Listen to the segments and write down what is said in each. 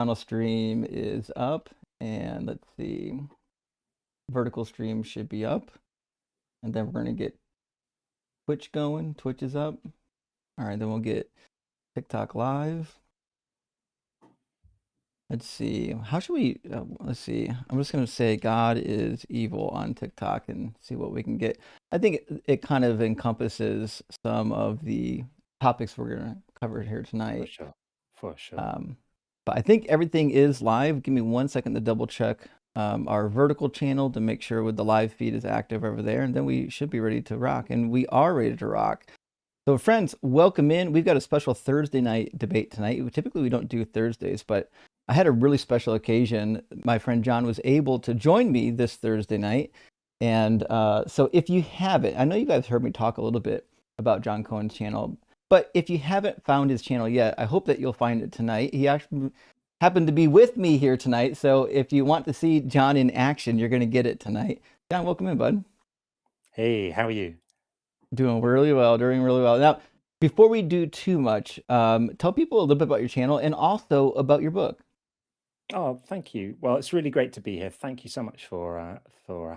Channel stream is up, and let's see, vertical stream should be up, and then we're gonna get Twitch going. Twitch is up. All right, then we'll get TikTok live. Let's see. How should we? Let's see. I'm just gonna say God is evil on TikTok and see what we can get. I think it kind of encompasses some of the topics we're gonna cover here For tonight. sure. For sure. Um, but I think everything is live. Give me 1 second to double check our vertical channel to make sure with the live feed is active over there, and then we should be ready to rock. And we are ready to rock. So, friends, welcome in. We've got a special Thursday night debate tonight. Typically, we don't do Thursdays, but I had a really special occasion. My friend John was able to join me this Thursday night. And so if you haven't, I know you guys heard me talk a little bit about John Cohen's channel, but if you haven't found his channel yet, I hope that you'll find it tonight. He actually happened to be with me here tonight. So if you want to see John in action, you're going to get it tonight. John, welcome in, bud. Hey, how are you? Doing really well, doing really well. Now, before we do too much, tell people a little bit about your channel and also about your book. Oh, thank you. Well, it's really great to be here. Thank you so much for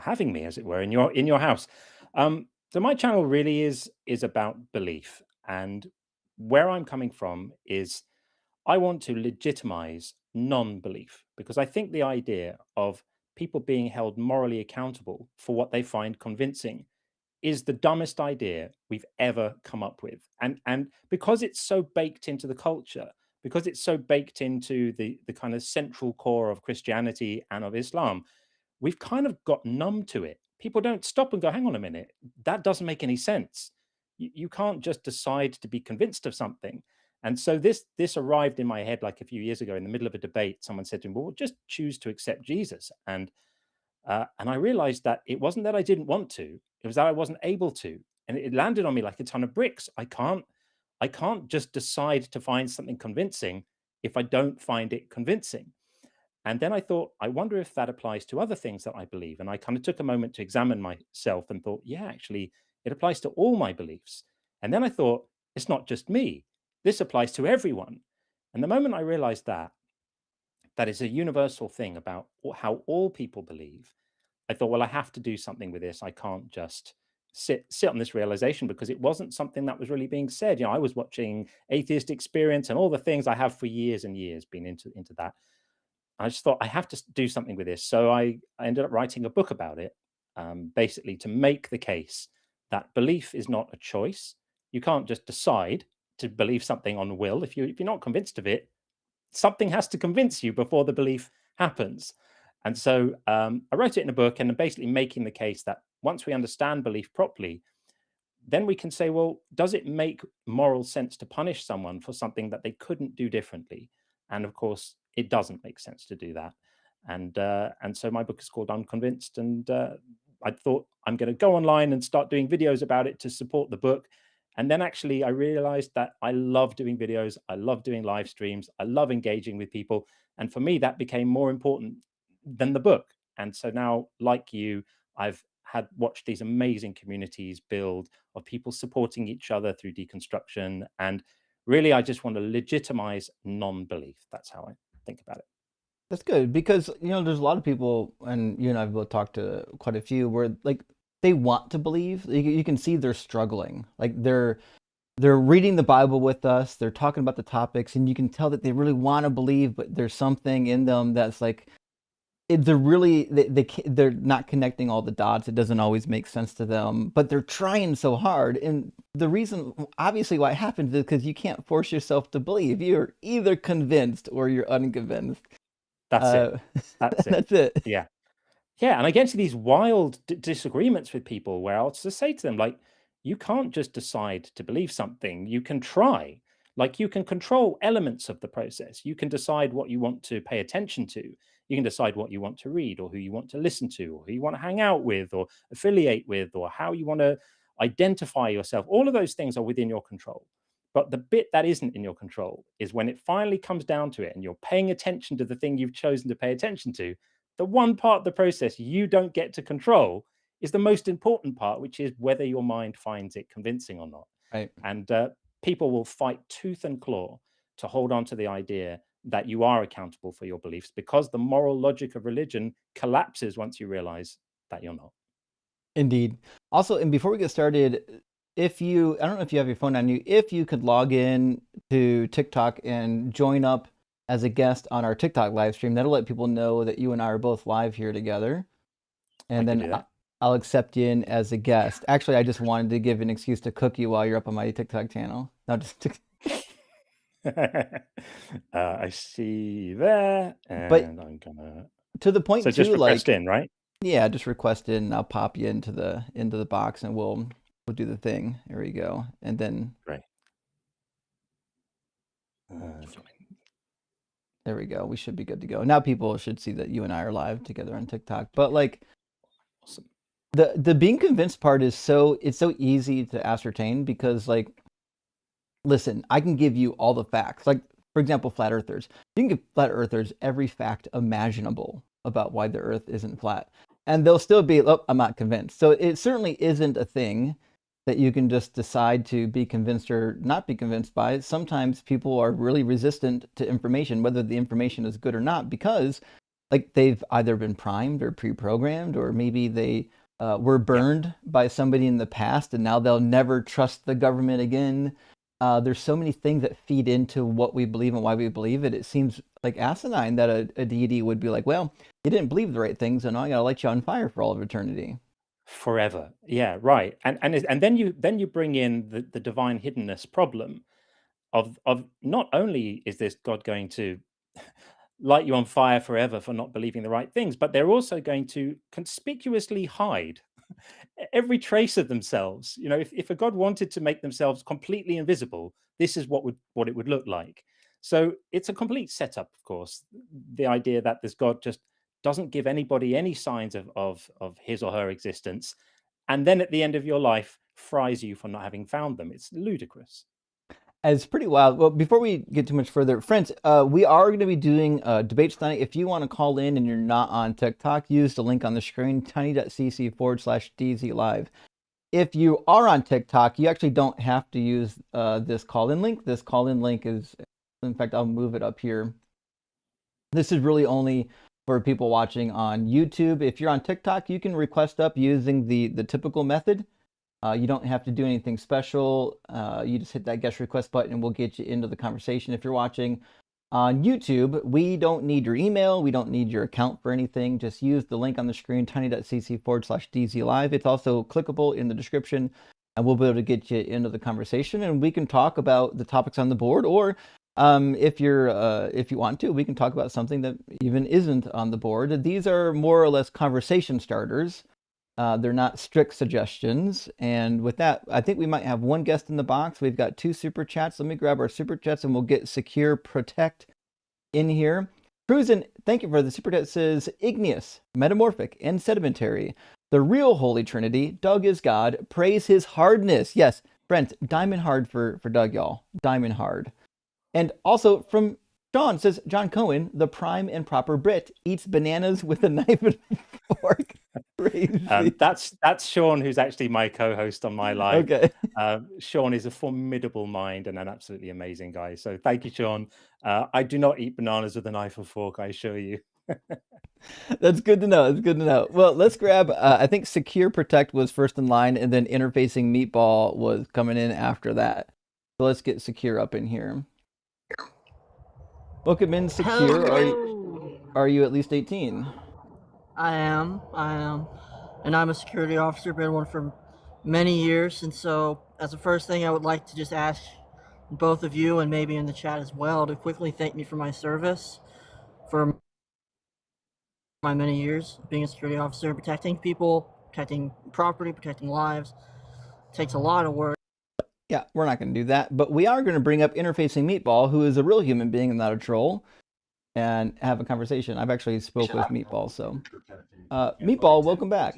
having me, as it were, in your house. So my channel really is about belief, and where I'm coming from is I want to legitimize non-belief because I think the idea of people being held morally accountable for what they find convincing is the dumbest idea we've ever come up with. And because it's so baked into the culture, because it's so baked into the kind of central core of Christianity and of Islam, we've kind of got numb to it. People don't stop and go, hang on a minute, that doesn't make any sense. You can't just decide to be convinced of something. And so this arrived in my head like a few years ago in the middle of a debate. Someone said to me, well, just choose to accept Jesus. And I realized that it wasn't that I didn't want to, it was that I wasn't able to. And it landed on me like a ton of bricks. I can't just decide to find something convincing if I don't find it convincing. And then I thought, I wonder if that applies to other things that I believe. And I kind of took a moment to examine myself and thought, yeah, actually, it applies to all my beliefs. And then I thought, it's not just me. This applies to everyone. And the moment I realized that is a universal thing about how all people believe, I thought, well, I have to do something with this. I can't just sit on this realization because it wasn't something that was really being said. I was watching Atheist Experience and all the things I have for years and years been into that. I just thought I have to do something with this. So I ended up writing a book about it, basically to make the case that belief is not a choice. You can't just decide to believe something on will. If you're not convinced of it, something has to convince you before the belief happens. And so I wrote it in a book and basically making the case that once we understand belief properly, then we can say, well, does it make moral sense to punish someone for something that they couldn't do differently? And of course, it doesn't make sense to do that. And so my book is called Unconvinced, and I thought I'm going to go online and start doing videos about it to support the book. And then actually, I realized that I love doing videos, I love doing live streams, I love engaging with people, and for me, that became more important than the book. And so now, like you, I've had watched these amazing communities build of people supporting each other through deconstruction. And really, I just want to legitimize non-belief. That's how I think about it. That's good because there's a lot of people, and you and I've both talked to quite a few where like they want to believe. You can see they're struggling. Like they're reading the Bible with us. They're talking about the topics, and you can tell that they really want to believe, but there's something in them that's like they're really they're not connecting all the dots. It doesn't always make sense to them, but they're trying so hard. And the reason, obviously, why it happens is because you can't force yourself to believe. You're either convinced or you're unconvinced. That's it. Uh, That's it. that's it. Yeah. Yeah, and I get into these wild disagreements with people where I'll just say to them, like, you can't just decide to believe something. You can try. Like, you can control elements of the process. You can decide what you want to pay attention to. You can decide what you want to read, or who you want to listen to, or who you want to hang out with, or affiliate with, or how you want to identify yourself. All of those things are within your control. But the bit that isn't in your control is when it finally comes down to it and you're paying attention to the thing you've chosen to pay attention to. The one part of the process you don't get to control is the most important part, which is whether your mind finds it convincing or not. Right. And people will fight tooth and claw to hold on to the idea that you are accountable for your beliefs, because the moral logic of religion collapses once you realize that you're not. Indeed. Also, and before we get started, if you, I don't know if you have your phone on you, if you could log in to TikTok and join up as a guest on our TikTok live stream, that'll let people know that you and I are both live here together. I And can then do that. I'll accept you in as a guest. Actually, I just wanted to give an excuse to cook you while you're up on my TikTok channel. No, just I see there, but and I'm gonna. to the So point just too, request like, in, right? yeah, just request it and I'll pop you into the box and we'll do the thing. There we go. And then Great. there we go. We should be good to go. Now people should see that you and I are live together on TikTok. But like Awesome. the being convinced part is it's so easy to ascertain because like listen, I can give you all the facts. Like for example, flat earthers. You can give flat earthers every fact imaginable about why the earth isn't flat. And they'll still be, oh, I'm not convinced. So it certainly isn't a thing that you can just decide to be convinced or not be convinced by. Sometimes people are really resistant to information, whether the information is good or not, because like they've either been primed or pre-programmed, or maybe they were burned by somebody in the past and now they'll never trust the government again. There's so many things that feed into what we believe and why we believe it. It seems like asinine that a deity would be like, well, you didn't believe the right things, and I gotta light you on fire for all of eternity. Forever. Yeah, right. And then you bring in the divine hiddenness problem of not only is this God going to light you on fire forever for not believing the right things, but they're also going to conspicuously hide every trace of themselves. You know, if a God wanted to make themselves completely invisible, this is what it would look like. So it's a complete setup, of course. The idea that this God just doesn't give anybody any signs of his or her existence, and then at the end of your life fries you for not having found them. It's ludicrous. It's pretty wild. Well, before we get too much further, friends, we are going to be doing debates tonight. If you want to call in and you're not on TikTok, use the link on the screen, tiny.cc/DZ live. If you are on TikTok, you actually don't have to use this call-in link. This call-in link is, in fact, I'll move it up here. This is really only for people watching on YouTube. If you're on TikTok, you can request up using the typical method. You don't have to do anything special. You just hit that guest request button and we'll get you into the conversation. If you're watching on YouTube, we don't need your email. We don't need your account for anything. Just use the link on the screen, tiny.cc/DZ live. It's also clickable in the description and we'll be able to get you into the conversation and we can talk about the topics on the board, or if you want to, we can talk about something that even isn't on the board. These are more or less conversation starters. They're not strict suggestions. And with that, I think we might have one guest in the box. We've got 2 super chats. Let me grab our super chats and we'll get Secure Protect in here. Cruisin, thank you for the super chat. Says igneous, metamorphic, and sedimentary. The real Holy Trinity. Doug is God. Praise his hardness. Yes, Brent, diamond hard for Doug, y'all. Diamond hard. And also from John says, John Cohen, the prime and proper Brit, eats bananas with a knife and fork. Crazy. That's Sean, who's actually my co-host on my live. Okay. Sean is a formidable mind and an absolutely amazing guy. So thank you, Sean. I do not eat bananas with a knife or fork, I assure you. That's good to know. That's good to know. Well, let's grab, I think Secure Protect was first in line, and then Interfacing Meatball was coming in after that. So let's get Secure up in here. Welcome in, Secure. Are you at least 18? I am. And I'm a security officer, been one for many years. And so, as the first thing, I would like to just ask both of you, and maybe in the chat as well, to quickly thank me for my service, for my many years being a security officer, protecting people, protecting property, protecting lives. It takes a lot of work. Yeah, we're not going to do that, but we are going to bring up Interfacing Meatball, who is a real human being and not a troll, and have a conversation. I've actually spoke with Meatball, so Meatball, welcome back.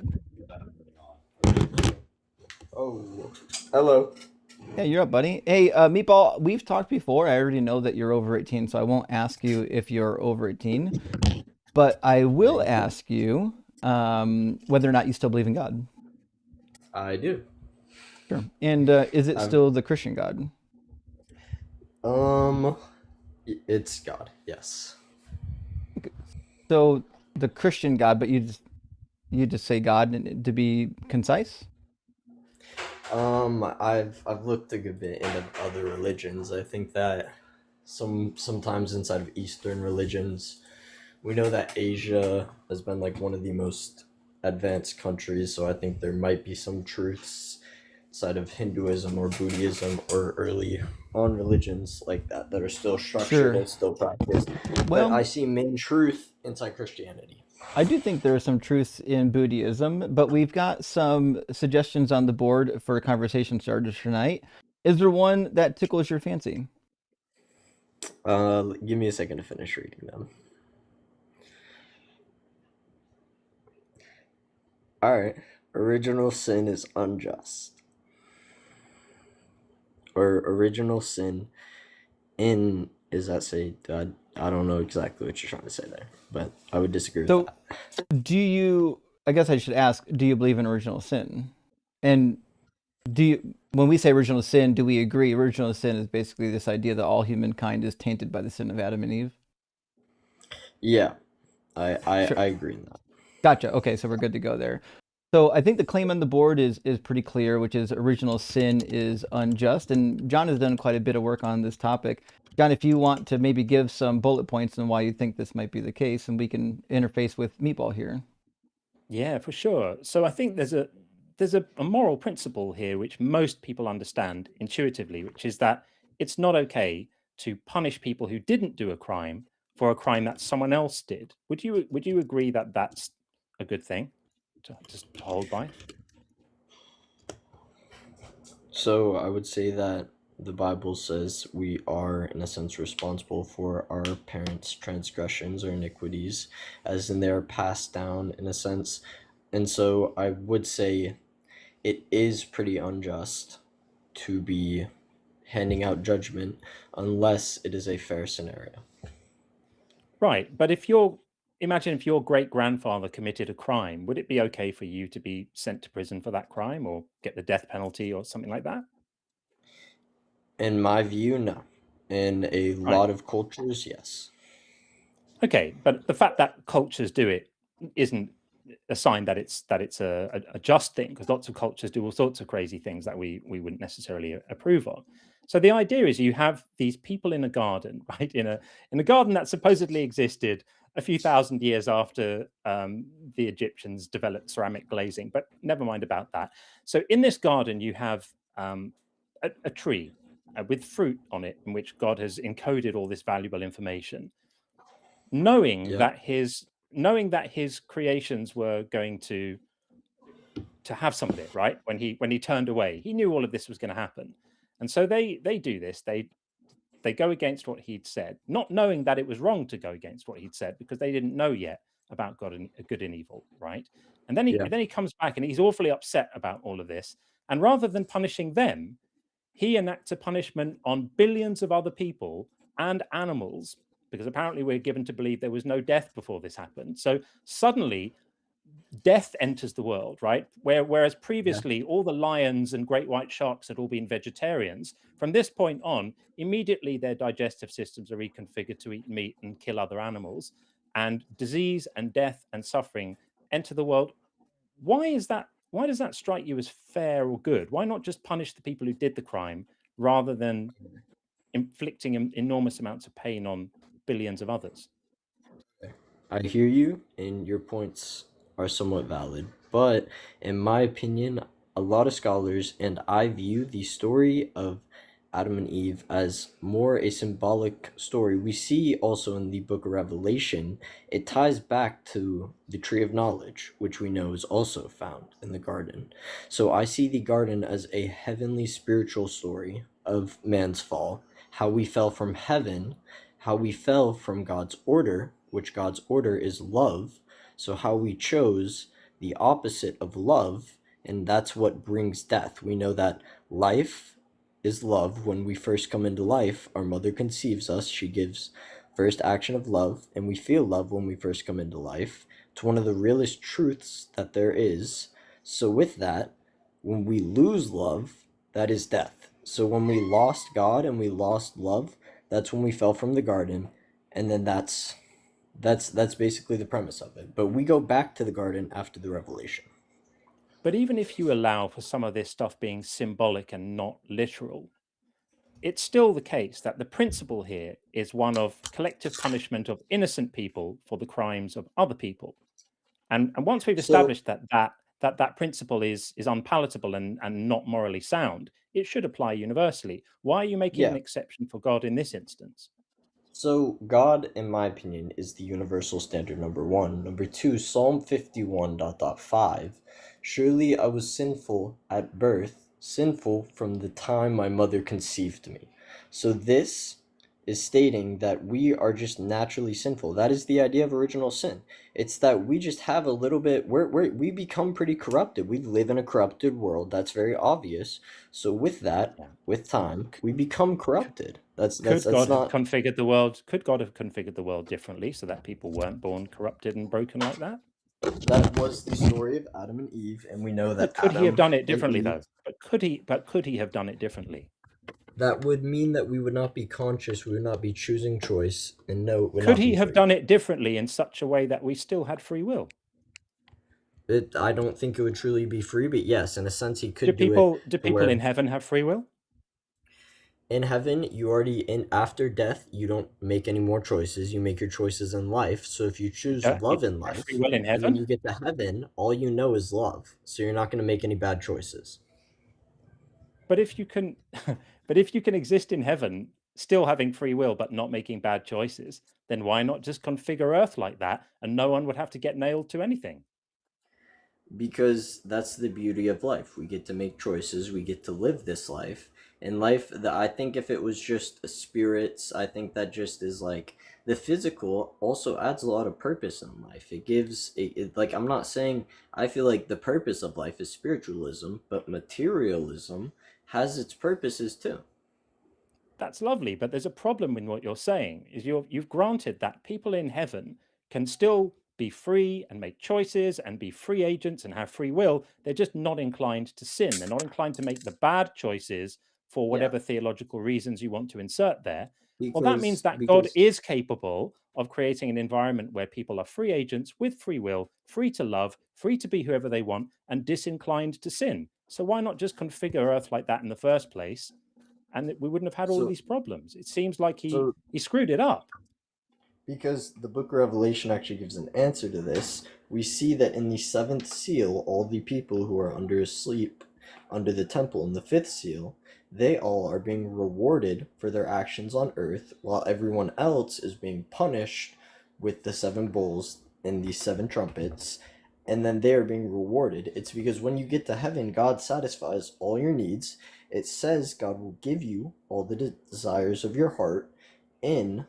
Oh, hello. Yeah, you're up, buddy. Hey, Meatball, we've talked before. I already know that you're over 18, so I won't ask you if you're over 18, but I will ask you whether or not you still believe in God. I do. Sure. And is it still the Christian God? It's God, yes. So the Christian God, but you just say God to be concise? I've looked a good bit into other religions. I think that sometimes inside of Eastern religions, we know that Asia has been like one of the most advanced countries, so I think there might be some truths inside of Hinduism or Buddhism or early on religions like that that are still structured Sure. and still practiced. But Well, I see main truth inside Christianity. I do think there are some truths in Buddhism, but we've got some suggestions on the board for conversation starters tonight. Is there one that tickles your fancy? Give me a second to finish reading them. All right. Original sin is unjust. Or original sin in is that say I don't know exactly what you're trying to say there, but I would disagree with So, that. do you, I guess I should ask, do you believe in original sin? And when we say original sin, do we agree original sin is basically this idea that all humankind is tainted by the sin of Adam and Eve? Yeah, I Sure. I agree in that. Gotcha. Okay, so we're good to go there. So I think the claim on the board is pretty clear, which is original sin is unjust. And John has done quite a bit of work on this topic. John, if you want to maybe give some bullet points on why you think this might be the case, and we can interface with Meatball here. Yeah, for sure. So I think there's a moral principle here which most people understand intuitively, which is that it's not okay to punish people who didn't do a crime for a crime that someone else did. Would you agree that that's a good thing to just to hold by? So I would say that the Bible says we are, in a sense, responsible for our parents' transgressions or iniquities, as in they are passed down, in a sense. And so I would say it is pretty unjust to be handing out judgment unless it is a fair scenario. Right. But imagine if your great grandfather committed a crime, would it be okay for you to be sent to prison for that crime or get the death penalty or something like that? In my view, no. In a Right. lot of cultures, yes. Okay, but the fact that cultures do it isn't a sign that it's a just thing, because lots of cultures do all sorts of crazy things that we wouldn't necessarily approve of. So the idea is you have these people in a garden, right? In a garden that supposedly existed a few thousand years after the Egyptians developed ceramic glazing, but never mind about that. So in this garden, you have a tree with fruit on it, in which God has encoded all this valuable information, knowing Yep. that his creations were going to have some of it, right? When he turned away, he knew all of this was going to happen. And so they do this. They go against what he'd said, not knowing that it was wrong to go against what he'd said, because they didn't know yet about God and good and evil, right? And then he Yeah. then he comes back and he's awfully upset about all of this. And rather than punishing them, he enacts a punishment on billions of other people and animals, because apparently we're given to believe there was no death before this happened. So suddenly death enters the world, right? Whereas Yeah. previously all the lions and great white sharks had all been vegetarians, from this point on, immediately their digestive systems are reconfigured to eat meat and kill other animals, and disease and death and suffering enter the world. Why is that? Why does that strike you as fair or good? Why not just punish the people who did the crime rather than inflicting enormous amounts of pain on billions of others? I hear you, and your points are somewhat valid. But in my opinion, a lot of scholars and I view the story of Adam and Eve as more a symbolic story. We see also in the book of Revelation, it ties back to the tree of knowledge, which we know is also found in the garden. So I see the garden as a heavenly spiritual story of man's fall, how we fell from heaven, how we fell from God's order, which God's order is love. So, how we chose the opposite of love, and that's what brings death. We know that life is love. When we first come into life, our mother conceives us, she gives first action of love, and we feel love when we first come into life. It's one of the realest truths that there is. So, with that, when we lose love, that is death. So, when we lost God and we lost love, That's when we fell from the garden, and then that's basically the premise of it. But we go back to the garden after the revelation. But even if you allow for some of this stuff being symbolic and not literal, it's still the case that the principle here is one of collective punishment of innocent people for the crimes of other people. And once we've So established that principle is unpalatable and not morally sound, it should apply universally. Why are you making an yeah, exception for God in this instance? so God, in my opinion, is the universal standard number one. Number two, Psalm 51 dot dot 5. Surely I was sinful at birth, sinful from the time my mother conceived me. So this is stating that we are just naturally sinful. That is the idea of original sin. It's that we just have a little bit, we become pretty corrupted. We live in a corrupted world. That's very obvious. So with that, Yeah. with time, we become corrupted. That's Could God have not. configured the world? Could God have configured the world differently so that people weren't born corrupted and broken like that? That was the story of Adam and Eve, and we know that But could he have Adam done it and differently Eve. though? But could he have done it differently? That would mean that we would not be conscious, we would not be choosing choice, and no, it would Could not he be have free. done it differently in such a way that we still had free will? I don't think it would truly be free, but yes, in a sense, he Do could do it people do to people where in heaven have free will? in heaven, you already in after death, you don't make any more choices. You make your choices in life. So if you choose You love in don't have free life, will in and when heaven? you get to heaven, all you know is love. So you're not going to make any bad choices. But if you can, but if you can exist in heaven still having free will but not making bad choices, then why not just configure Earth like that, and no one would have to get nailed to anything? Because that's the beauty of life. We get to make choices, we get to live this life. In life, I think if it was just spirits, I think that just is like the physical also adds a lot of purpose in life. It gives like I'm not saying I feel like the purpose of life is spiritualism, but materialism has its purposes too. That's lovely, but there's a problem in what you're saying. Is you've granted that people in heaven can still be free and make choices and be free agents and have free will. They're just not inclined to sin. They're not inclined to make the bad choices for Yeah, whatever theological reasons you want to insert there. Well, that means because that God is capable of creating an environment where people are free agents with free will, free to love, free to be whoever they want, and disinclined to sin. So why not just configure Earth like that in the first place, and we wouldn't have had all of so these problems? It seems like he so screwed it up. because the book of Revelation actually gives an answer to this. We see that in the seventh seal, all the people who are under asleep under the temple in the fifth seal, they all are being rewarded for their actions on earth, while everyone else is being punished with the seven bowls and the seven trumpets, and then they are being rewarded. It's because when you get to heaven, God satisfies all your needs. It says God will give you all the desires of your heart in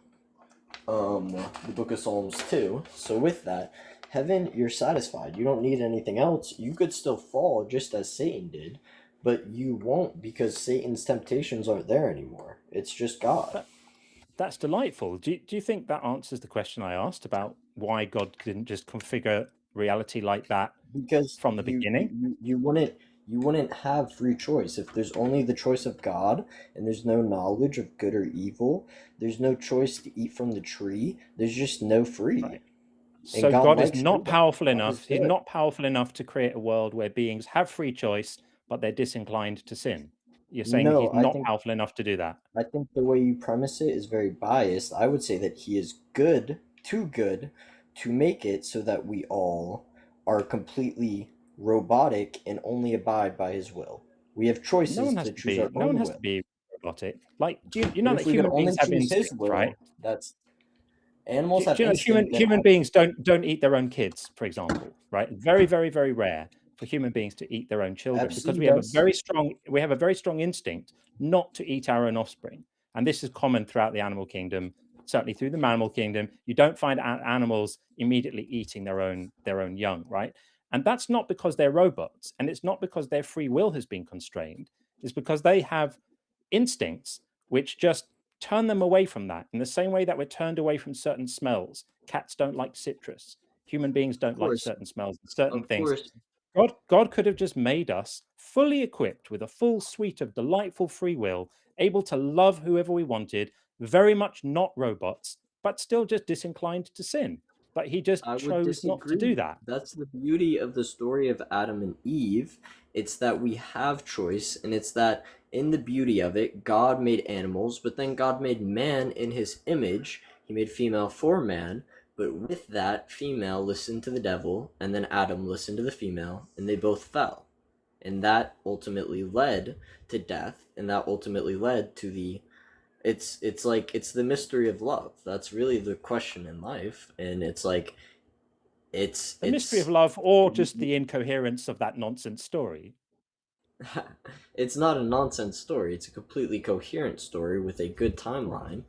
the book of Psalms too. So with that, heaven, you're satisfied. You don't need anything else. You could still fall just as Satan did, but you won't because Satan's temptations aren't there anymore. It's just God. That's delightful. Do you think that answers the question I asked about why God didn't just configure reality like that Because from the beginning? you wouldn't have free choice if there's only the choice of God and there's no knowledge of good or evil. There's no choice to eat from the tree. There's just no free. Right. And So God God is likes not freedom. powerful God is enough. He's good. not powerful enough to create a world where beings have free choice, but they're disinclined to sin. You're saying No, he's not powerful enough to do that. I think the way you premise it is very biased. I would say that he is good, too good, to make it so that we all are completely robotic and only abide by his will. We have No one choices has to to choose be. our No one own has to will. be robotic. Like, do you But know if that we could human only beings have choose his instincts, right? will, that's animals Do have you know instinct that human beings don't eat their own kids, for example, right? Very, very, very rare for human beings to eat their own children because Epstein does. we have a very strong instinct not to eat our own offspring. And this is common throughout the animal kingdom, certainly through the mammal kingdom. You don't find animals immediately eating their own young, right? And that's not because they're robots, and it's not because their free will has been constrained. It's because they have instincts which just turn them away from that, in the same way that we're turned away from certain smells. Cats don't like citrus. Human beings Of don't like course, certain smells and certain of things. course. God could have just made us fully equipped with a full suite of delightful free will, able to love whoever we wanted, very much not robots, but still just disinclined to sin. But he just I would chose not to do disagree. that. That's the beauty of the story of Adam and Eve. It's that we have choice, and it's that in the beauty of it, God made animals, but then God made man in his image. He made female for man, but with that, female listened to the devil, and then Adam listened to the female, and they both fell. And that ultimately led to death, and that ultimately led to the it's like it's the mystery of love. That's really the question in life, and it's like The mystery of love, or just the incoherence of that nonsense story. it's not a nonsense story. It's a completely coherent story with a good timeline,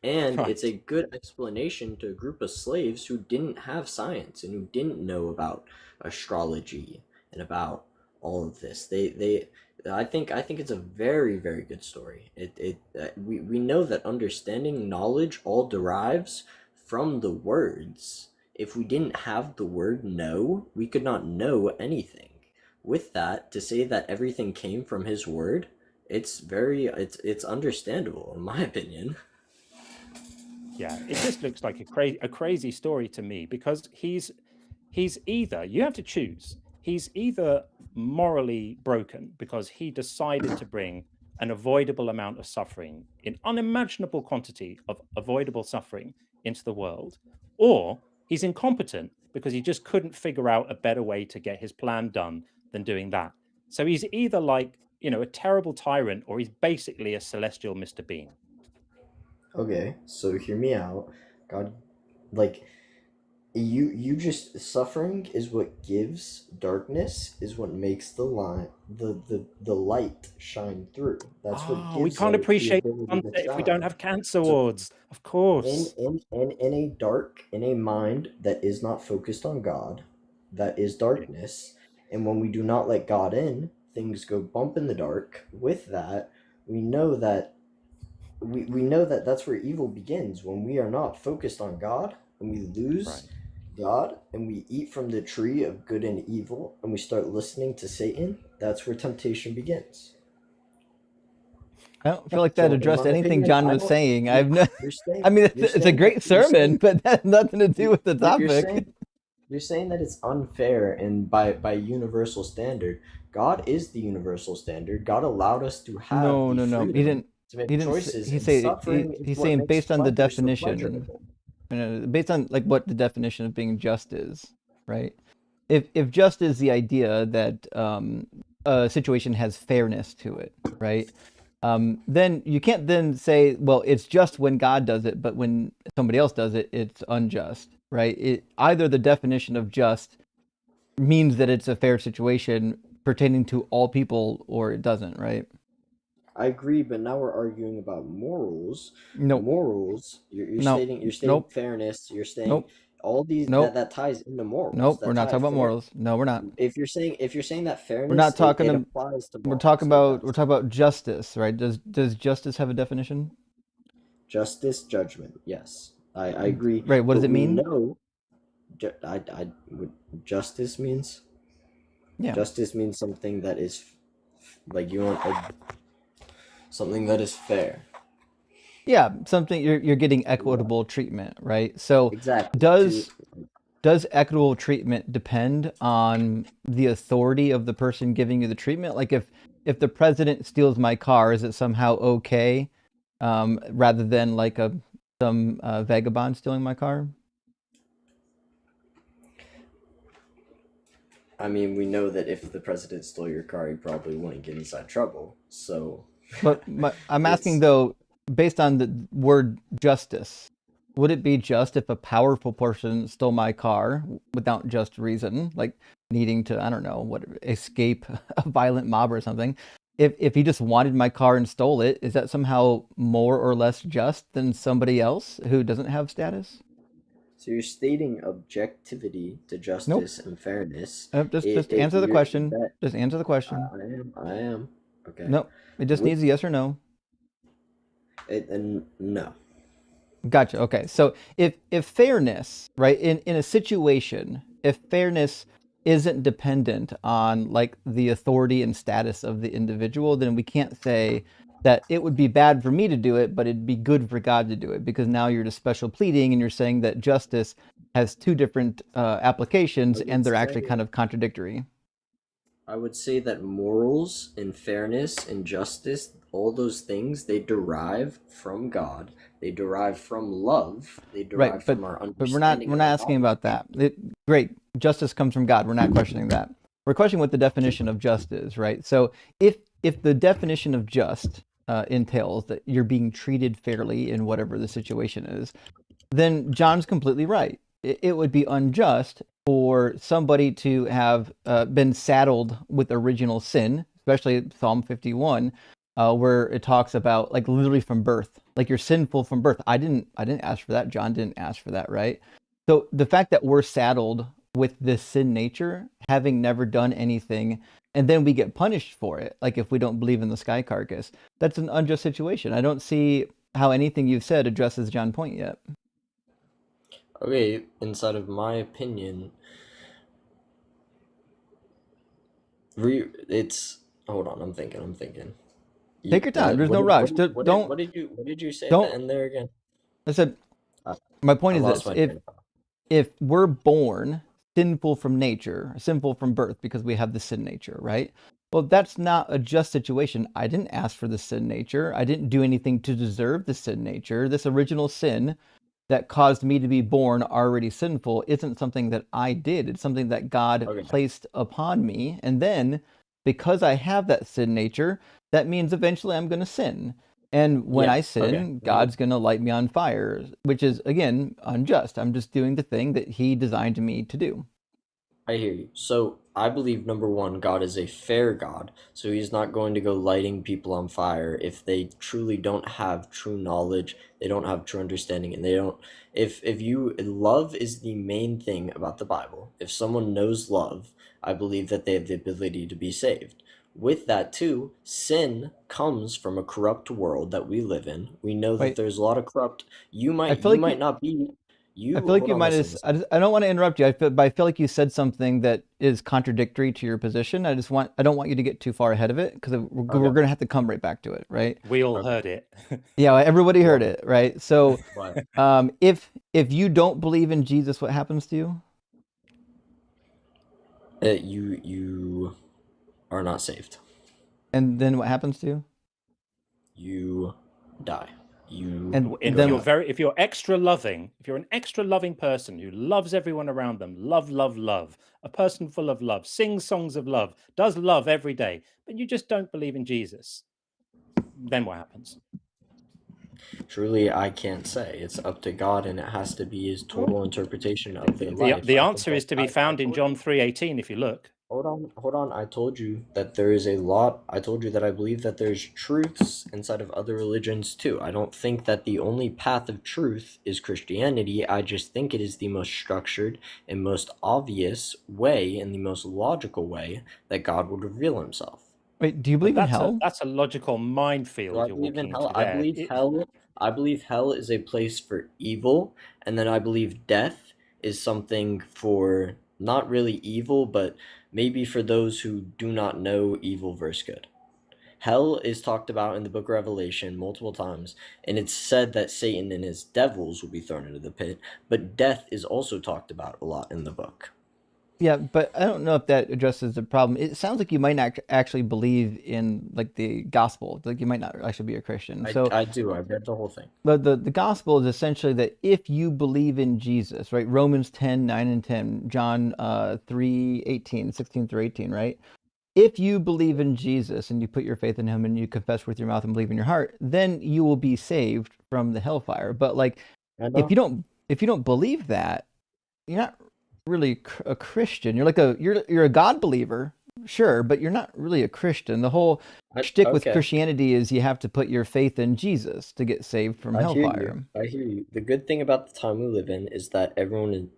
and Right. it's a good explanation to a group of slaves who didn't have science and who didn't know about astrology and about all of this. They I think it's a very very good story. We know that understanding knowledge all derives from the words. If we didn't have the word know, we could not know anything. With that, to say that everything came from his word, it's understandable in my opinion. Yeah, it just looks like a crazy story to me, because he's either, you have to choose, he's either morally broken because he decided to bring an avoidable amount of suffering, in unimaginable quantity of avoidable suffering, into the world, or he's incompetent because he just couldn't figure out a better way to get his plan done than doing that. So he's either like, a terrible tyrant, or he's basically a celestial Mr. Bean. Okay, so hear me out. God, like you just suffering is what gives darkness, is what makes the light shine through. That's what We gives can't us the appreciate ability to sunset if we don't shine. have cancer So wards, of course. in a mind that is not focused on God, that is darkness. And when we do not let God in, things go bump in the dark. With that, we know that we know that that's where evil begins, when we are not focused on God, and we lose Right. God, and we eat from the tree of good and evil, and we start listening to Satan. That's where temptation begins. I don't feel like that So in addressed my anything opinion, John I was don't. saying. You're, I've no, you're saying I mean, you're it's a saying that great you're sermon, saying but that has nothing to do with the you're topic. saying that it's unfair, and by universal standard, God is the universal standard. God allowed us to have No, the no, no. He freedom didn't. to make He didn't. choices, He and say suffering is he's what saying makes based on the pleasure so definition, pleasurable. based on like what the definition of being just is, right? If just is the idea that a situation has fairness to it, right? Then you can't then say, well, it's just when God does it, but when somebody else does it, it's unjust, right? Either the definition of just means that it's a fair situation pertaining to all people, or it doesn't, right? I agree, but now we're arguing about morals. Nope, Morals, nope, you're stating nope, fairness, you're saying nope, all these nope, that ties into morals. nope. We're That not tie talking about fair. morals. No, we're not. If you're saying that We're fairness, not talking. it applies to We're morals. It we're does. talking about justice, right? Does justice have a definition? Justice, judgment. Yes, I agree. Right. What does But it we mean? know, what justice means. Yeah. Justice means something that is like you want something that is fair. Yeah, something you're getting Yeah, equitable treatment, right? So exactly. To does does equitable treatment depend on the authority of the person giving you the treatment? Like if the president steals my car, is it somehow okay, rather than like some vagabond stealing my car? I mean, we know that if the president stole your car, he probably wouldn't get inside trouble. So But I'm asking it's though, based on the word justice, would it be just if a powerful person stole my car without just reason, like needing to, I don't know, what escape a violent mob or something? If he just wanted my car and stole it, is that somehow more or less just than somebody else who doesn't have status? so you're stating objectivity to Nope. justice and fairness. Just It answer the you're question. that Just answer the question. I am okay. Nope. It just With needs a yes or no. it and no. Gotcha. Okay. So if fairness, right, in a situation, if fairness isn't dependent on like the authority and status of the individual, then we can't say that it would be bad for me to do it, but it'd be good for God to do it, because now you're just special pleading and you're saying that justice has two different applications and they're actually kind of contradictory. I would say that morals and fairness and justice, all those things, they derive from God. They derive from love. They derive Right, from our but we're not understanding of our asking knowledge. about that. Great, justice comes from God. We're not questioning that. We're questioning what the definition of just is, right? So if the definition of just entails that you're being treated fairly in whatever the situation is, then John's completely right. It would be unjust for somebody to have been saddled with original sin, especially Psalm 51, where it talks about like literally from birth, like you're sinful from birth. I didn't ask for that. John didn't ask for that, right? So the fact that we're saddled with this sin nature, having never done anything, and then we get punished for it, like if we don't believe in the sky carcass, that's an unjust situation. I don't see how anything you've said addresses John's point yet. Okay, inside of my opinion, it's hold on, I'm thinking. Take your time. There's no rush. Don't. What did you say at Don't. the end there again? I said I, my point I is lost this: my train of thought. if we're born sinful from nature, sinful from birth, because we have the sin nature, right? Well, that's not a just situation. I didn't ask for the sin nature. I didn't do anything to deserve the sin nature. This original sin that caused me to be born already sinful isn't something that I did. It's something that God Okay. placed upon me. And then because I have that sin nature, that means eventually I'm going to sin. And when I sin, God's going to light me on fire, which is, again, unjust. I'm just doing the thing that he designed me to do. I hear you. So I believe number one, God is a fair God. So he's not going to go lighting people on fire if they truly don't have true knowledge, they don't have true understanding, and they don't if you love is the main thing about the Bible. If someone knows love, I believe that they have the ability to be saved. With that too, sin comes from a corrupt world that we live in. We know that Wait, there's a lot of corrupt. You I feel might like not be. I You feel like hold you on, might listen. have. I don't want to interrupt you, but I feel like you said something that is contradictory to your position. I don't want you to get too far ahead of it, because we're going to have to come right back to it, right? We all heard it. Yeah, everybody heard Well, it, right? So, But if you don't believe in Jesus, what happens to you? you are not saved. And then what happens to you? You die. You And if go then you're to if you're extra loving, if you're an extra loving person who loves everyone around them, love, a person full of love, sings songs of love, does love every day, but you just don't believe in Jesus, then what happens? Truly, I can't say. It's up to God, and it has to be His total interpretation of their The life. answer is to be found in John 3:18 if you look. Hold on. I told you that there is a lot. I told you that I believe that there's truths inside of other religions too. I don't think that the only path of truth is Christianity. I just think it is the most structured and most obvious way and the most logical way that God would reveal Himself. wait, do you believe in hell? That's a logical minefield Do I you're believe in walking hell? into I there. believe hell. I believe hell is a place for evil, and then I believe death is something for not really evil, but maybe for those who do not know evil versus good. Hell is talked about in the book of Revelation multiple times, and it's said that Satan and his devils will be thrown into the pit, but death is also talked about a lot in the book. Yeah, but I don't know if that addresses the problem. It sounds like you might not actually believe in like the gospel. Like you might not actually be a Christian. So I do. I've read the whole thing. the gospel is essentially that if you believe in Jesus, right? Romans 10:9 and 10, John 3:18, 16 through 18, right? If you believe in Jesus and you put your faith in him and you confess with your mouth and believe in your heart, then you will be saved from the hellfire. But like if you don't believe that, you're not really a Christian. You're like you're a God believer, sure, but you're not really a Christian. The whole shtick with Christianity is you have to put your faith in Jesus to get saved from hellfire. I hear you. The good thing about the time we live in is that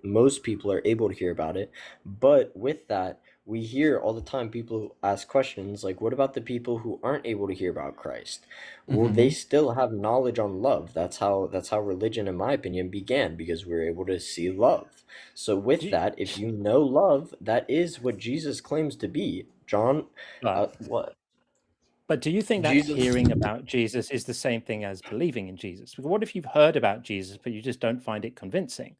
most people are able to hear about it. But with that, we hear all the time people ask questions like, what about the people who aren't able to hear about Christ? Well, they still have knowledge on love. That's how religion, in my opinion, began, because we were able to see love. So with that, if you know love, that is what Jesus claims to be. John, what? But do you think that Jesus. hearing about Jesus is the same thing as believing in Jesus? Because what if you've heard about Jesus, but you just don't find it convincing?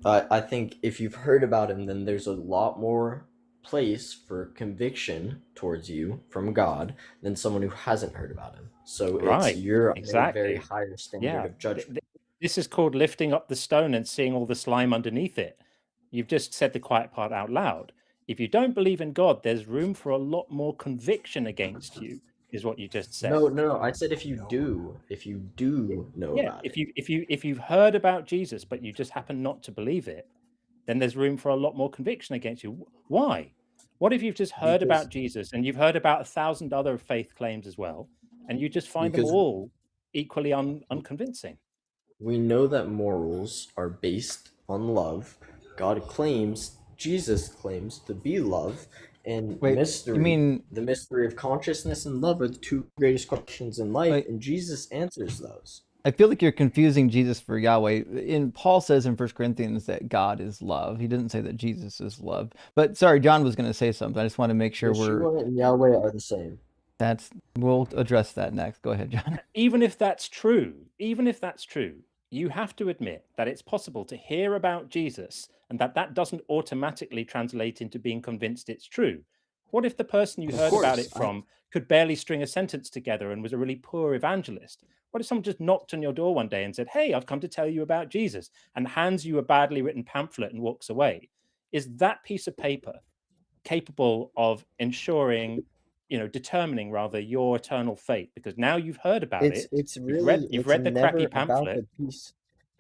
I think if you've heard about him, then there's a lot more place for conviction towards you from God than someone who hasn't heard about him. So Right, you're on a very exactly. higher standard Yeah. of judgment. This is called lifting up the stone and seeing all the slime underneath it. You've just said the quiet part out loud. If you don't believe in God, there's room for a lot more conviction against you, is what you just said. No. I said if you do know Yeah, about it. if you've heard about Jesus, but you just happen not to believe it, then there's room for a lot more conviction against you. Why? What if you've just heard Because about Jesus and you've heard about 1,000 other faith claims as well, and you just find them because all equally unconvincing? we know that morals are based on love. Jesus claims to be love, and Wait, you mean the mystery of consciousness and love are the two greatest questions in life, wait, and Jesus answers those. I feel like you're confusing Jesus for Yahweh. Paul says in 1 Corinthians that God is love. He doesn't say that Jesus is love. But sorry, John was going to say something. I just want to make sure Yeshua and Yahweh are the same. we'll address that next. Go ahead, John. Even if that's true, you have to admit that it's possible to hear about Jesus and that doesn't automatically translate into being convinced it's true. What if the person you Of heard about it course, from could barely string a sentence together and was a really poor evangelist? What if someone just knocked on your door one day and said, "Hey, I've come to tell you about Jesus," and hands you a badly written pamphlet and walks away? Is that piece of paper capable of determining rather your eternal fate? Because now you've heard about it, it's you've really read the crappy never about pamphlet,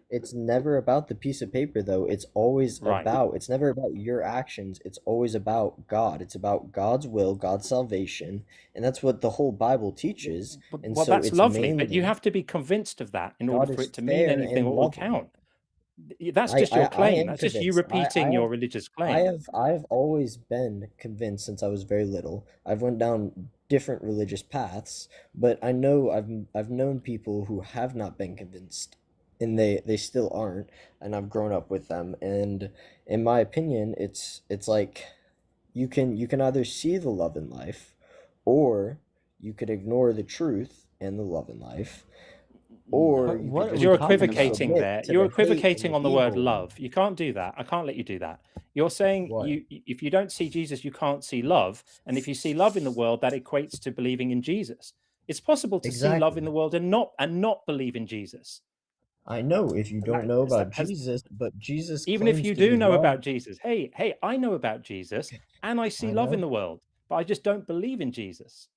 it's never about the piece of paper, though. right? It's never about your actions. It's always about God. It's about God's will, God's salvation, and that's what the whole Bible teaches. And Well, so that's it's lovely, but you mainly have to be convinced of that in order God for is it to mean fair anything and or loving. count. That's just your I claim. am That's just you convinced. repeating your religious claim. I have always been convinced since I was very little. I've went down different religious paths, but I've known people who have not been convinced, and they still aren't, and I've grown up with them. And in my opinion, it's like you can either see the love in life, or you could ignore the truth and the love in life, or What, you what could are Because just we you're talking about? equivocating submit there. to You're the hate and equivocating the on the word evil. love. You can't do that. I can't let you do that. You're saying What? if you don't see Jesus, you can't see love. And if you see love in the world, that equates to believing in Jesus. It's possible to see love in Exactly. the world and not believe in Jesus. I know if you And don't know about has Jesus, but Jesus even if claims you to be do know love. about Jesus, hey, I know about Jesus Okay, and I see I love in know. the world, but I just don't believe in Jesus.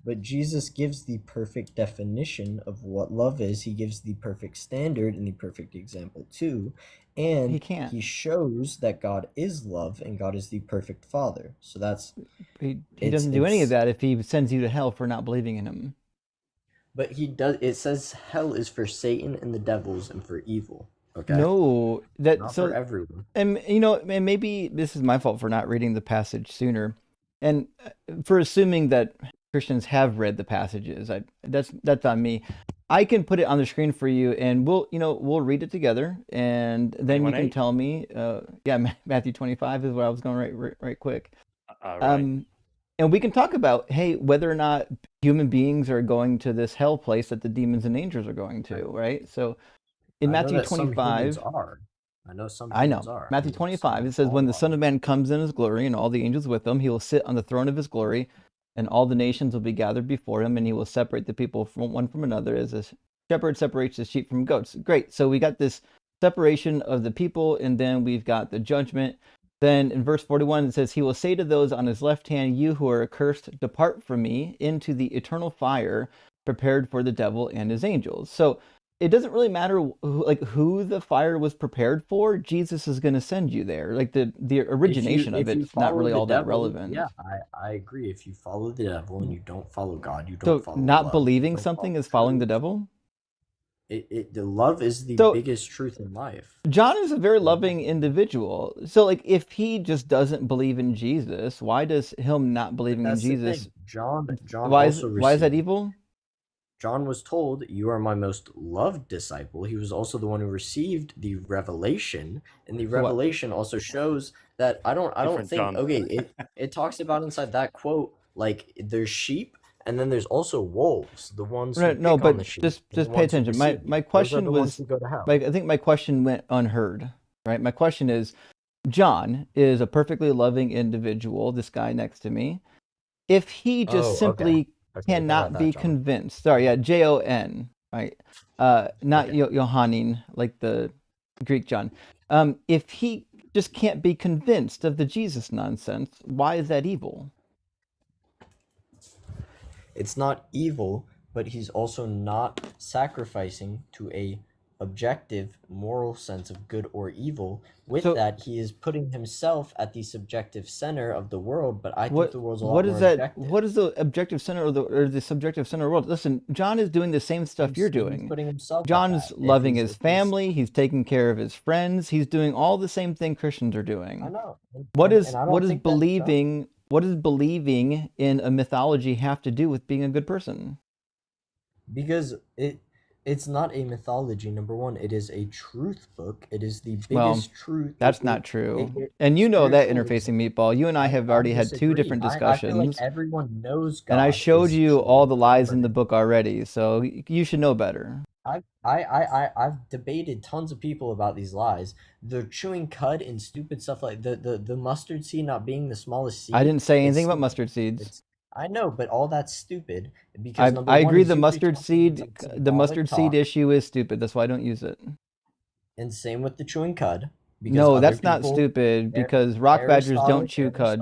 But Jesus gives the perfect definition of what love is. He gives the perfect standard and the perfect example too. He And can't. he shows that God is love and God is the perfect Father. So that's He doesn't do any of that if he sends you to hell for not believing in him. but he does, it says hell is for Satan and the devils and for evil. Okay? No, Not for everyone. and and maybe this is my fault for not reading the passage sooner, and for assuming that Christians have read the passages. That's on me. I can put it on the screen for you, and we'll read it together, and then you can 21:8. tell me. Yeah, Matthew 25 is where I was going right quick. Right. And we can talk about, hey, whether or not human beings are going to this hell place that the demons and angels are going to, right? So in I know Matthew that some humans 25, are. I know some I humans know. are. Matthew I'm just 25, saying it says, all when the Son are. of Man comes in his glory and all the angels with him, he will sit on the throne of his glory, and all the nations will be gathered before him, and he will separate the people from one from another, as a shepherd separates the sheep from goats. Great. So we got this separation of the people, and then we've got the judgment. Then in verse 41, it says, he will say to those on his left hand, you who are accursed, depart from me into the eternal fire prepared for the devil and his angels. So it doesn't really matter who the fire was prepared for. Jesus is going to send you there. Like the origination of If you it's not follow really the all that devil, relevant. yeah, I agree. If you follow the devil and you don't follow God, you don't So follow not love, you believing don't something follow is following the truth. devil. The love is the So biggest truth in life. John is a very Love. loving individual. So like if he just doesn't believe in Jesus, why does him not But believing in that's the Jesus? thing. John Why is also why is that received. evil? John was told, "You are my most loved disciple." He was also the one who received the revelation, and the So what? revelation also shows that I don't Different think, John. okay, it talks about inside that quote, like there's sheep And then there's also wolves, the ones who Right, no, pick on the but sheep, and the just pay ones who attention. My deceive. my Those are question the ones was, who go to hell. like, I think my question went unheard, right? My question is, John is a perfectly loving individual, this guy next to me. If he just Oh, okay. simply Okay, I got cannot that, be John. convinced, sorry, yeah, Jon, right? Not Okay. Yohanin, like the Greek John. If he just can't be convinced of the Jesus nonsense, why is that evil? It's not evil, but he's also not sacrificing to a objective moral sense of good or evil. With So that, he is putting himself at the subjective center of the world, but I think what the world's a what lot is more that? objective. What is the objective center or the subjective center of the world? Listen, John is doing the same stuff you're He's doing. putting himself at John's that. loving his family. He's taking care of his friends. He's doing all the same thing Christians are I doing. know, What and I don't is think that's believing in a mythology have to do with being a good person? because it's not a mythology. Number one, it is a truth book. It is the Well, biggest truth. that's not true. It And you know that spiritual interfacing Meatball. You and I have I already had two disagree. different I feel like discussions, everyone knows and I God showed is you true. all the lies in the Remember, book already, so you should know better. I've debated tons of people about these lies. The chewing cud and stupid stuff like the mustard seed not being the smallest I seed. didn't say It's anything about stupid. mustard seeds. It's I know, but all that's stupid because number I one, agree he's the usually mustard talking seed some the symbolic mustard seed talk, issue is stupid. That's why I don't use it. and same with the chewing cud because No, other that's not people. stupid because rock badgers don't chew cud.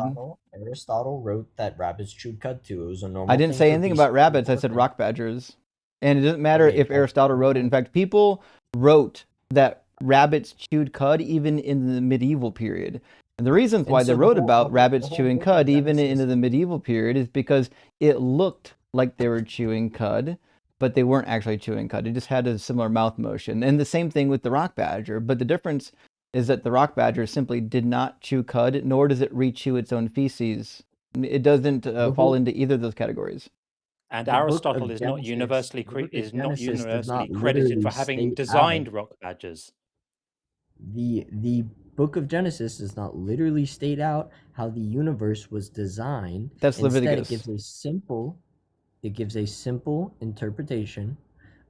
Aristotle wrote that rabbits chewed cud too. It was a normal I didn't thing say for anything beasts about to rabbits. I do. said rock badgers. And it doesn't matter Okay, if Aristotle wrote it. In fact, people wrote that rabbits chewed cud even in the medieval period. And the reasons And why they so wrote about the rabbits whole chewing book of cud even into Genesis, the medieval period is because it looked like they were chewing cud, but they weren't actually chewing cud. It just had a similar mouth motion. And the same thing with the rock badger. But the difference is that the rock badger simply did not chew cud, nor does it re-chew its own feces. It doesn't the fall whole into either of those categories. And the book Aristotle of is not Genesis, universally the book of is not Genesis does universally not credited literally for having state out designed rock badgers. the book of Genesis does not literally state out how the universe was designed. That's Instead, Leviticus. it gives a simple interpretation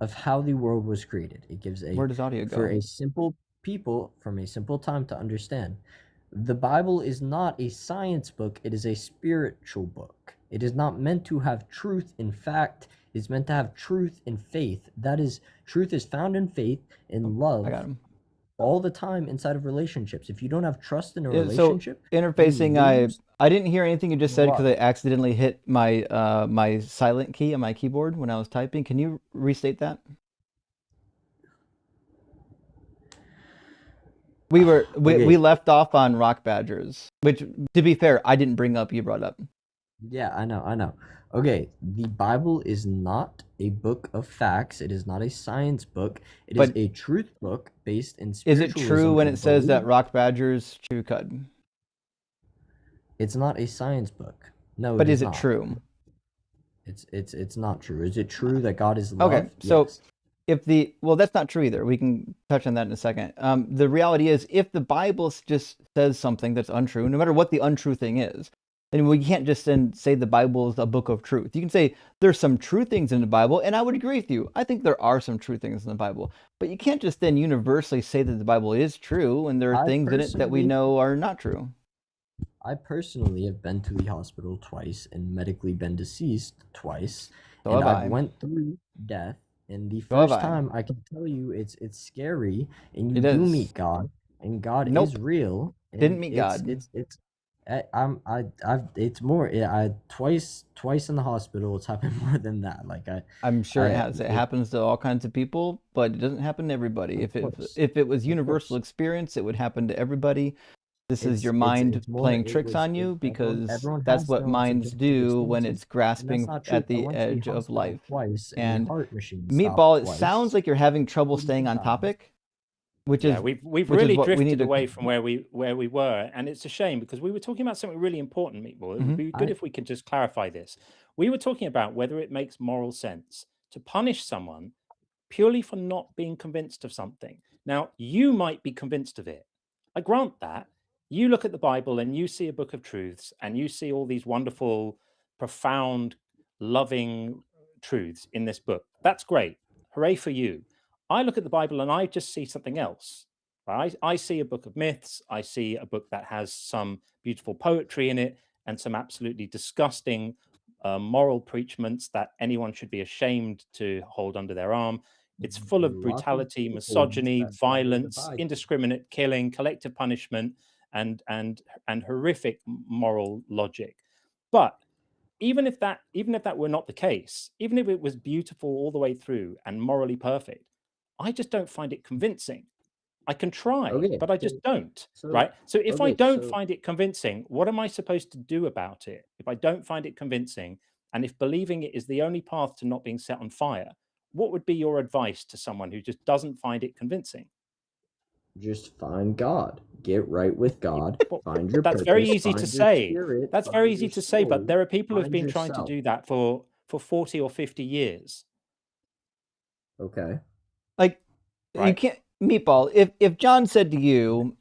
of how the world was created. It gives Where does audio go? for a simple people from a simple time to understand. The Bible is not a science book, it is a spiritual book. It is not meant to have truth in fact, it's meant to have truth in faith. That is, truth is found in faith, in love, I got him. all the time inside of relationships. If you don't have trust in a So relationship, interfacing, I didn't hear anything you just said because I what? accidentally hit my my silent key on my keyboard when I was typing. Can you restate that? We Okay. left off on rock badgers, which, to be fair, I didn't bring up. You brought up. Yeah, I know. Okay, the Bible is not a book of facts. It is not a science book. It is But a truth book based in is it spiritualism true when and it says that belief. rock badgers chew cud? It's not a science book. No, But it is is it not. true? It's not true. Is it true that God is love? Okay, so Yes. if well, that's not true either. We can touch on that in a second. The reality is, if the Bible just says something that's untrue, no matter what the untrue thing is, then we can't just then say the Bible is a book of truth. You can say there's some true things in the Bible, and I would agree with you. I think there are some true things in the Bible, but you can't just then universally say that the Bible is true when there are things in it that we know are not true. I personally have been to the hospital twice and medically been deceased twice, So and have I've I. went through death. And the So have first I. time, I can tell you, it's scary, and you It do is. meet God, and God is Nope. real. And Didn't meet God. it's more. I twice in the hospital. It's happened more than that. I'm sure it has. It happens to all kinds of people, but it doesn't happen to everybody. Of course. If it was Of universal course. experience, it would happen to everybody. This is your It's mind more. playing It tricks was. on you because Everyone that's has what their own minds subjective do when experiences, it's and grasping that's not true. at I the went to the edge of hospital life. twice, and And the heart machine Meatball, stopped it sounds twice. like you're having trouble 40 staying on times. topic, which Yeah, is we've which is really what we need drifted to. away from where we were, and it's a shame because we were talking about something really important, Meatball. It would be good if we could just clarify this. We were talking about whether it makes moral sense to punish someone purely for not being convinced of something. Now, you might be convinced of it. I grant that. You look at the Bible and you see a book of truths and you see all these wonderful, profound loving truths in this book. That's great. Hooray for you. I look at the Bible and I just see something else. I see a book of myths. I see a book that has some beautiful poetry in it and some absolutely disgusting moral preachments that anyone should be ashamed to hold under their arm. It's full of Lots of brutality, people misogyny, that side with the violence, Bible. indiscriminate killing, collective punishment, and horrific moral logic. But even if that were not the case, even if it was beautiful all the way through and morally perfect, I just don't find it convincing. I can try, Okay, but I just don't. so Right? So if I okay, don't so find it convincing, what am I supposed to do about it? If I don't find it convincing, and if believing it is the only path to not being set on fire, what would be your advice to someone who just doesn't find it convincing? just find God, get right with God, Well, find your that's very purpose, easy to find your say. spirit, That's very find easy your to say, but soul, there are people who've find been trying to yourself. do that for 40 or 50 years. Okay. Like, you Right? can't, Meatball, if John said to you,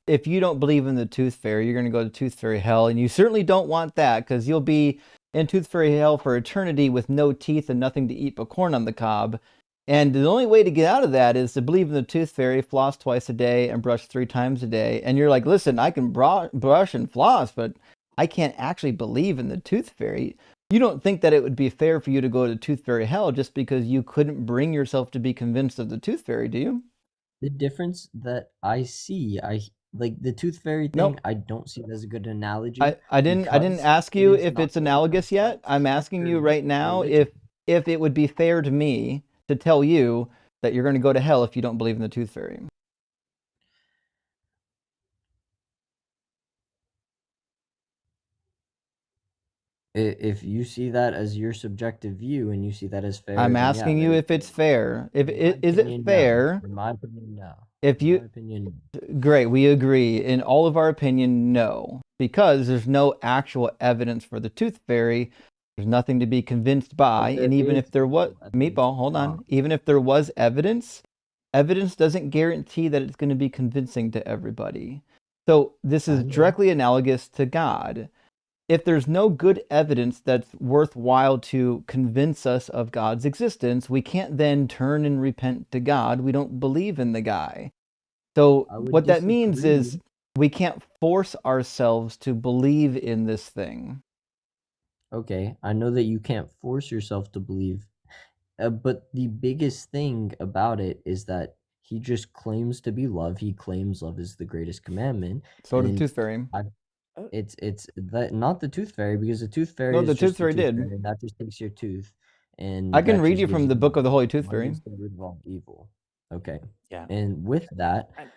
if you don't believe in the tooth fairy, you're going to go to tooth fairy hell, and you certainly don't want that because you'll be in tooth fairy hell for eternity with no teeth and nothing to eat but corn on the cob. And the only way to get out of that is to believe in the tooth fairy, floss twice a day, and brush 3 times a day. And you're like, listen, I can brush and floss, but I can't actually believe in the tooth fairy. You don't think that it would be fair for you to go to tooth fairy hell just because you couldn't bring yourself to be convinced of the tooth fairy, do you? The difference that I see, like the tooth fairy thing, Nope. I don't see it as a good analogy. I didn't because ask it you is if not it's going to analogous yet. affect I'm asking you your right now religion. if it would be fair to me to tell you that you're going to go to hell if you don't believe in the tooth fairy. If you see that as your subjective view and you see that as fair, I'm then yeah, asking you there if it's fair. If in my is it opinion, no. fair? In my opinion, no. If In you my opinion, no. Great, we agree. In all of our opinion, no, because there's no actual evidence for the tooth fairy. There's nothing to be convinced by, But there and even is if there was actual evidence Meatball, hold on. from Even if there was evidence, evidence doesn't guarantee that it's going to be convincing to everybody. So this I is know. directly analogous to God. If there's no good evidence that's worthwhile to convince us of God's existence, we can't then turn and repent to God. We don't believe in the guy. So I would what that means is disagree. we can't force ourselves to believe in this thing. Okay, I know that you can't force yourself to believe, but the biggest thing about it is that he just claims to be love. He claims love is the greatest commandment. So And did then Tooth Fairy. it's that not the tooth fairy, because the tooth fairy No, is the just Tooth Fairy the tooth did. fairy, and that just takes your tooth, and I can that read just you gives from the Book of the Holy Tooth one Fairy. is the root of all evil. Okay. Yeah. And with that, And-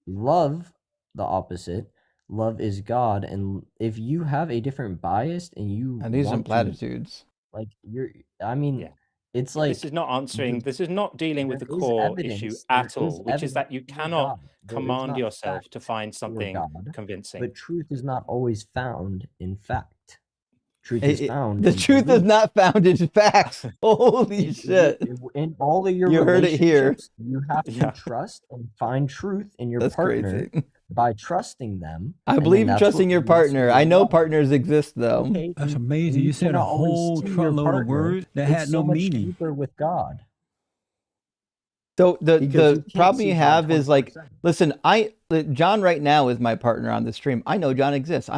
love, the opposite, love is God. And if you have a different bias and you And these are some want to, platitudes. like, I mean, Yeah. it's Yeah, like this is not answering. This is not dealing with the there is core issue evidence. at There is all, which is that you evidence for cannot God. There is command not yourself to fact find for something God, convincing. but truth is not always found in fact. Truth is found The in truth is belief. not found in facts. Holy shit. In all of your You heard it here. relationships, you have to Yeah. trust and find truth in your That's partner crazy. by trusting them. I and believe then in that's trusting what your leads partner. to I know love. partners exist, though. Okay, That's and amazing. You said a cannot always whole see your truckload of partner. words that It's had no so much meaning. deeper with God. So Because you the can't problem see you God have is like, 24/7. listen, John right now is my partner on the stream. I know John exists.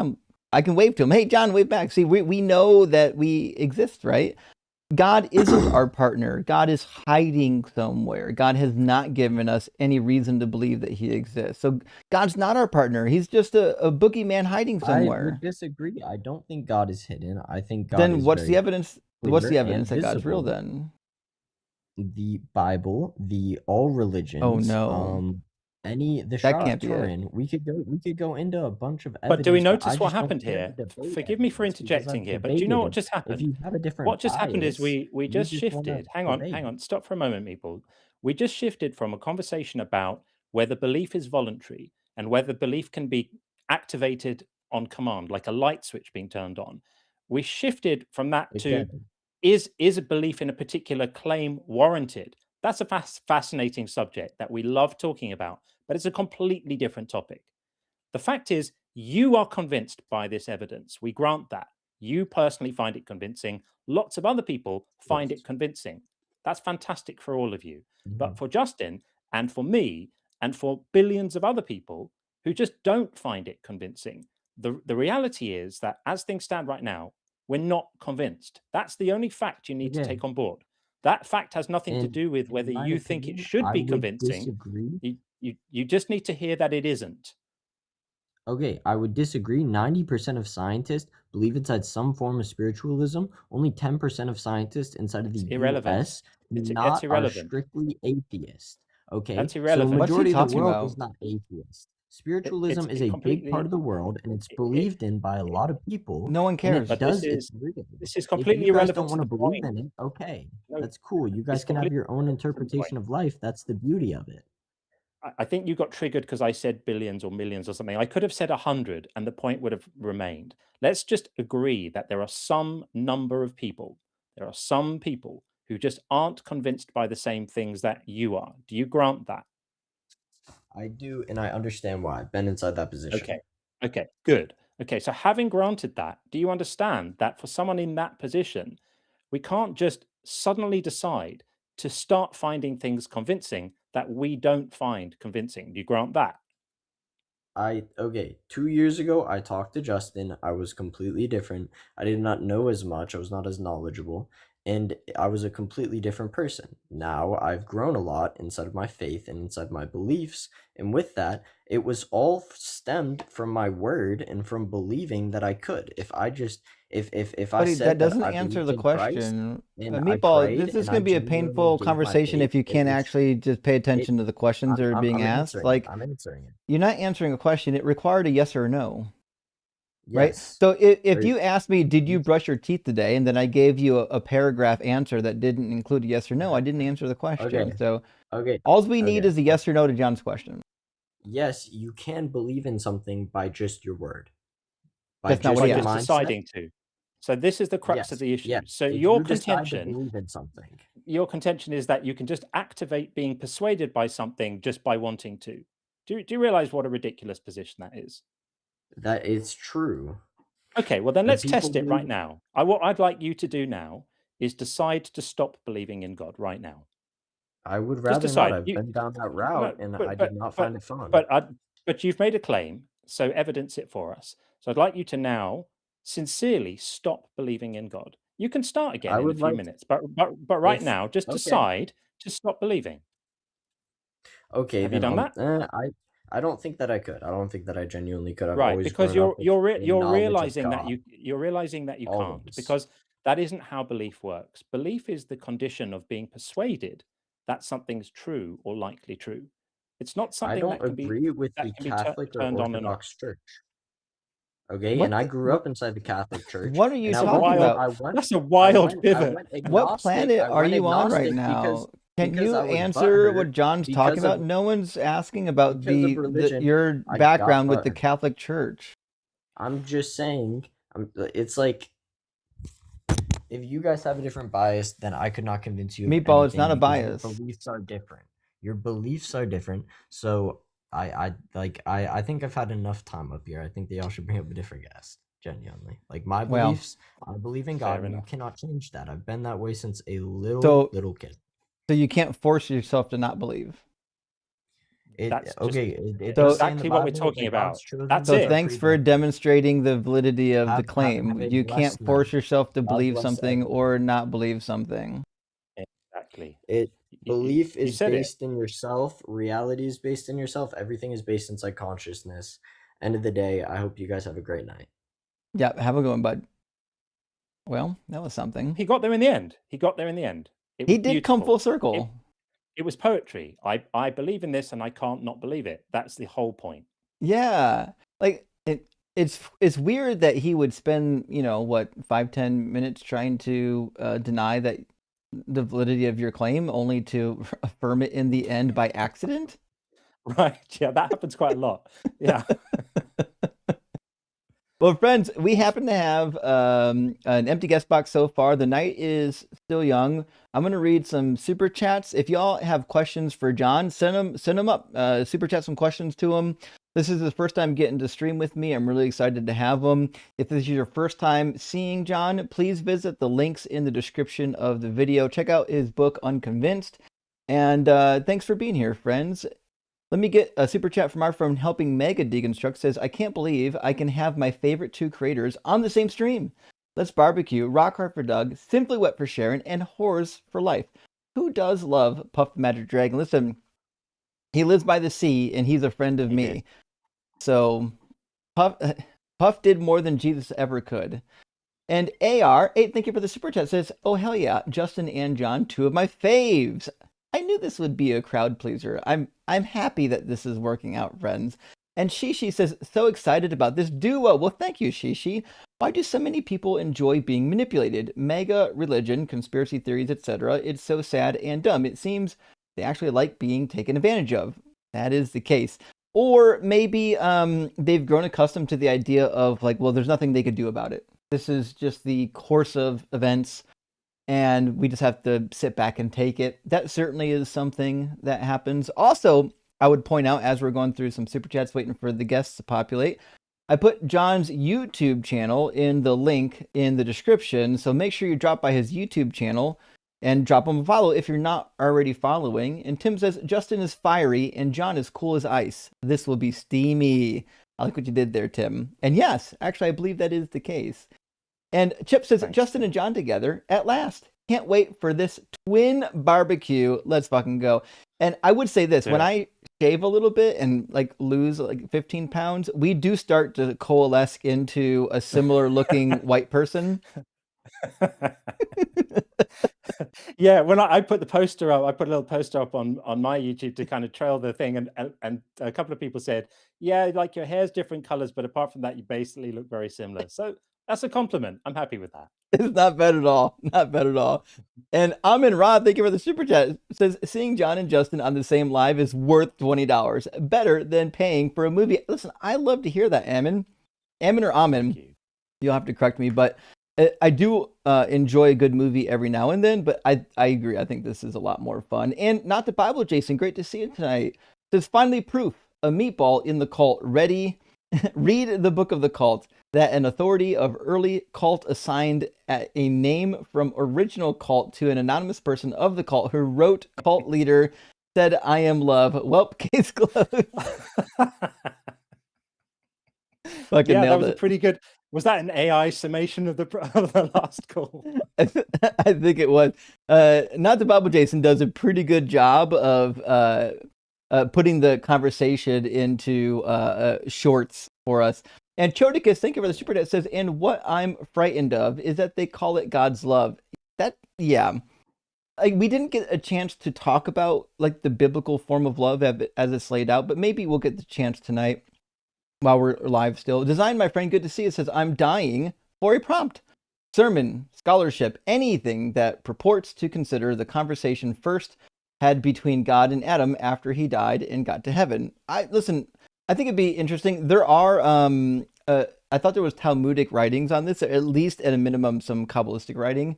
I can wave to him. Hey, John, wave back. See, we know that we exist, right? God isn't our partner. God is hiding somewhere. God has not given us any reason to believe that he exists. So God's not our partner. He's just a boogeyman hiding I would somewhere. disagree. I don't think God is hidden. I think God Then is what's very the evidence? What's clear the and evidence that God's real visible. then? The Bible, all religions. Oh no. The That can't be it. Turin. We could go into a bunch of evidence. But do we I notice what just don't happened care to here? debate Forgive me for evidence, because interjecting I've here, but do you know what debated just it. If happened? you have a different What just happened is bias, we you just just wanna shifted. Hang on, debate. stop for a moment, people. We just shifted from a conversation about whether belief is voluntary and whether belief can be activated on command, like a light switch being turned on. We shifted from that to Exactly. is a belief in a particular claim warranted? That's a fascinating subject that we love talking about, but it's a completely different topic. The fact is, you are convinced by this evidence. We grant that. You personally find it convincing. Lots of other people find Yes. it convincing. That's fantastic for all of you. Mhm. But for Justin and for me and for billions of other people who just don't find it convincing, the reality is that as things stand right now, we're not convinced. That's the only fact you need to Okay. take on board. That fact has nothing to And do with in whether my you think it opinion, should I be would convincing. disagree. You just need to hear that it isn't. Okay, I would disagree. 90% of scientists believe inside some form of spiritualism. Only 10% of scientists inside of It's the irrelevant. US That's are irrelevant. strictly atheist. Okay, That's so a irrelevant. What's he majority of the talking world about? is not atheist. It's Spiritualism is a big part completely. of the world, and it's It, believed in by a lot of people, No one and it cares. but does, this it's real. is If completely you guys irrelevant don't to want the to believe point. in it, okay, No, that's cool. You guys it's can have completely your own irrelevant to the point. interpretation of life. That's the beauty of it. I think you got triggered because I said billions or millions or something. I could have said 100 and the point would have remained. Let's just agree that there are some number of people. There are some people who just aren't convinced by the same things that you are. Do you grant that? I do, and I understand why. I've been inside that position. Okay. Okay, good. Okay, so having granted that, do you understand that for someone in that position, we can't just suddenly decide to start finding things convincing that we don't find convincing? Do you grant that? Okay, 2 years ago, I talked to Justin. I was completely different. I did not know as much. I was not as knowledgeable, and I was a completely different person. Now I've grown a lot inside of my faith and inside my beliefs, and with that, it was all stemmed from my word and from believing that I could. If I just, if I Buddy, that said that doesn't I answer believed the in Christ question. and I Meatball, prayed this is and I going to be a genuinely painful gave my conversation faith, if you it can't was actually just pay it. attention to the questions that are being I'm asked. answering it. Like, I'm answering it. you're not answering a question. It required a yes or a no, right? Yes. So if Or- you asked me, did you brush your teeth today? And then I gave you a paragraph answer that didn't include a yes or no, I didn't answer the question. Okay. So Okay. all we need Okay. is a yes or no to John's question. Yes, you can believe in something by just your word. By That's not just what he your Just asked. mindset. deciding to. So this is the crux Yes. of the issue. Yes. So If your you decide to contention, believe in something, your contention is that you can just activate being persuaded by something just by wanting to. Do you realize what a ridiculous position that is? that is true. Okay, well then The let's people test it right believe- now. What I'd like you to do now is decide to stop believing in God right now. I would Just rather decide. not. I've been down that route, and I did not find it fun. But you've made a claim, so evidence it for us. So I'd like you to now sincerely stop believing in God. You can start again I in a would few like- minutes, but right if- now, just okay. decide to stop believing. Okay, Have you then done that? I don't think that I could. I don't think that I genuinely could. I've Right, always because grown up with you're the knowledge of realizing that God. you're realizing that you can't, Always. because that isn't how belief works. Belief is the condition of being persuaded that something's true or likely true. It's not I something don't that can be agree with that the can be Catholic or turned on and off. Orthodox Church. Okay, What and I the- grew up inside the Catholic Church. What are you and That's a talking wild- about? That's a wild I pivot. went What agnostic. planet I are went you on right agnostic now? Can because you I was answer what butthurt John's because talking about? of- No one's asking about because of religion, your I got background with the butthurt. Catholic Church. I'm just saying, it's like if you guys have a different bias, then I could not convince you. Of Meatball, it's anything not a because bias. Your beliefs are different. Your beliefs are different. So I think I've had enough time up here. I think they all should bring up a different guest. Genuinely, like my Well, beliefs, I believe in fair God, and you enough. cannot change that. I've been that way since a little kid. So you can't force yourself to not believe. That's just It So- does say in the exactly what we're Bible talking that about. God's chosen That's So it. thanks for freedom. demonstrating the validity of the Have claim. a You can't blessed force night. yourself to God believe bless something everyone. or not believe something. Exactly. Belief you is said it. based in yourself. Reality is based in yourself. Everything is based inside consciousness. End of the day, I hope you guys have a great night. Yeah, have a good one, bud. Well, that was something. He got there in the end. He got there in the end. It He was did come beautiful. full circle. It was poetry. I believe in this and I can't not believe it. That's the whole point. Yeah, like it's weird that he would spend 5-10 minutes trying to deny that the validity of your claim, only to affirm it in the end by accident. Right. Yeah, that happens quite a lot. Yeah. Well, friends, we happen to have an empty guest box so far. The night is still young. I'm going to read some super chats. If y'all have questions for John, send them up. Super chat some questions to him. This is his first time getting to stream with me. I'm really excited to have him. If this is your first time seeing John, please visit the links in the description of the video. Check out his book, Unconvinced. And thanks for being here, friends. Let me get a super chat from our friend Helping Mega Deconstruct. Says, I can't believe I can have my favorite two creators on the same stream. Let's barbecue, rock hard for Doug, Simply Wet for Sharon, and Horrors for Life. Who does love Puff the Magic Dragon? Listen, he lives by the sea, and he's a friend of me. So Puff did more than Jesus ever could. And AR8, thank you for the super chat, says, oh, hell yeah, Justin and John, two of my faves. I knew this would be a crowd pleaser. I'm happy that this is working out, friends. And Shishi says, so excited about this duo. Well, thank you, Shishi. Why do so many people enjoy being manipulated? Mega religion, conspiracy theories, etc. It's so sad and dumb. It seems they actually like being taken advantage of. That is the case. Or maybe they've grown accustomed to the idea of like, well, there's nothing they could do about it. This is just the course of events, and we just have to sit back and take it. That certainly is something that happens. Also, I would point out, as we're going through some super chats waiting for the guests to populate, I put John's YouTube channel in the link in the description, so make sure you drop by his YouTube channel and drop him a follow if you're not already following. And Tim says, Justin is fiery and John is cool as ice. This will be steamy. I like what you did there, Tim. And yes, actually, I believe that is the case. And Chip says, thanks. Justin and John together at last. Can't wait for this twin barbecue. Let's fucking go. And I would say this, when I shave a little bit and like lose like 15 pounds, we do start to coalesce into a similar looking white person. Yeah, when I put the poster up, I put a little poster up on my YouTube to kind of trail the thing, and a couple of people said, yeah, like your hair's different colors, but apart from that, you basically look very similar. So that's a compliment. I'm happy with that. It's not bad at all. Not bad at all. And Amin Rod, thank you for the super chat. Says, seeing John and Justin on the same live is worth $20. Better than paying for a movie. Listen, I love to hear that, Amin. Amin or Amin. You'll have to correct me, but I do enjoy a good movie every now and then, but I agree. I think this is a lot more fun. And Not the Bible, Jason, great to see you tonight. Says, finally proof, a meatball in the cult ready. Read the book of the cult, that an authority of early cult assigned a name from original cult to an anonymous person of the cult who wrote cult leader said, I am love. Welp, case closed. Yeah, that was a pretty good. Was that an AI summation of the last call? I think it was. Not the Bible Jason does a pretty good job of putting the conversation into shorts for us. And Chodicus, thank you for the super chat, says, and what I'm frightened of is that they call it God's love. Yeah. Like, we didn't get a chance to talk about like the biblical form of love as it's laid out, but maybe we'll get the chance tonight while we're live still. Design, my friend, good to see you, says, I'm dying for a prompt. Sermon, scholarship, anything that purports to consider the conversation first had between God and Adam after he died and got to heaven. I think it'd be interesting. There are, I thought there was Talmudic writings on this, or at least at a minimum, some Kabbalistic writing.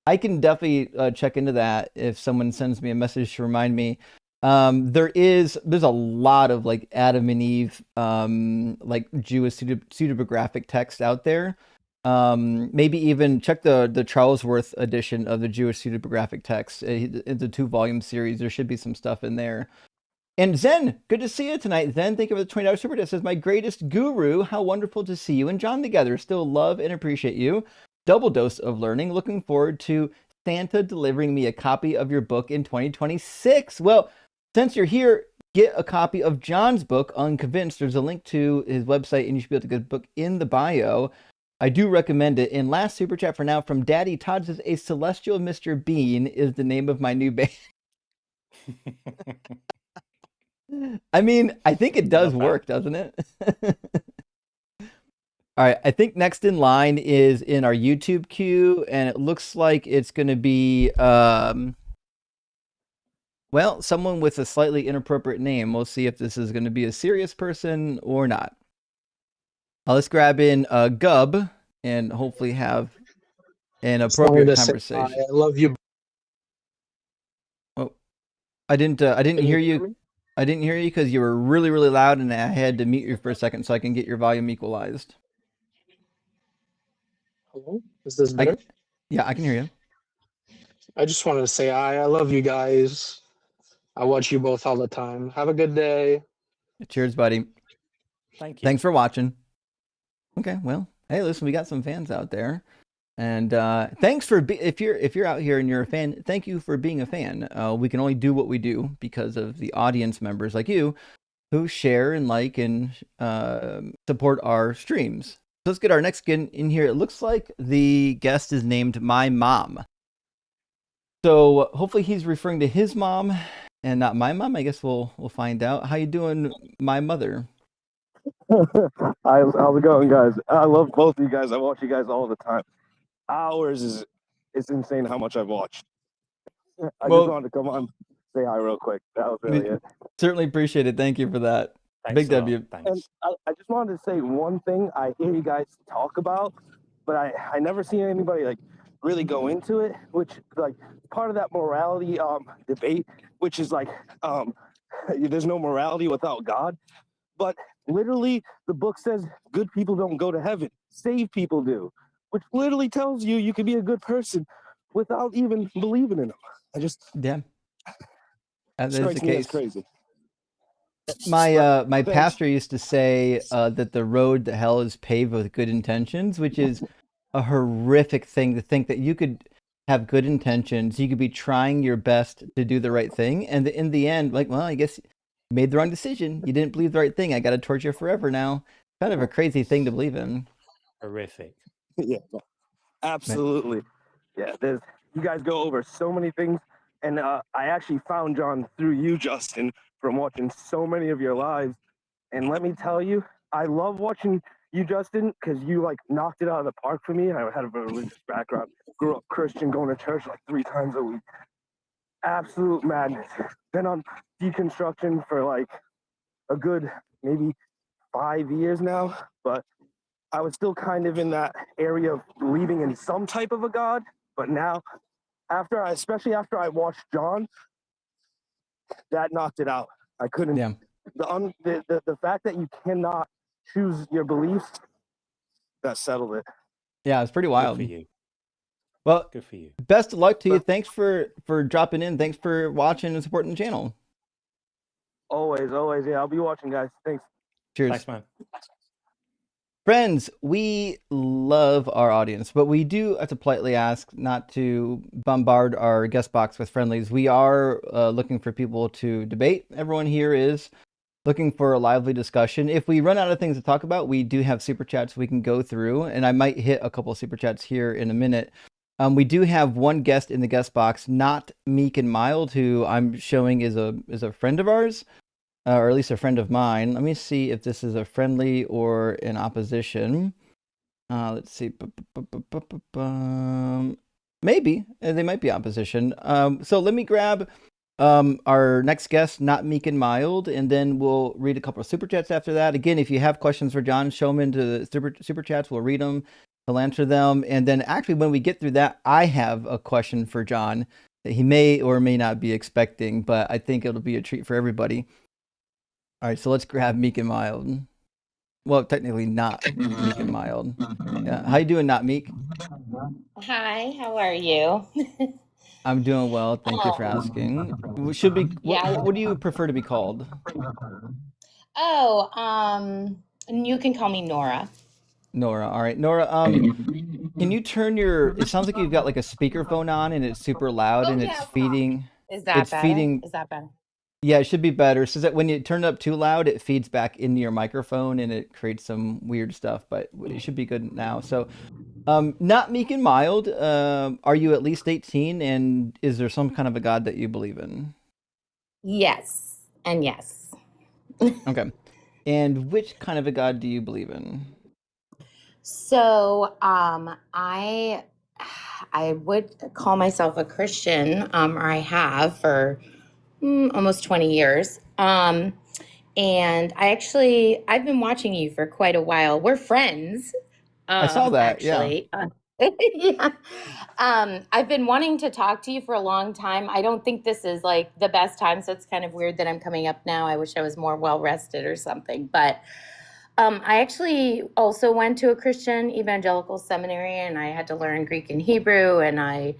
I can definitely check into that if someone sends me a message to remind me. There's a lot of like Adam and Eve, like Jewish pseudepigraphic text out there. Maybe even check the Charlesworth edition of the Jewish pseudepigraphic text. It's a 2-volume series. There should be some stuff in there. And Zen, good to see you tonight. Zen, thank you for the $20 super chat. Says, my greatest guru, how wonderful to see you and John together. Still love and appreciate you. Double dose of learning. Looking forward to Santa delivering me a copy of your book in 2026. Well, since you're here, get a copy of John's book, Unconvinced. There's a link to his website, and you should be able to get the book in the bio. I do recommend it. And last super chat for now from Daddy Todd says, a celestial Mr. Bean is the name of my new band. I mean, I think it does work, doesn't it? All right, I think next in line is in our YouTube queue, and it looks like it's going to be, well, someone with a slightly inappropriate name. We'll see if this is going to be a serious person or not. Let's grab in Gub and hopefully have an appropriate conversation. I love you. Oh, I didn't hear you. I didn't hear you because you were really, really loud, and I had to mute you for a second so I can get your volume equalized. Hello? Is this better? Yeah, I can hear you. I just wanted to say I love you guys. I watch you both all the time. Have a good day. Cheers, buddy. Thank you. Thanks for watching. Okay, well, hey, listen, we got some fans out there, and thanks for if you're out here and you're a fan, thank you for being a fan. We can only do what we do because of the audience members like you who share and like and support our streams. So let's get our next guest in here. It looks like the guest is named My Mom. So hopefully he's referring to his mom and not my mom. I guess we'll find out. How you doing, my mother? Hi, how's it going, guys? I love both of you guys. I watch you guys all the time. It's insane how much I've watched. I just wanted to come on, say hi real quick. That was really it. Certainly appreciate it. Thank you for that. Thanks Big a lot. W. Thanks. And I just wanted to say one thing I hear you guys talk about, but I never seen anybody like really go into it, which like part of that morality debate, which is like there's no morality without God. But literally the book says good people don't go to heaven, saved people do, which literally tells you you can be a good person without even believing in them. I just that is the strikes me as case. crazy. My pastor used to say that the road to hell is paved with good intentions, which is a horrific thing to think that you could have good intentions, you could be trying your best to do the right thing, and in the end, like, well, I guess you made the wrong decision. You didn't believe the right thing. I got to torture you forever now. Kind of a crazy thing to believe in. Horrific. Yeah, absolutely. Yeah, you guys go over so many things, and I actually found John through you, Justin, from watching so many of your lives. And let me tell you, I love watching you, Justin, because you like knocked it out of the park for me. I had a religious background, grew up Christian, going to church like 3 times a week. Absolute madness. Been on deconstruction for like a good maybe 5 years now, but I was still kind of in that area of believing in some type of a God. But now, especially after I watched John, that knocked it out. I couldn't. Yeah. The fact that you cannot choose your beliefs, that settled it. Yeah, it's pretty wild. Good for you. Well, good for you. Best of luck to you. Thanks for dropping in. Thanks for watching and supporting the channel. Always. Yeah, I'll be watching, guys. Thanks. Cheers. Thanks, man. Friends, we love our audience, but we do have to politely ask not to bombard our guest box with friendlies. We are looking for people to debate. Everyone here is looking for a lively discussion. If we run out of things to talk about, we do have super chats we can go through, and I might hit a couple of super chats here in a minute. We do have one guest in the guest box, not Meek and Mild, who I'm showing is a friend of ours. Or at least a friend of mine. Let me see if this is a friendly or an opposition. Let's see. Maybe. They might be opposition. So let me grab our next guest, not Meek and Mild, and then we'll read a couple of super chats after that. Again, if you have questions for John, show them into the super chats. We'll read them. He'll answer them. And then actually, when we get through that, I have a question for John that he may or may not be expecting, but I think it'll be a treat for everybody. All right, so let's grab Meek and Mild. Well, technically not Meek and Mild. Yeah. How you doing, not Meek? Hi, how are you? I'm doing well. Thank you for asking. Should be what do you prefer to be called? You can call me Nora. Nora. All right, Nora. Can you turn your? It sounds like you've got like a speakerphone on and it's super loud and it's feeding. Is that better? Is that better? Yeah, it should be better. So that when you turn it up too loud, it feeds back into your microphone and it creates some weird stuff, but it should be good now. So, not Meek and Mild. Are you at least 18? And is there some kind of a God that you believe in? Yes, and yes. Okay. And which kind of a God do you believe in? So, I would call myself a Christian, or I have for almost 20 years. And I've been watching you for quite a while. We're friends. I saw that. Actually. Yeah. Yeah. I've been wanting to talk to you for a long time. I don't think this is like the best time, so it's kind of weird that I'm coming up now. I wish I was more well rested or something. But I actually also went to a Christian evangelical seminary, and I had to learn Greek and Hebrew, and I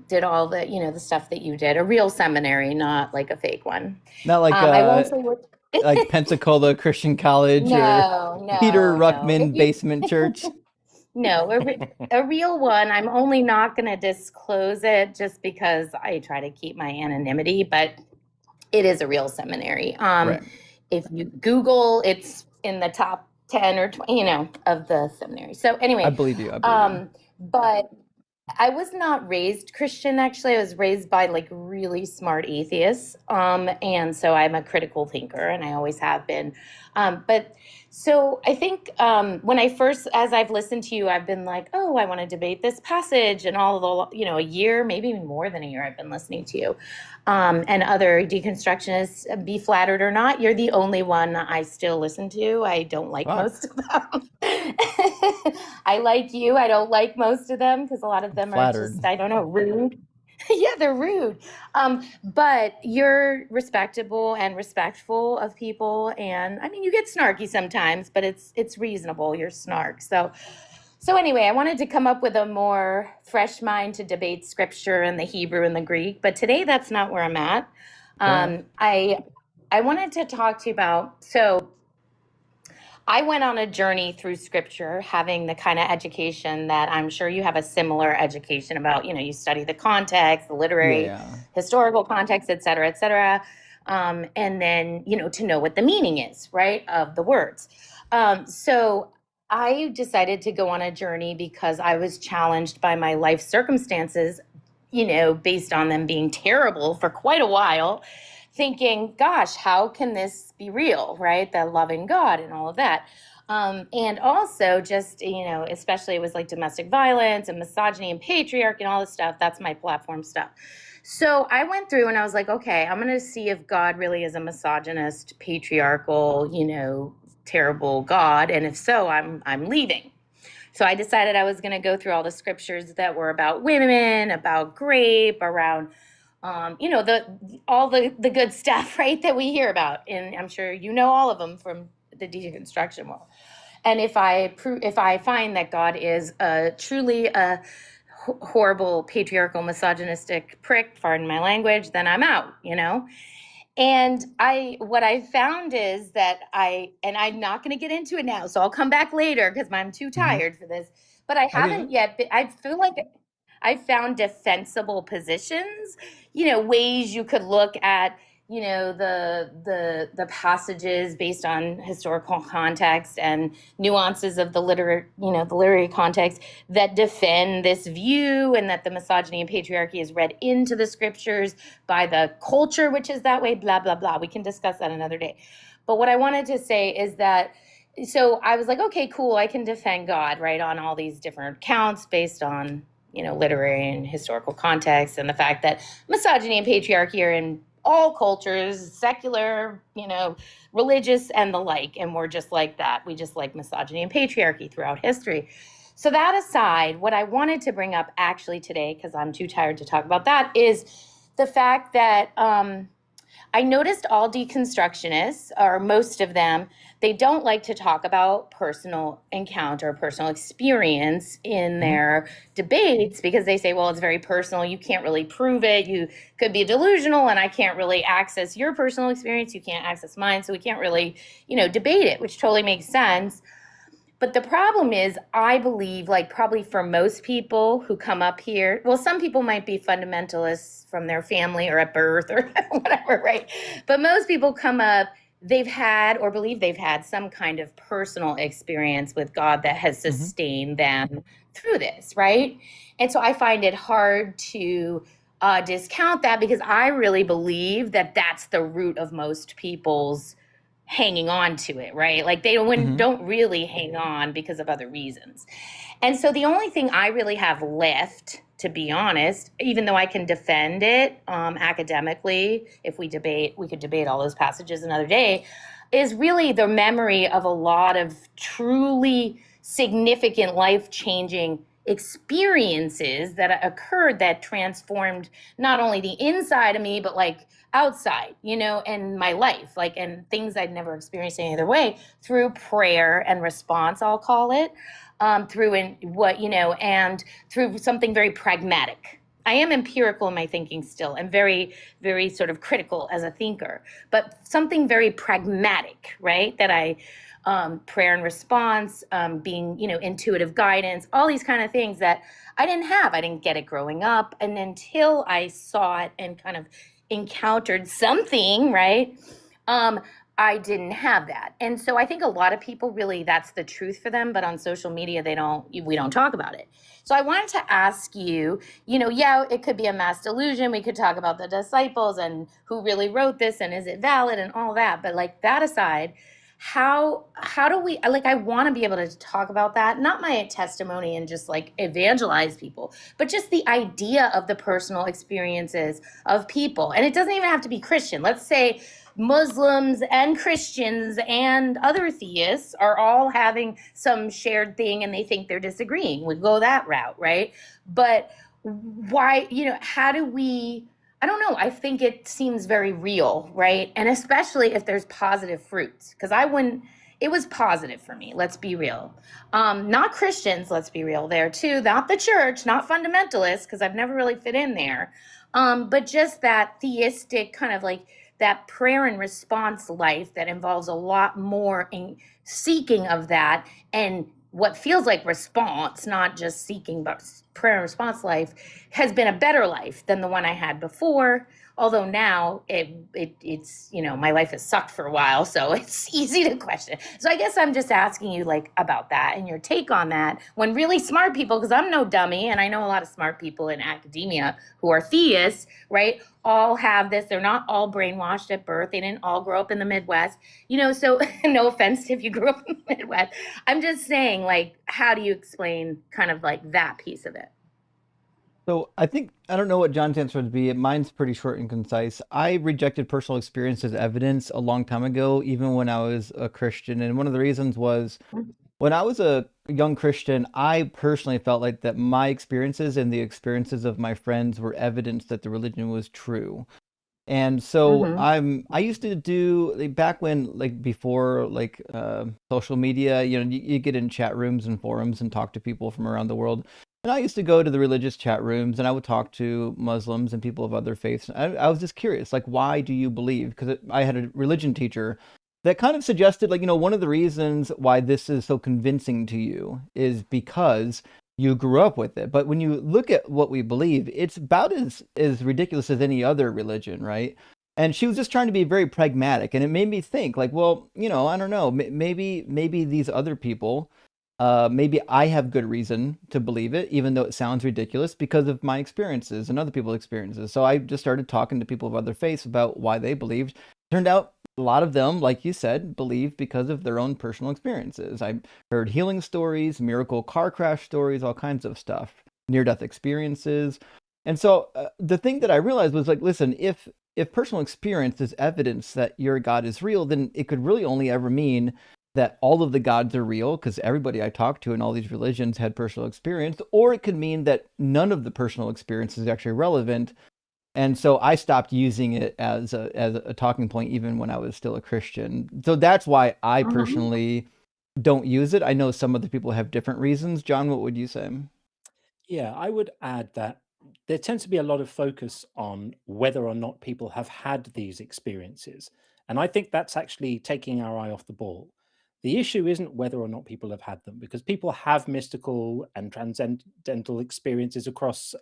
did all the, the stuff that you did. A real seminary, not like a fake one. Not like I won't say what. like Pensacola Christian College or Peter No. Ruckman Basement Church. No, a real one. I'm only not going to disclose it just because I try to keep my anonymity, but it is a real seminary. Right. If you Google, it's in the top 10 or 20, of the seminary. So anyway, I believe you. But I was not raised Christian, actually. I was raised by like really smart atheists. And so I'm a critical thinker, and I always have been. But so I think when I first, as I've listened to you, I've been like, oh, I want to debate this passage, and all of the, a year, maybe even more than a year, I've been listening to you. And other deconstructionists, be flattered or not, you're the only one I still listen to. I don't like most of them. I like you. I don't like most of them because a lot of them are just, I don't know, rude. Yeah, they're rude. But you're respectable and respectful of people. And I mean, you get snarky sometimes, but it's reasonable, your snark. So anyway, I wanted to come up with a more fresh mind to debate scripture and the Hebrew and the Greek, but today that's not where I'm at. I wanted to talk to you about, so I went on a journey through scripture, having the kind of education that I'm sure you have a similar education about, you study the context, the literary, historical context, et cetera, et cetera. And then, to know what the meaning is, right, of the words. So I decided to go on a journey because I was challenged by my life circumstances, based on them being terrible for quite a while, thinking, gosh, how can this be real, right? The loving God and all of that. And also just, especially it was like domestic violence and misogyny and patriarchy and all this stuff. That's my platform stuff. So I went through and I was like, okay, I'm going to see if God really is a misogynist, patriarchal, terrible God. And if so, I'm leaving. So I decided I was going to go through all the scriptures that were about women, about grape, around all the good stuff, right, that we hear about. And I'm sure all of them from the deconstruction world. And if I find that God is truly a horrible, patriarchal, misogynistic prick, pardon my language, then I'm out, And what I found is that and I'm not going to get into it now, so I'll come back later because I'm too tired for this. But I haven't yet. I feel like I found defensible positions, ways you could look at, the passages based on historical context and nuances of the literary context that defend this view, and that the misogyny and patriarchy is read into the scriptures by the culture, which is that way, blah, blah, blah. We can discuss that another day. But what I wanted to say is that, so I was like, okay, cool, I can defend God, right, on all these different counts based on literary and historical context, and the fact that misogyny and patriarchy are in all cultures, secular, religious, and the like. And we're just like that. We just like misogyny and patriarchy throughout history. So that aside, what I wanted to bring up actually today, because I'm too tired to talk about that, is the fact that I noticed all deconstructionists, or most of them, they don't like to talk about personal encounter, personal experience in their debates, because they say, well, it's very personal. You can't really prove it. You could be delusional, and I can't really access your personal experience. You can't access mine. So we can't really, debate it, which totally makes sense. But the problem is, I believe, like probably for most people who come up here, well, some people might be fundamentalists from their family or at birth or whatever, right? But most people come up, they've had or believe they've had some kind of personal experience with God that has sustained them through this, right? And so I find it hard to discount that, because I really believe that that's the root of most people's hanging on to it, right? Like they don't really hang on because of other reasons. And so the only thing I really have left, to be honest, even though I can defend it academically, if we could debate all those passages another day, is really the memory of a lot of truly significant, life-changing experiences that occurred that transformed not only the inside of me, but like outside, and my life, like, and things I'd never experienced any other way through prayer and response, I'll call it, through and through something very pragmatic. I am empirical in my thinking still, and very, very sort of critical as a thinker, but something very pragmatic, right? That I, prayer and response, being, intuitive guidance, all these kind of things that I didn't have. I didn't get it growing up. And until I saw it and kind of encountered something, right? I didn't have that. And so I think a lot of people really, that's the truth for them, but on social media, we don't talk about it. So I wanted to ask you, yeah, it could be a mass delusion. We could talk about the disciples and who really wrote this and is it valid and all that. But like that aside, how do we, like, I want to be able to talk about that, not my testimony and just like evangelize people, but just the idea of the personal experiences of people. And it doesn't even have to be Christian. Let's say Muslims and Christians and other theists are all having some shared thing and they think they're disagreeing. We go that route, right? But why, how do we, I don't know. I think it seems very real, right? And especially if there's positive fruits, because it was positive for me. Let's be real. Not Christians, let's be real there too. Not the church, not fundamentalists, because I've never really fit in there. But just that theistic kind of like that prayer and response life that involves a lot more in seeking of that and what feels like response, not just seeking, but prayer and response life has been a better life than the one I had before. Although now it's, my life has sucked for a while, so it's easy to question. So I guess I'm just asking you like about that and your take on that when really smart people, because I'm no dummy and I know a lot of smart people in academia who are theists, right? All have this. They're not all brainwashed at birth. They didn't all grow up in the Midwest, so no offense if you grew up in the Midwest. I'm just saying, like, how do you explain kind of like that piece of it? So I don't know what John's answer would be. Mine's pretty short and concise. I rejected personal experience as evidence a long time ago, even when I was a Christian. And one of the reasons was when I was a young Christian, I personally felt like that my experiences and the experiences of my friends were evidence that the religion was true. And so I used to do like, back when like before like social media, you get in chat rooms and forums and talk to people from around the world. And I used to go to the religious chat rooms and I would talk to Muslims and people of other faiths. I was just curious, like, why do you believe? Because I had a religion teacher that kind of suggested, like, one of the reasons why this is so convincing to you is because you grew up with it. But when you look at what we believe, it's about as ridiculous as any other religion, right? And she was just trying to be very pragmatic. And it made me think, like, well, I don't know, maybe these other people, maybe I have good reason to believe it, even though it sounds ridiculous because of my experiences and other people's experiences. So I just started talking to people of other faiths about why they believed. Turned out a lot of them, like you said, believe because of their own personal experiences. I heard healing stories, miracle car crash stories, all kinds of stuff, near-death experiences. And so the thing that I realized was like, listen, if personal experience is evidence that your God is real, then it could really only ever mean that all of the gods are real, because everybody I talked to in all these religions had personal experience, or it could mean that none of the personal experience is actually relevant. And so I stopped using it as a talking point even when I was still a Christian. So that's why I personally don't use it. I know some other people have different reasons. John, what would you say? Yeah, I would add that there tends to be a lot of focus on whether or not people have had these experiences. And I think that's actually taking our eye off the ball. The issue isn't whether or not people have had them, because people have mystical and transcendental experiences across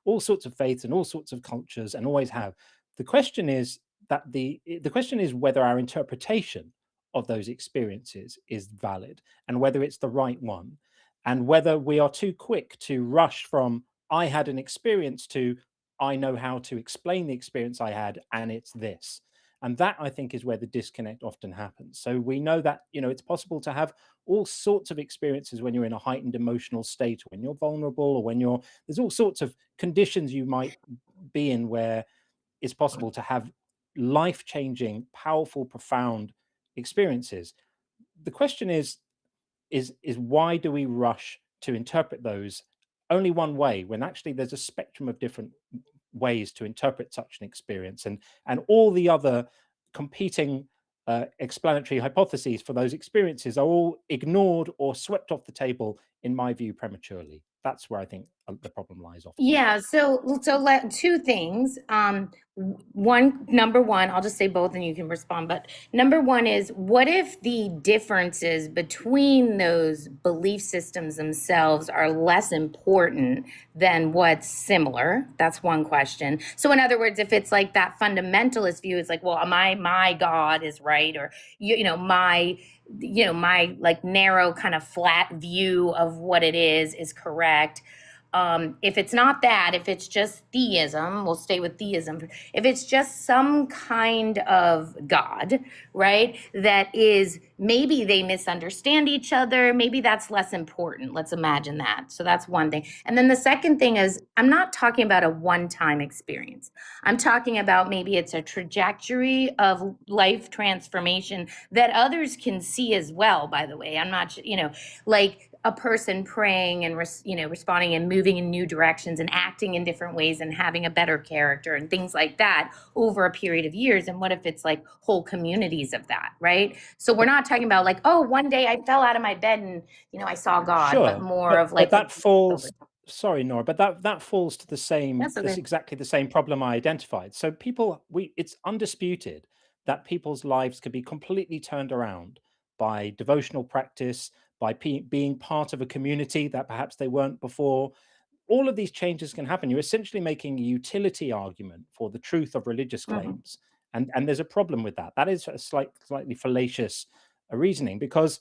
all sorts of faiths and all sorts of cultures, and always have. The question is the question is whether our interpretation of those experiences is valid and whether it's the right one, and whether we are too quick to rush from I had an experience to I know how to explain the experience I had and it's this. And that, I think, is where the disconnect often happens. So we know that, it's possible to have all sorts of experiences when you're in a heightened emotional state, or when you're vulnerable, or when there's all sorts of conditions you might be in where it's possible to have life-changing, powerful, profound experiences. The question is why do we rush to interpret those only one way, when actually there's a spectrum of different ways to interpret such an experience, and all the other competing explanatory hypotheses for those experiences are all ignored or swept off the table, in my view, prematurely. That's where I think the problem lies often. Yeah, so two things. Number one, I'll just say both and you can respond. But number one is, what if the differences between those belief systems themselves are less important than what's similar? That's one question. So in other words, if it's like that fundamentalist view, it's like, well, my God is right, or my like narrow kind of flat view of what it is correct. If it's not that, if it's just theism, we'll stay with theism. If it's just some kind of God, right, that is, maybe they misunderstand each other, maybe that's less important. Let's imagine that. So that's one thing. And then the second thing is, I'm not talking about a one-time experience. I'm talking about maybe it's a trajectory of life transformation that others can see as well, by the way. I'm not, like a person praying and responding and moving in new directions and acting in different ways and having a better character and things like that over a period of years. And what if it's like whole communities of that, right? So we're not talking about like, oh, one day I fell out of my bed and I saw God, Sure, but more of like, but that falls. Sorry, Nora, but that falls to the same. That's okay. It's exactly the same problem I identified. So it's undisputed that people's lives can be completely turned around by devotional practice, by being part of a community that perhaps they weren't before. All of these changes can happen. You're essentially making a utility argument for the truth of religious claims. And there's a problem with that. That is a slightly fallacious reasoning, because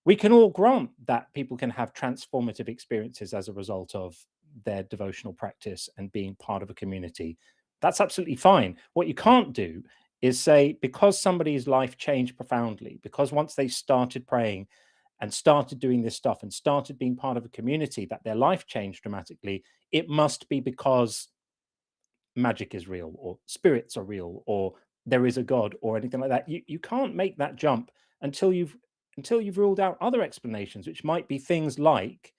we can all grant that people can have transformative experiences as a result of their devotional practice and being part of a community. That's absolutely fine. What you can't do is say, because somebody's life changed profoundly, because once they started praying and started doing this stuff and started being part of a community, that their life changed dramatically, it must be because magic is real, or spirits are real, or there is a God, or anything like that. You can't make that jump until you've ruled out other explanations, which might be things like,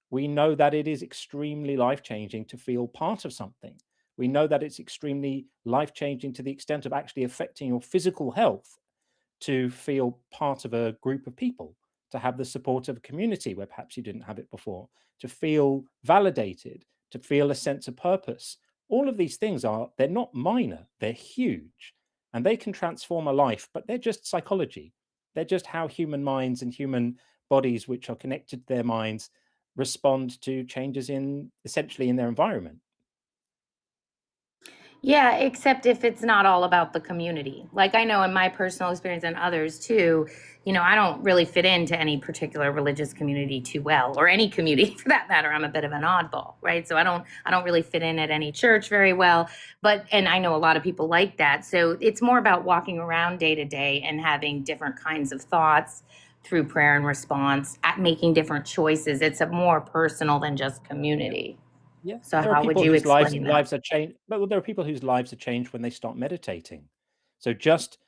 we know that it is extremely life-changing to feel part of something. We know that it's extremely life-changing to the extent of actually affecting your physical health, to feel part of a group of people, to have the support of a community where perhaps you didn't have it before, to feel validated, to feel a sense of purpose. All of these things they're not minor, they're huge, and they can transform a life, but they're just psychology. They're just how human minds and human bodies, which are connected to their minds, respond to changes essentially in their environment. Yeah, except if it's not all about the community. Like, I know in my personal experience and others too, I don't really fit into any particular religious community too well, or any community for that matter. I'm a bit of an oddball, right? So I don't really fit in at any church very well, and I know a lot of people like that. So it's more about walking around day to day and having different kinds of thoughts through prayer and response, at making different choices. It's a more personal than just community. Yeah. So there how are would people you whose explain that? lives are changed. But there are people whose lives are changed when they start meditating. So just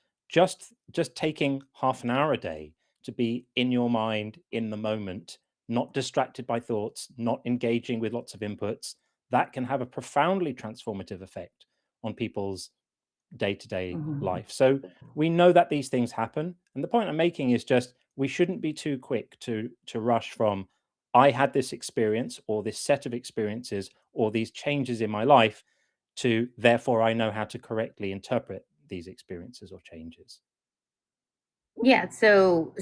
taking half an hour a day to be in your mind, in the moment, not distracted by thoughts, not engaging with lots of inputs, that can have a profoundly transformative effect on people's day-to-day life. So we know that these things happen. And the point I'm making is just, we shouldn't be too quick to rush from, I had this experience, or this set of experiences, or these changes in my life, to therefore I know how to correctly interpret these experiences or changes. Yeah, so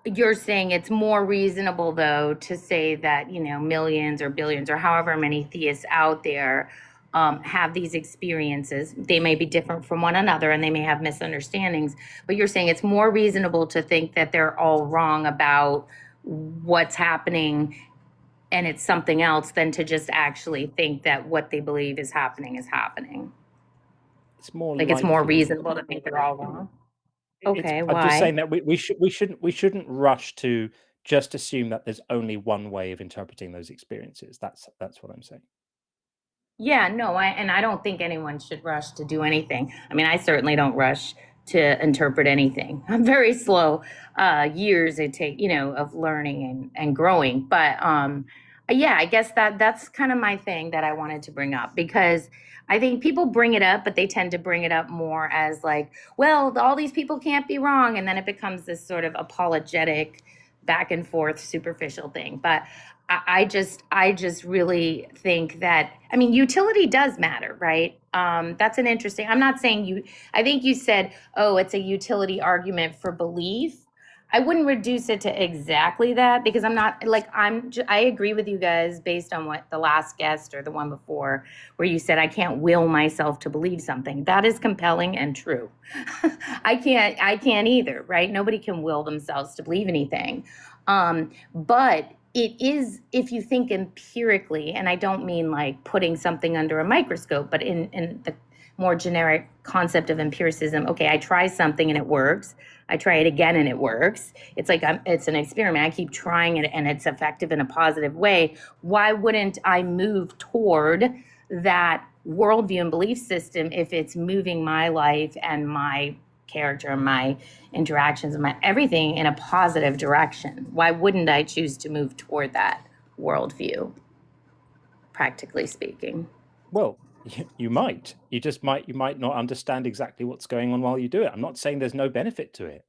you're saying it's more reasonable though to say that, millions or billions or however many theists out there have these experiences. They may be different from one another and they may have misunderstandings, but you're saying it's more reasonable to think that they're all wrong about what's happening and it's something else than to just actually think that what they believe is happening is happening. It's more like, it's more reasonable to think they're all wrong. Okay, why? I'm just saying that we shouldn't rush to just assume that there's only one way of interpreting those experiences. That's what I'm saying. Yeah, no, I don't think anyone should rush to do anything. I mean, I certainly don't rush to interpret anything. I'm very slow. Years it take, of learning and growing. But Yeah, I guess that's kind of my thing that I wanted to bring up, because I think people bring it up, but they tend to bring it up more as like, well, all these people can't be wrong, and then it becomes this sort of apologetic, back and forth, superficial thing. But I just really think that, I mean, utility does matter, right? That's an interesting. I'm not saying you. I think you said, oh, it's a utility argument for belief. I wouldn't reduce it to exactly that, because I'm not like, I agree with you guys based on what the last guest or the one before, where you said I can't will myself to believe something. That is compelling and true. I can't either, right? Nobody can will themselves to believe anything. But it is, if you think empirically, and I don't mean like putting something under a microscope, but in the more generic concept of empiricism. Okay, I try something and it works. I try it again and it works. It's like it's an experiment. I keep trying it and it's effective in a positive way. Why wouldn't I move toward that worldview and belief system if it's moving my life and my character and my interactions and my everything in a positive direction? Why wouldn't I choose to move toward that worldview, practically speaking? Well, you might. You might not understand exactly what's going on while you do it. I'm not saying there's no benefit to it,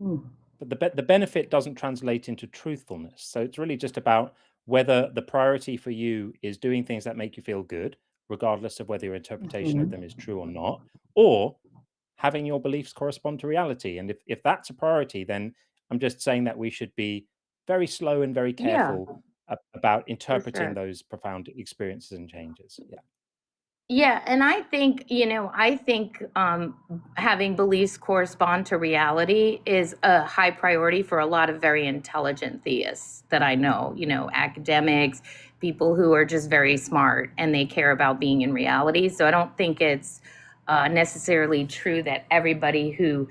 Hmm. but the benefit doesn't translate into truthfulness. So it's really just about whether the priority for you is doing things that make you feel good, regardless of whether your interpretation of them is true or not, or having your beliefs correspond to reality. And if that's a priority, then I'm just saying that we should be very slow and very Yeah, careful about for interpreting sure. those profound experiences and changes. Yeah. Yeah, and I think, having beliefs correspond to reality is a high priority for a lot of very intelligent theists that I know, academics, people who are just very smart and they care about being in reality. So I don't think it's necessarily true that everybody who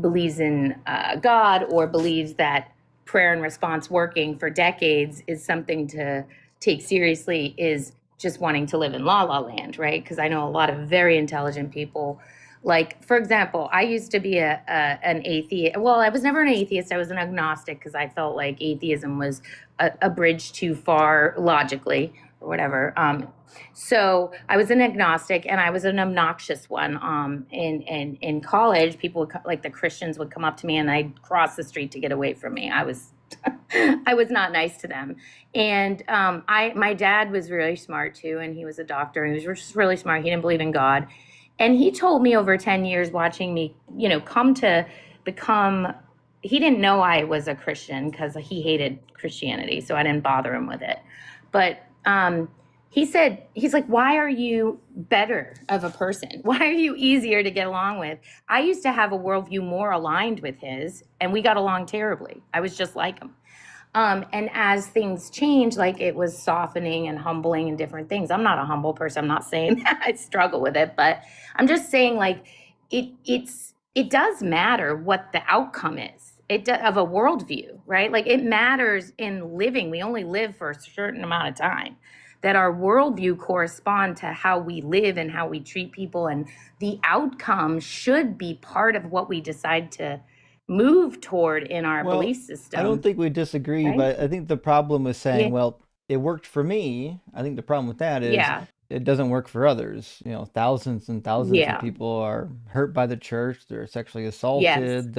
believes in God or believes that prayer and response working for decades is something to take seriously, is just wanting to live in la la land, right? Because I know a lot of very intelligent people. Like, for example, I used to be an atheist. Well, I was never an atheist. I was an agnostic because I felt like atheism was a bridge too far logically or whatever. So I was an agnostic, and I was an obnoxious one. In college, people would, like the Christians would come up to me, and I'd cross the street to get away from me. I was I was not nice to them. And my dad was really smart too, and he was a doctor, and he was just really smart. He didn't believe in God, and he told me over 10 years, watching me, come to become. He didn't know I was a Christian because he hated Christianity, so I didn't bother him with it. But he's like, why are you better of a person? Why are you easier to get along with? I used to have a worldview more aligned with his, and we got along terribly. I was just like him. And as things change, like it was softening and humbling and different things. I'm not a humble person. I'm not saying that I struggle with it, but I'm just saying like it does matter what the outcome is. Of a worldview, right? Like it matters in living. We only live for a certain amount of time. That our worldview correspond to how we live and how we treat people, and the outcome should be part of what we decide to move toward in our Well, belief I don't system, think we disagree, right? but I think the problem with saying, Yeah, well, it worked for me. I think the problem with that is yeah, it doesn't work for others. Thousands and thousands of yeah, people are hurt by the church. They're sexually yes. assaulted.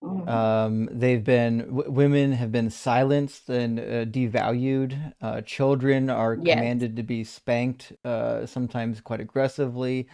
Women have been silenced and devalued. Children are Yes. commanded to be spanked, sometimes quite aggressively.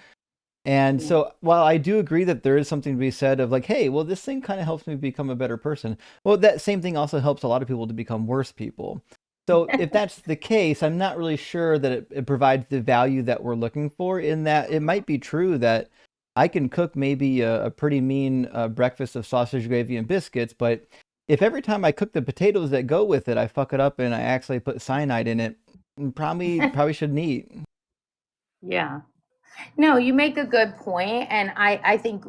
And so while I do agree that there is something to be said of like, hey, well, this thing kind of helps me become a better person. Well, that same thing also helps a lot of people to become worse people. So if that's the case, I'm not really sure that it provides the value that we're looking for, in that it might be true that I can cook maybe a pretty mean breakfast of sausage gravy and biscuits, but if every time I cook the potatoes that go with it, I fuck it up and I actually put cyanide in it, probably shouldn't eat. Yeah. No, you make a good point, and I think,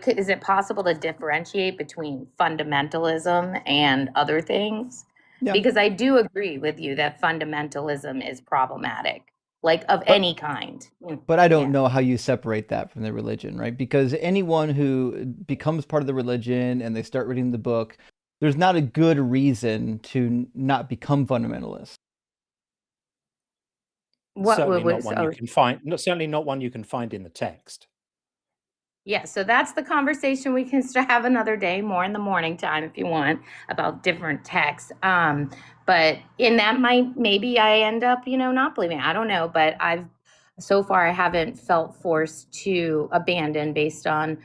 is it possible to differentiate between fundamentalism and other things? Yeah. Because I do agree with you that fundamentalism is problematic, like of But any kind. But I don't Yeah. know how you separate that from the religion, right? Because anyone who becomes part of the religion and they start reading the book, there's not a good reason to not become fundamentalist. Certainly not one you can find. Certainly not one you can find in the text. Yeah, so that's the conversation we can have another day, more in the morning time if you want, about different texts. But in that maybe I end up, not believing. I don't know, but so far I haven't felt forced to abandon based on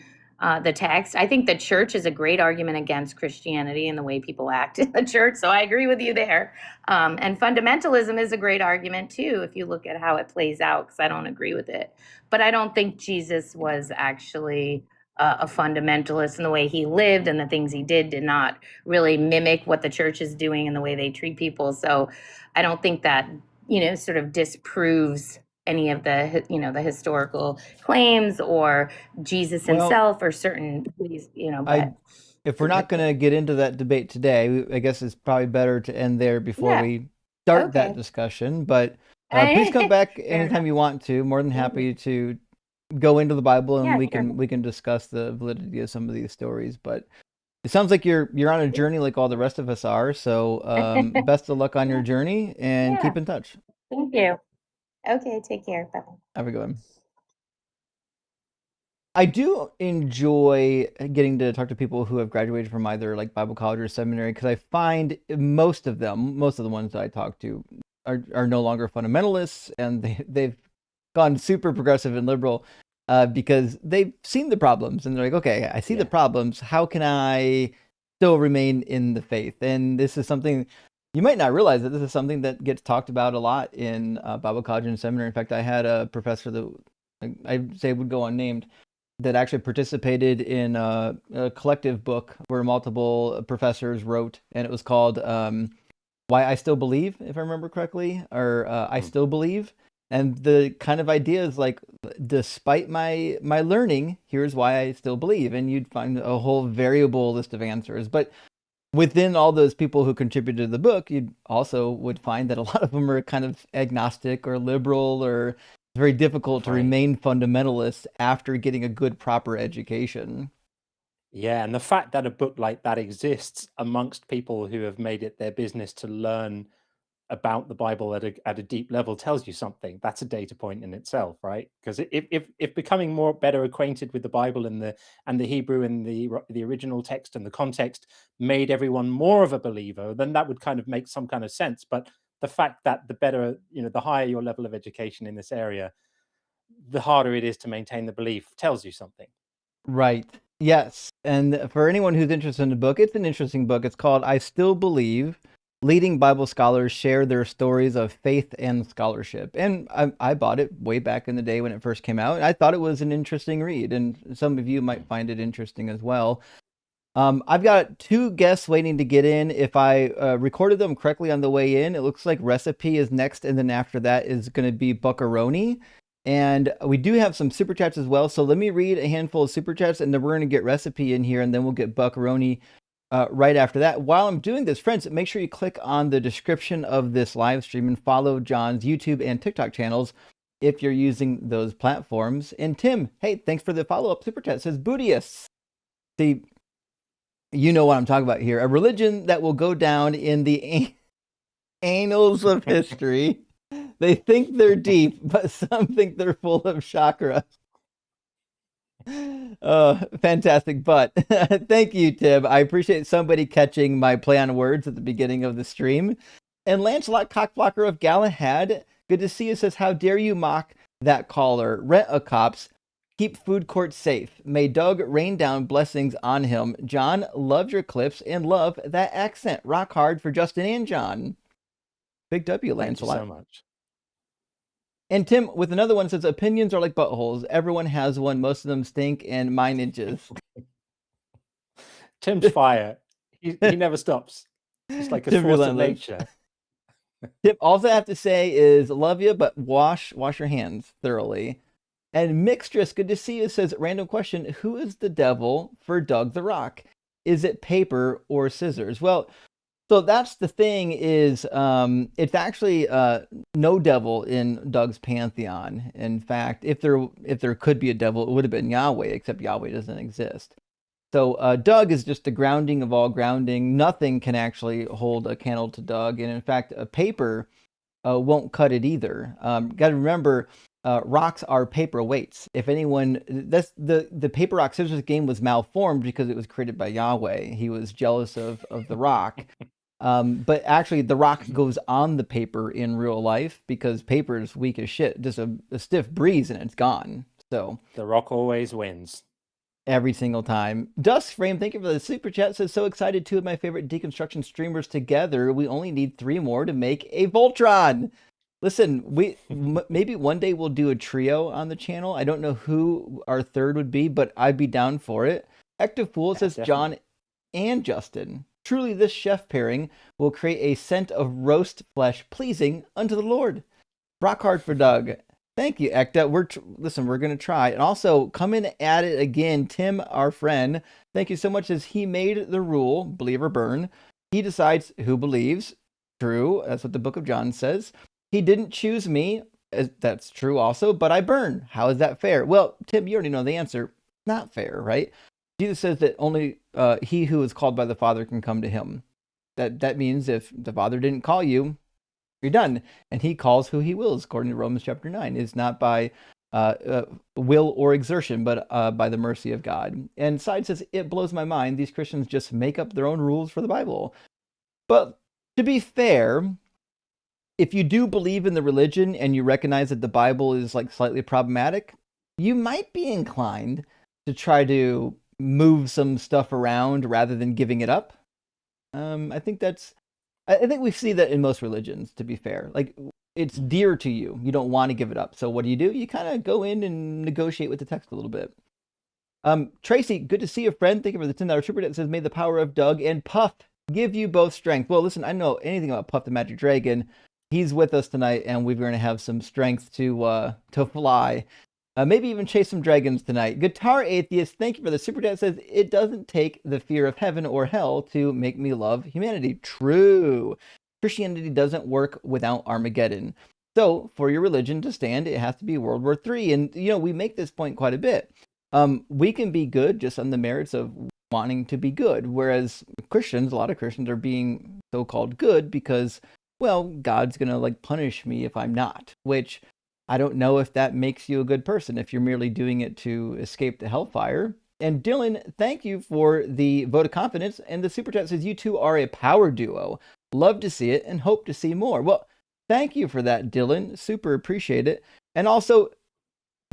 the text. I think the church is a great argument against Christianity and the way people act in the church. So I agree with you there. And fundamentalism is a great argument too, if you look at how it plays out, because I don't agree with it. But I don't think Jesus was actually a fundamentalist in the way he lived, and the things he did not really mimic what the church is doing and the way they treat people. So I don't think that, sort of disproves any of the, the historical claims or Jesus himself or certain, but. If we're not going to get into that debate today, I guess it's probably better to end there before we start that discussion. But please come back anytime you want to. More than happy to go into the Bible, and we can discuss the validity of some of these stories. But it sounds like you're on a journey like all the rest of us are. So best of luck on your journey, and keep in touch. Thank you. Okay, take care. Bye. Have a good one. I do enjoy getting to talk to people who have graduated from either like Bible college or seminary, because I find most of the ones that I talk to are no longer fundamentalists, and they've gone super progressive and liberal because they've seen the problems, and they're like, okay, I see the problems. How can I still remain in the faith? And this is something you might not realize, that this is something that gets talked about a lot in Bible college and seminary. In fact, I had a professor that I'd say would go unnamed, that actually participated in a collective book where multiple professors wrote, and it was called Why I Still Believe, if I remember correctly, or I Still Believe. And the kind of idea is like, despite my learning, here's why I still believe. And you'd find a whole variable list of answers. But within all those people who contributed to the book, you also would find that a lot of them are kind of agnostic or liberal, or it's very difficult to remain fundamentalists after getting a good, proper education. Yeah, and the fact that a book like that exists amongst people who have made it their business to learn about the Bible at a deep level tells you something. That's a data point in itself, right? Because if becoming better acquainted with the Bible and the Hebrew and the original text and the context made everyone more of a believer, then that would kind of make some kind of sense. But the fact that the higher your level of education in this area, the harder it is to maintain the belief tells you something. Right. Yes. And for anyone who's interested in the book, it's an interesting book. It's called I Still Believe. Leading Bible Scholars Share Their Stories of Faith and Scholarship. And I bought it way back in the day when it first came out. I thought it was an interesting read, and some of you might find it interesting as well. I've got two guests waiting to get in. If I recorded them correctly on the way in, it looks like Recipe is next, and then after that is going to be Buckaroni. And we do have some super chats as well. So let me read a handful of super chats, and then we're going to get Recipe in here, and then we'll get Buckaroni right after that. While I'm doing this, friends, make sure you click on the description of this live stream and follow John's YouTube and TikTok channels if you're using those platforms. And Tim, hey, thanks for the follow-up super chat. It says, Buddhists. See, you know what I'm talking about here. A religion that will go down in the annals of history. They think they're deep, but some think they're full of chakra. Fantastic. But thank you, Tim. I appreciate somebody catching my play on words at the beginning of the stream. And Lancelot Cockblocker of Galahad, good to see you, says, how dare you mock that caller? Rent a cops. Keep food court safe. May Doug rain down blessings on him. John, love your clips and love that accent. Rock hard for Justin and John. Big W, Lancelot. Thank you so much. And Tim, with another one, says, opinions are like buttholes. Everyone has one. Most of them stink, and mine itches. Tim's fire. He never stops. It's like a force of nature. Tim, all I have to say is love you, but wash your hands thoroughly. And Mixtress, good to see you, says, random question, who is the devil for Doug the Rock? Is it paper or scissors? Well, so that's the thing is, it's actually no devil in Doug's pantheon. In fact, if there could be a devil, it would have been Yahweh, except Yahweh doesn't exist. So Doug is just the grounding of all grounding. Nothing can actually hold a candle to Doug, and in fact, a paper won't cut it either. Got to remember, rocks are paperweights. If anyone, that's the paper rock scissors game was malformed because it was created by Yahweh. He was jealous of the rock. But actually, the rock goes on the paper in real life because paper is weak as shit. Just a stiff breeze and it's gone. So The rock always wins. every single time. Dusk Frame, thank you for the super chat. Says, so excited, two of my favorite deconstruction streamers together. We only need 3 more to make a Voltron. Listen, maybe one day we'll do a trio on the channel. I don't know who our third would be, but I'd be down for it. Active Fool says, definitely. John and Justin. Truly, this chef pairing will create a scent of roast flesh pleasing unto the Lord. Rock hard for Doug. Thank you, Ekta. Listen, we're going to try. And also, come in at it again. Tim, our friend, thank you so much. As he made the rule, believe or burn. He decides who believes. True. That's what the book of John says. He didn't choose me. That's true also, but I burn. How is that fair? Well, Tim, you already know the answer. Not fair, right? Jesus says that only he who is called by the Father can come to him. That means if the Father didn't call you, you're done. And he calls who he wills, according to Romans chapter 9. It's not by will or exertion, but by the mercy of God. And Side says, it blows my mind. These Christians just make up their own rules for the Bible. But to be fair, if you do believe in the religion and you recognize that the Bible is like slightly problematic, you might be inclined to try to move some stuff around rather than giving it up. I think we see that in most religions, to be fair. Like, it's dear to you. You don't want to give it up. So what do? You kind of go in and negotiate with the text a little bit. Tracy, good to see you, friend. Thank you for the $10 super that says, may the power of Doug and Puff give you both strength. Well, listen, I don't know anything about Puff the Magic Dragon. He's with us tonight, and we're going to have some strength to fly. Maybe even chase some dragons tonight. Guitar Atheist, thank you for the super chat. Says, it doesn't take the fear of heaven or hell to make me love humanity. True. Christianity doesn't work without Armageddon. So for your religion to stand, it has to be World War III. And, we make this point quite a bit. We can be good just on the merits of wanting to be good. Whereas Christians, a lot of Christians are being so-called good because, well, God's going to punish me if I'm not, which I don't know if that makes you a good person if you're merely doing it to escape the hellfire. And Dylan, thank you for the vote of confidence. And the super chat says, you two are a power duo. Love to see it and hope to see more. Well, thank you for that, Dylan. Super appreciate it. And also,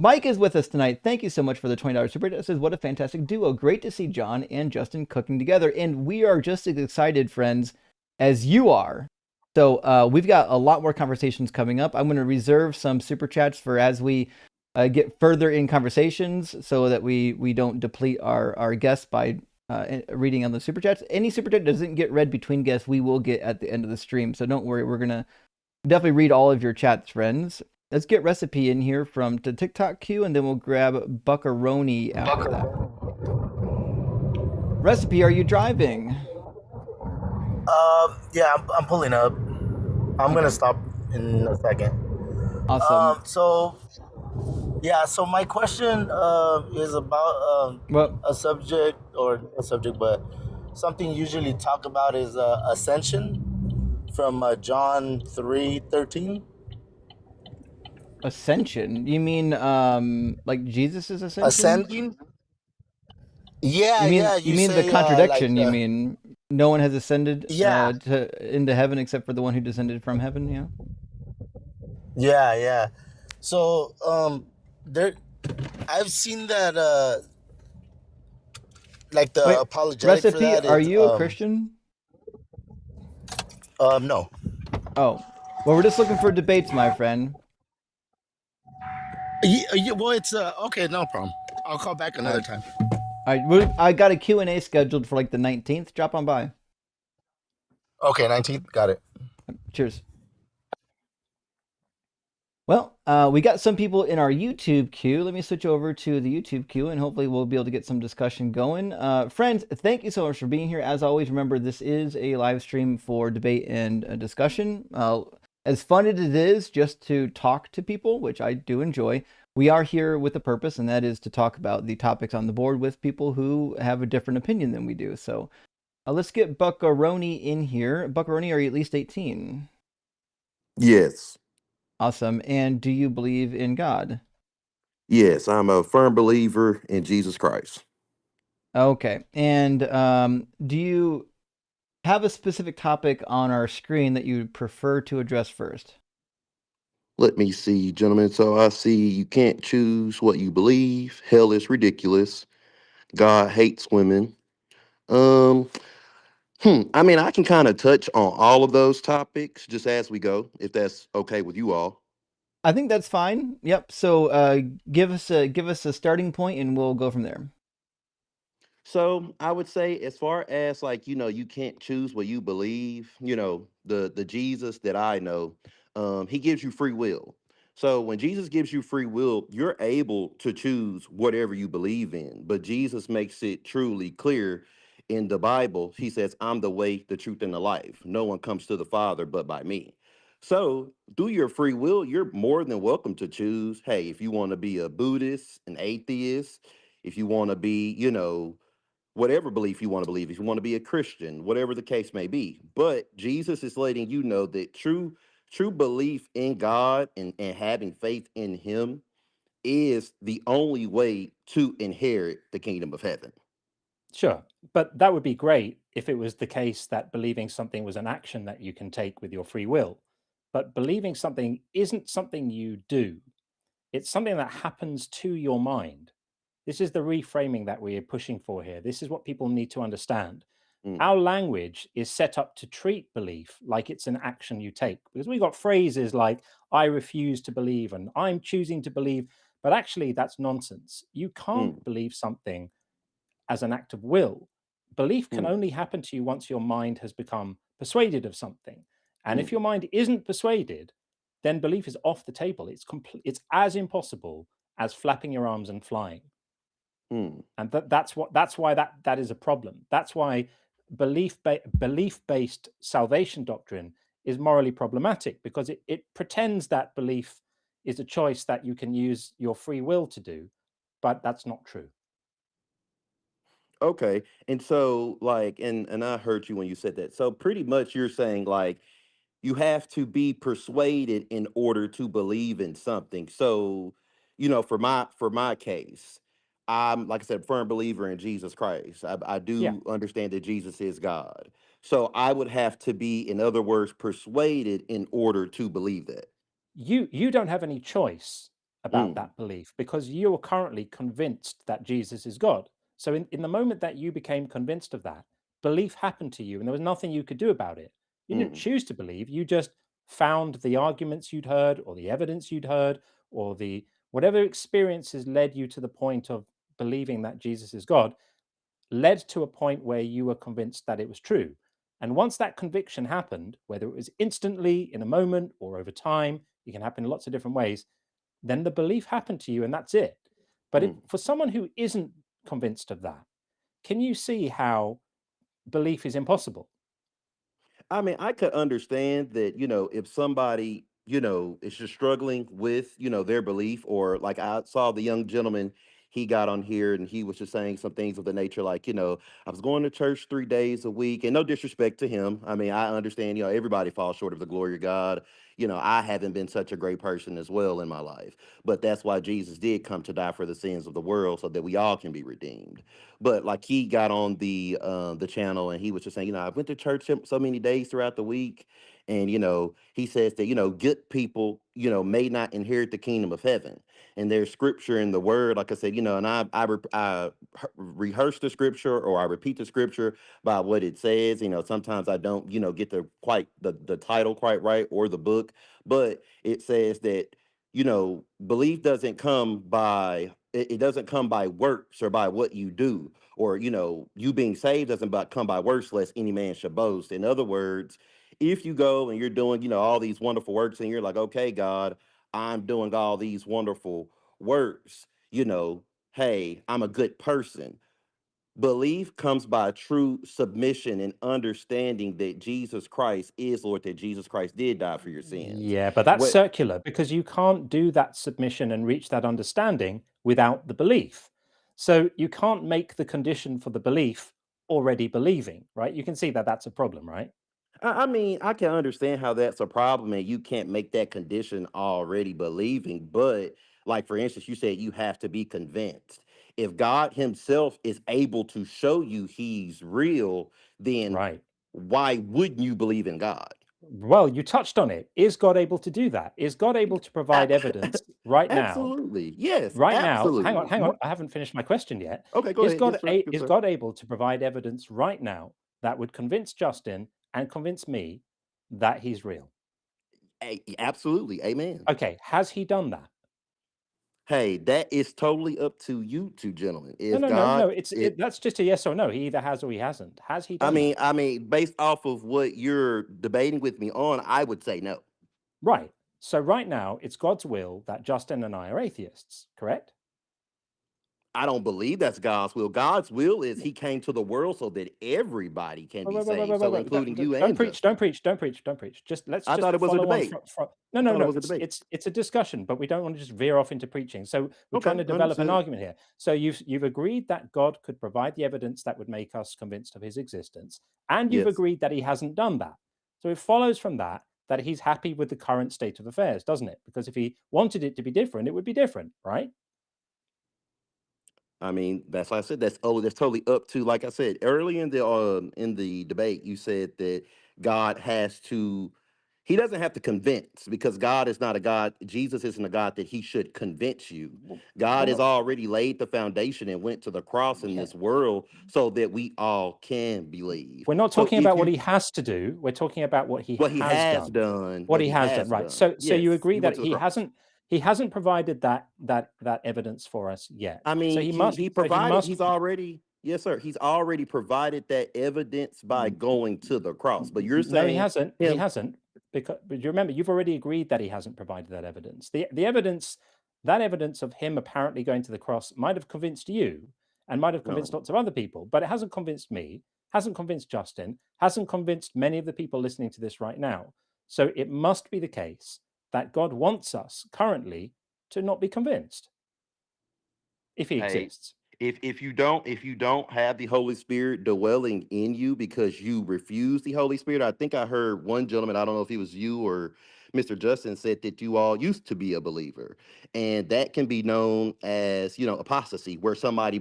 Mike is with us tonight. Thank you so much for the $20 super chat. It says, what a fantastic duo. Great to see John and Justin cooking together. And we are just as excited, friends, as you are. So we've got a lot more conversations coming up. I'm going to reserve some super chats for as we get further in conversations so that we don't deplete our guests by reading on the super chats. Any super chat doesn't get read between guests, we will get at the end of the stream. So don't worry. We're going to definitely read all of your chats, friends. Let's get Recipe in here from the TikTok queue, and then we'll grab Buckaroni after that. Recipe, are you driving? Yeah, I'm pulling up. I'm gonna stop in a second. Awesome. So my question is about a subject, but something usually talk about is ascension from John 3:13. Ascension? You mean like Jesus' ascension? Ascending? Yeah, you mean say, the contradiction? You mean no one has ascended Yeah. into heaven except for the one who descended from heaven? Yeah. Yeah. So I've seen that the Wait, apologetic Recipe, for that. are you a Christian? No. Oh, well, we're just looking for debates, my friend. Well, it's okay, no problem. I'll call back another time. All right, I got a Q&A scheduled for the 19th. Drop on by. Okay, 19th, got it. Cheers. Well, we got some people in our YouTube queue. Let me switch over to the YouTube queue, and hopefully we'll be able to get some discussion going. Friends, thank you so much for being here. As always, remember, this is a live stream for debate and discussion. As fun as it is just to talk to people, which I do enjoy, we are here with a purpose, and that is to talk about the topics on the board with people who have a different opinion than we do. So let's get Buckaroni in here. Buckaroni, are you at least 18? Yes. Awesome. And do you believe in God? Yes, I'm a firm believer in Jesus Christ. Okay. And do you have a specific topic on our screen that you prefer to address first? Let me see, gentlemen. So I see you can't choose what you believe. Hell is ridiculous. God hates women. Um, I mean, I can kind of touch on all of those topics just as we go, if that's okay with you all. I think that's fine. Yep. So give us a starting point, and we'll go from there. So I would say, as far as like, you can't choose what you believe, the Jesus that I know, he gives you free will. So when Jesus gives you free will, you're able to choose whatever you believe in. But Jesus makes it truly clear in the Bible. He says, I'm the way, the truth, and the life. No one comes to the Father but by me. So through your free will, you're more than welcome to choose. Hey, if you want to be a Buddhist, an atheist, if you want to be, whatever belief you want to believe, if you want to be a Christian, whatever the case may be. But Jesus is letting you know that true belief in God and having faith in him is the only way to inherit the kingdom of heaven. Sure. But that would be great if it was the case that believing something was an action that you can take with your free will. But believing something isn't something you do, it's something that happens to your mind. This is the reframing that we are pushing for here. This is what people need to understand. Mm, Our language is set up to treat belief like it's an action you take, because we've got phrases like, I refuse to believe and I'm choosing to believe. But actually, that's nonsense. You can't mm, believe something as an act of will. Belief can mm, only happen to you once your mind has become persuaded of something. And if mm, your mind isn't persuaded, then belief is off the table. It's as impossible as flapping your arms and flying. mm. And that's why that is a problem. That's why belief based salvation doctrine is morally problematic, because it pretends that belief is a choice that you can use your free will to do, but that's not true. Okay. And so like and I heard you when you said that. So pretty much you're saying like you have to be persuaded in order to believe in something. So, for my case, I'm like I said, firm believer in Jesus Christ. I Yeah. do understand that Jesus is God. So I would have to be, in other words, persuaded in order to believe that. You don't have any choice about Mm, that belief, because you are currently convinced that Jesus is God. So in the moment that you became convinced of that, belief happened to you and there was nothing you could do about it. You didn't mm, choose to believe, you just found the arguments you'd heard or the evidence you'd heard, or the whatever experiences led you to the point of believing that Jesus is God, led to a point where you were convinced that it was true. And once that conviction happened, whether it was instantly, in a moment, or over time, it can happen in lots of different ways, then the belief happened to you and that's it. But if, mm. for someone who isn't convinced of that, can you see how belief is impossible? I mean, I could understand that, if somebody, is just struggling with, their belief, or like I saw the young gentleman, he got on here and he was just saying some things of the nature like, I was going to church 3 days a week, and no disrespect to him. I mean, I understand, everybody falls short of the glory of God. I haven't been such a great person as well in my life, but that's why Jesus did come to die for the sins of the world so that we all can be redeemed. But like he got on the channel and he was just saying, I went to church so many days throughout the week. And he says that, good people, may not inherit the kingdom of heaven. And there's scripture in the word, like I said, and I rehearse the scripture, or I repeat the scripture by what it says. Sometimes I don't, get the title quite right, or the book, but it says that, belief doesn't come by it doesn't come by works or by what you do, or you being saved doesn't come by works, lest any man should boast. In other words, if you go and you're doing all these wonderful works, and you're like, okay, God, I'm doing all these wonderful works, hey, I'm a good person, Belief comes by true submission and understanding that Jesus Christ is Lord, that Jesus Christ did die for your sins. Yeah, but that's What circular because you can't do that submission and reach that understanding without the belief. So you can't make the condition for the belief already believing, right? You can see that that's a problem, right? I mean, I can understand how that's a problem and you can't make that condition already believing. But, like, for instance, you said you have to be convinced. If God Himself is able to show you He's real, then Right. why wouldn't you believe in God? Well, you touched on it. Is God able to do that? Is God able to provide A- evidence right now? Absolutely. Yes, Right now, absolutely. hang on. I haven't finished my question yet. Okay, go ahead. Yes, sir. Yes, Is sir. God able to provide evidence right now that would convince Justin and convince me that he's real? Absolutely. Amen. Okay, has he done that? Hey, that is totally up to you two gentlemen. No, If no, no, God, no. That's just a yes or no. He either has or he hasn't. Has he done that? I mean, based off of what you're debating with me on, I would say no. Right. So right now, it's God's will that Justin and I are atheists, correct? I don't believe that's God's will. God's will is He came to the world so that everybody can Wait, be wait, wait, wait, saved, wait, wait, so wait. including you Don't and preach, Justin. don't preach, don't preach, don't preach. Let's I just thought it was a follow on debate. from. No, I no, thought it no. was a debate. It's a discussion, but we don't want to just veer off into preaching. So we're trying Okay, to develop an understood. argument here. So you've agreed that God could provide the evidence that would make us convinced of His existence, and you've Yes. agreed that He hasn't done that. So it follows from that that He's happy with the current state of affairs, doesn't it? Because if He wanted it to be different, it would be different, right? I mean, that's why I said that's totally up to, like I said early in the debate, you said that God has to He doesn't have to convince because God is not a God. Jesus isn't a God that He should convince you. God has Well, already laid the foundation and went to the cross in yeah. this world so that we all can believe. We're not So talking if about what you He has to do. We're talking about what He what He has has done. done, What what He He has done, has right? done. So you Yes, agree He went that to the cross. He hasn't provided that evidence for us yet. I So mean, he he must. he So he provided. must. He's already yes, sir. He's already provided that evidence by going to the cross. But you're No, he saying hasn't. He him. hasn't. Because but you remember, you've already agreed that he hasn't provided that evidence. The evidence, that evidence of him apparently going to the cross might have convinced you and might have convinced No, lots of other people, but it hasn't convinced me, hasn't convinced Justin, hasn't convinced many of the people listening to this right now. So it must be the case that God wants us currently to not be convinced if he hey, exists. if you don't have the Holy Spirit dwelling in you because you refuse the Holy Spirit, I think I heard one gentleman. I don't know if he was you or Mr. Justin said that you all used to be a believer, and that can be known as apostasy, where somebody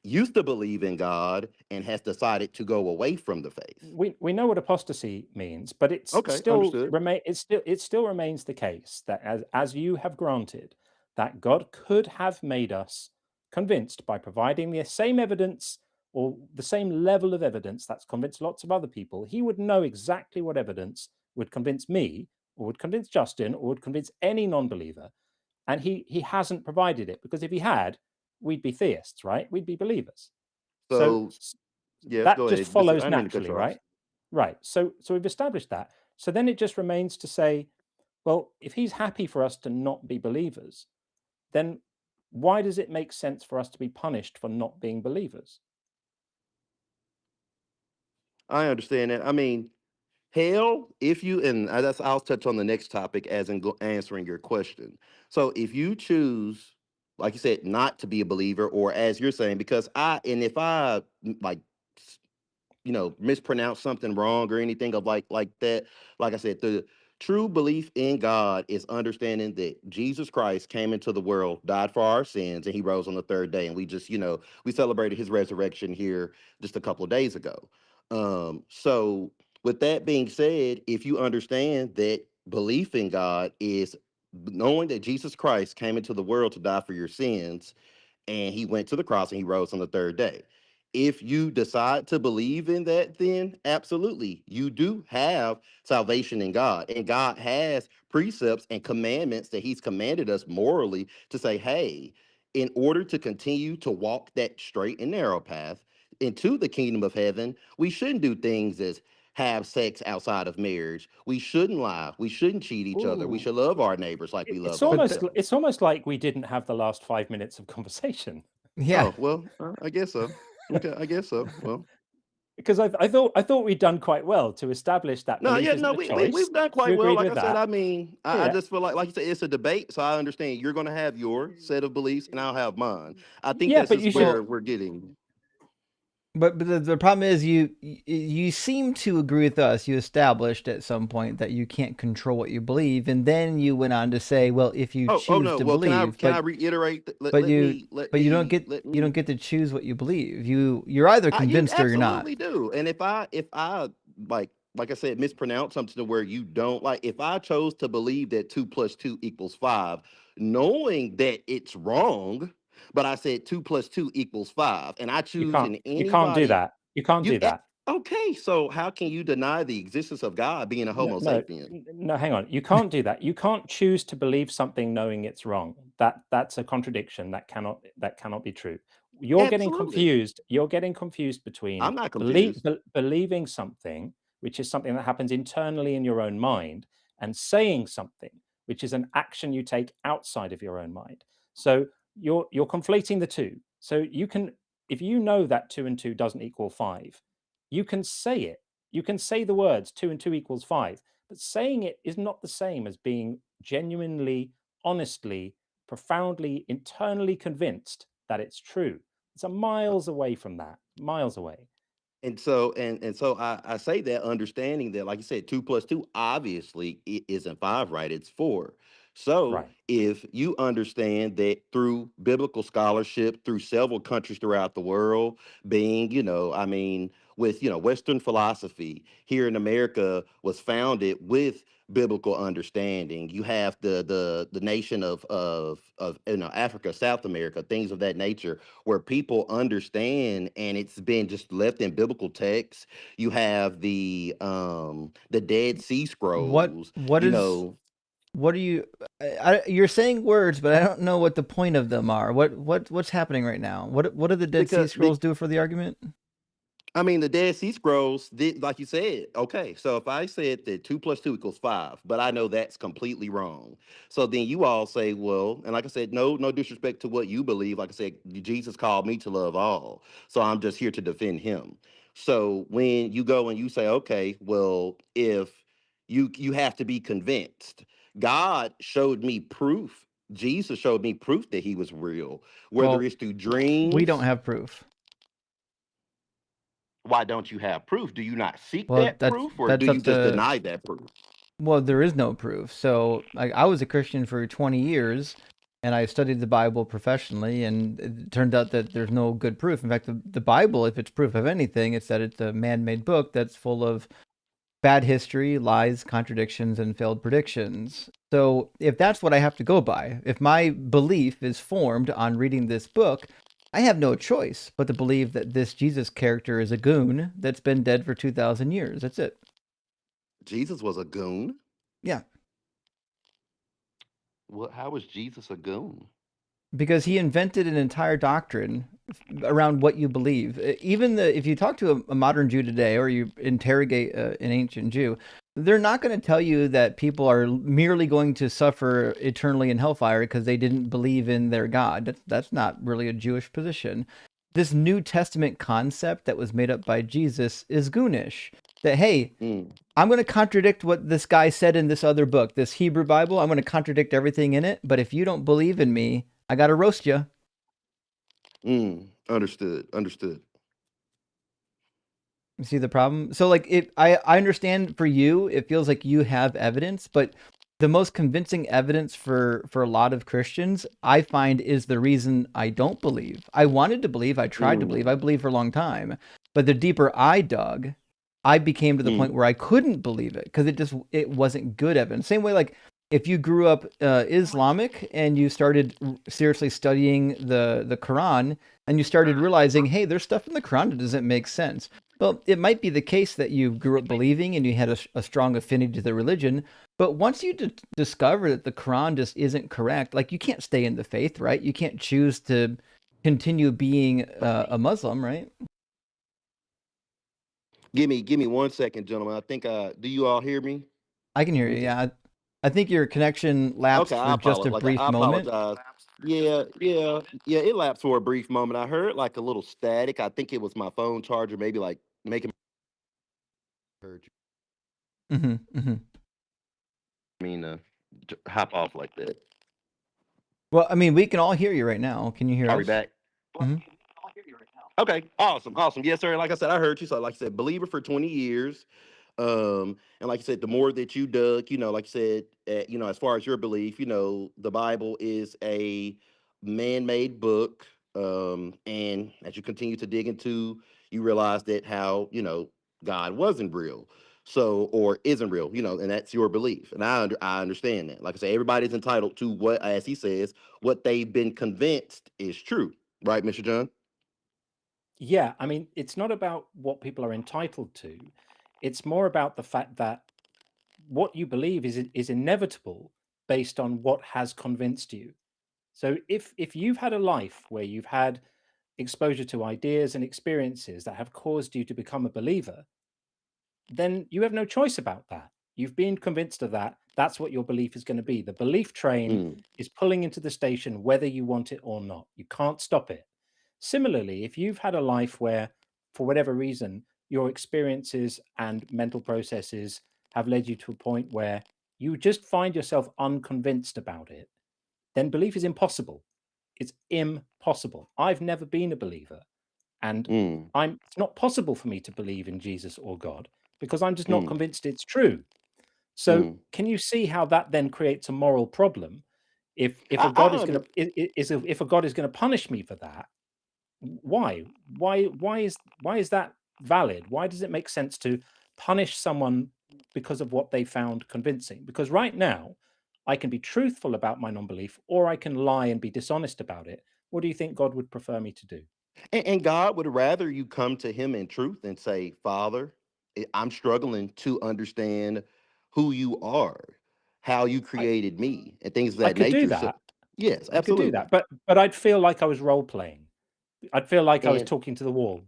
used to believe in God and has decided to go away from the faith. We know what apostasy means, but Okay, understood. it still remains the case that as you have granted that God could have made us convinced by providing the same evidence or the same level of evidence that's convinced lots of other people. He would know exactly what evidence would convince me or would convince Justin or would convince any non-believer, and he hasn't provided it, because if he had, we'd be theists, right? We'd be believers. So So yes, that go just ahead. Just I follows didn't mean to cut naturally, you off. right? Right. So we've established that. So then it just remains to say, well, if he's happy for us to not be believers, then why does it make sense for us to be punished for not being believers? I understand that. I mean, hell, if you and that's I'll touch on the next topic as in answering your question. So if you choose, like you said, not to be a believer, or as you're saying, because if I like mispronounce something wrong or anything of like that, like I said, the true belief in God is understanding that Jesus Christ came into the world, died for our sins, and He rose on the third day, and we just we celebrated His resurrection here just a couple of days ago. So with that being said, if you understand that belief in God is knowing that Jesus Christ came into the world to die for your sins, and He went to the cross and He rose on the third day. If you decide to believe in that, then absolutely, you do have salvation in God. And God has precepts and commandments that He's commanded us morally to say, hey, in order to continue to walk that straight and narrow path into the kingdom of heaven, we shouldn't do things as have sex outside of marriage. We shouldn't lie. We shouldn't cheat each other. We Ooh, should love our neighbors like we love But ourselves. it's almost like we didn't have the last 5 minutes of conversation. Yeah. Oh, well, I guess so. Okay, I guess so. Well, Because I thought we'd done quite well to establish that no, belief yeah, isn't no, a choice. we've done You quite well. agreed Like with I said, that. I mean, I Yeah. just feel like you said, it's a debate, so I understand you're going to have your set of beliefs, and I'll have mine. I think Yeah, that's but just you should. where Well, we're getting. but the problem is you seem to agree with us. You established at some point that you can't control what you believe, and then you went on to say, well, if you Oh choose no. to Well, believe, can I reiterate? Let, but let you me let but you don't me get let you don't me. get to choose what you believe. You're either You convinced or you're not. absolutely do. And if I like I said, mispronounce something to where you don't like, if I chose to believe that 2 + 2 = 5, knowing that it's wrong, but I said 2 + 2 = 5, and I You choose can't. in You can't do anybody, that. You can't you do that. okay. So how can you deny the existence of God being a No, Homo no, sapien? no, hang on. You can't do that. You can't choose to believe something knowing it's wrong. That's a contradiction. That cannot be true. You're getting Absolutely. confused. You're getting confused between I'm not confused. believing something, which is something that happens internally in your own mind, and saying something, which is an action you take outside of your own mind. So you're conflating the two. So you can, if you know that 2 and 2 doesn't equal 5, you can say it. You can say the words 2 and 2 = 5, but saying it is not the same as being genuinely, honestly, profoundly, internally convinced that it's true. It's a miles away from that, miles away. And so I say that understanding that, like you said, 2 + 2 obviously isn't 5, right? It's 4. So Right. if you understand that through biblical scholarship, through several countries throughout the world, being, I mean, with Western philosophy here in America was founded with biblical understanding. You have the nation of Africa, South America, things of that nature, where people understand, and it's been just left in biblical text. You have the Dead Sea What Scrolls, what you is know. what are you? You're saying words, but I don't know what the point of them are. What's happening right now? What do the Dead Sea Because Scrolls do for the argument? I mean, the Dead Sea Scrolls, like you said, okay, so if I said that 2 + 2 = 5, but I know that's completely wrong. So then you all say, well, and like I said, no disrespect to what you believe. Like I said, Jesus called me to love all. So I'm just here to defend him. So when you go and you say, okay, well, if you have to be convinced, God showed me proof. Jesus showed me proof that he was real, whether Well, it's through we don't dreams. have proof. Why don't you have proof? Do you not seek Well, that proof, or do that's you up just to deny that proof? well, there is no proof. So, like, I was a Christian for 20 years, and I studied the Bible professionally, and it turned out that there's no good proof. In fact, the Bible, if it's proof of anything, it's that it's a man-made book that's full of bad history, lies, contradictions, and failed predictions. So, if that's what I have to go by, if my belief is formed on reading this book, I have no choice but to believe that this Jesus character is a goon that's been dead for 2,000 years. That's it. Jesus was a goon. Yeah. Well, how was Jesus a goon? Because he invented an entire doctrine around what you believe. Even if you talk to a modern Jew today, or you interrogate an ancient Jew, they're not going to tell you that people are merely going to suffer eternally in hellfire because they didn't believe in their God. That's not really a Jewish position. This New Testament concept that was made up by Jesus is goonish. That, hey, I'm going to contradict what this guy said in this other book, this Hebrew Bible. I'm going to contradict everything in it. But if you don't believe in me, I got to roast you. Understood. You see the problem? So, like, I understand for you, it feels like you have evidence, but the most convincing evidence for a lot of Christians, I find, is the reason I don't believe. I wanted to believe. I tried to believe. I believed for a long time. But the deeper I dug, I became to the point where I couldn't believe it because it wasn't good evidence. Same way, like, if you grew up Islamic and you started seriously studying the Quran and you started realizing, hey, there's stuff in the Quran that doesn't make sense. Well, it might be the case that you grew up believing and you had a strong affinity to the religion. But once you discover that the Quran just isn't correct, like, you can't stay in the faith, right? You can't choose to continue being a Muslim, right? Give me 1 second, gentlemen. I think do you all hear me? I can hear you. Okay. Yeah. I think your connection lapsed Okay, for just a brief I moment. apologize. Yeah. It lapsed for a brief moment. I heard like a little static. I think it was my phone charger, maybe like making heard you. I mean, hop off like that. Well, I mean, we can all hear you right now. Can you hear Are we us? back? Okay, awesome. Yes, sir. Like I said, I heard you. So, like I said, believer for 20 years. And like I said, the more that you dug, like I said, as far as your belief, the Bible is a man-made book. And as you continue to dig into, you realize that how, God wasn't real. So, or isn't real, and that's your belief. And I understand that. Like I say, everybody's entitled to what, as he says, what they've been convinced is true. Right, Mr. John? Yeah, I mean, it's not about what people are entitled to. It's more about the fact that what you believe is inevitable based on what has convinced you. So if you've had a life where you've had exposure to ideas and experiences that have caused you to become a believer, then you have no choice about that. You've been convinced of that. That's what your belief is going to be. The belief train Mm, is pulling into the station whether you want it or not. You can't stop it. Similarly, if you've had a life where, for whatever reason, your experiences and mental processes have led you to a point where you just find yourself unconvinced about it, then belief is impossible. It's impossible. I've never been a believer, and mm, it's not possible for me to believe in Jesus or God because I'm just not mm, convinced it's true. So mm. can you see how that then creates a moral problem? If I, a God I is going under to if a God is going to punish me for that, why? Why is that valid? Why does it make sense to punish someone because of what they found convincing? Because right now, I can be truthful about my non-belief, or I can lie and be dishonest about it. What do you think God would prefer me to do? and God would rather you come to Him in truth and say, Father, I'm struggling to understand who you are, how you I created me, and things of I that could do nature. So, that. yes, I could do that, absolutely. but I'd feel like I was role playing. I'd feel like I was And talking to the wall.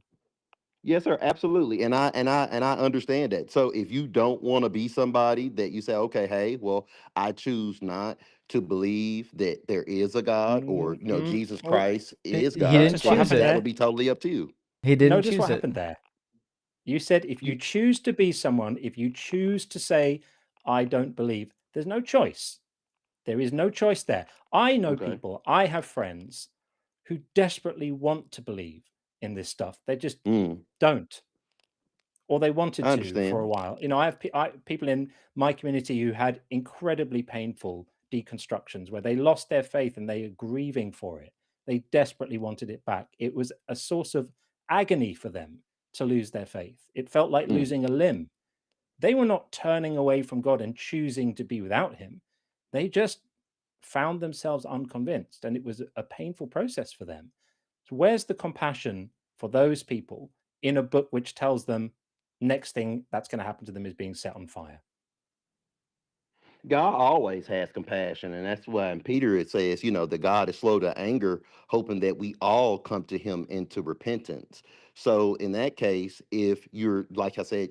yes, sir, absolutely. And I understand that. So if you don't want to be somebody that you say, okay, hey, well, I choose not to believe that there is a God or Jesus Well, Christ is He God, didn't notice what choose then happened it. that would there. be totally up to you. He didn't Notice what choose it. happened there. You said if you You, choose to be someone, if you choose to say, I don't believe, there's no choice. There is no choice there. I know Okay. people, I have friends who desperately want to believe in this stuff. They just Mm, don't, or they wanted I to for a understand. while. I have people in my community who had incredibly painful deconstructions where they lost their faith and they are grieving for it. They desperately wanted it back. It was a source of agony for them to lose their faith. It felt like Mm, losing a limb. They were not turning away from God and choosing to be without Him. They just found themselves unconvinced, and it was a painful process for them. So, where's the compassion for those people in a book which tells them next thing that's going to happen to them is being set on fire? God always has compassion, and that's why in Peter it says, that God is slow to anger, hoping that we all come to Him into repentance. So in that case, if you're like I said,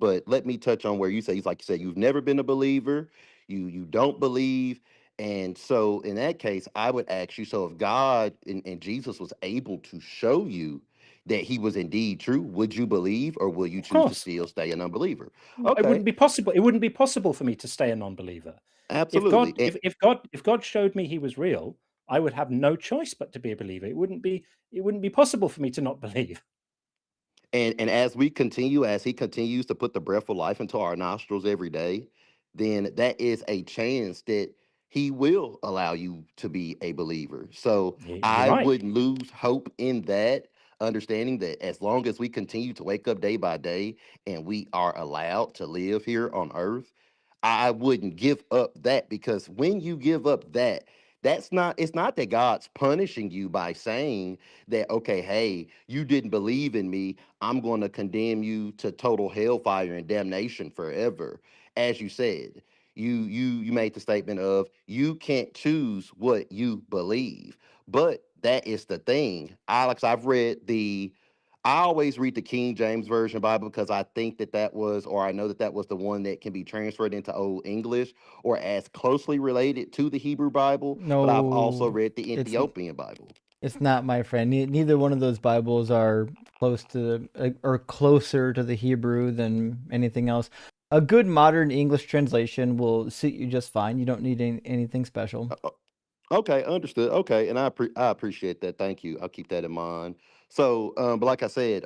but let me touch on where you say, like you said, you've never been a believer, you don't believe, and so in that case, I would ask you, so if God and Jesus was able to show you that He was indeed true, would you believe, or will you Of choose to course, still stay an unbeliever? it Okay, wouldn't be possible. It wouldn't be possible for me to stay a non-believer. If God, absolutely. if God showed me He was real, I would have no choice but to be a believer. It wouldn't be possible for me to not believe. And as we continue, as he continues to put the breath of life into our nostrils every day, then that is a chance that he will allow you to be a believer. So You're I right. wouldn't lose hope in that, understanding that as long as we continue to wake up day by day and we are allowed to live here on earth, I wouldn't give up that, because when you give up that, it's not that God's punishing you by saying that, okay, hey, you didn't believe in me, I'm going to condemn you to total hellfire and damnation forever. As you said, you made the statement of you can't choose what you believe. But that is the thing. Alex, I've read the I always read the King James Version Bible because I think that that was, or I know that that was the one that can be transferred into Old English or as closely related to the Hebrew Bible. But I've also No, read the it's Ethiopian Bible. it's not, my friend. Neither one of those Bibles are close to or closer to the Hebrew than anything else. A good modern English translation will suit you just fine. You don't need anything special. Okay, understood. Okay, and I appreciate that. Thank you. I'll keep that in mind. So, but like I said,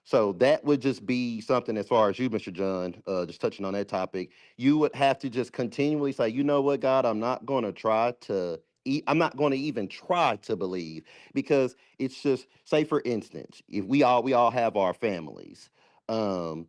so that would just be something as far as you, Mr. John, just touching on that topic. You would have to just continually say, you know what, God, I'm not going to try to. I'm not going to even try to believe because it's just say for instance, if we all have our families, and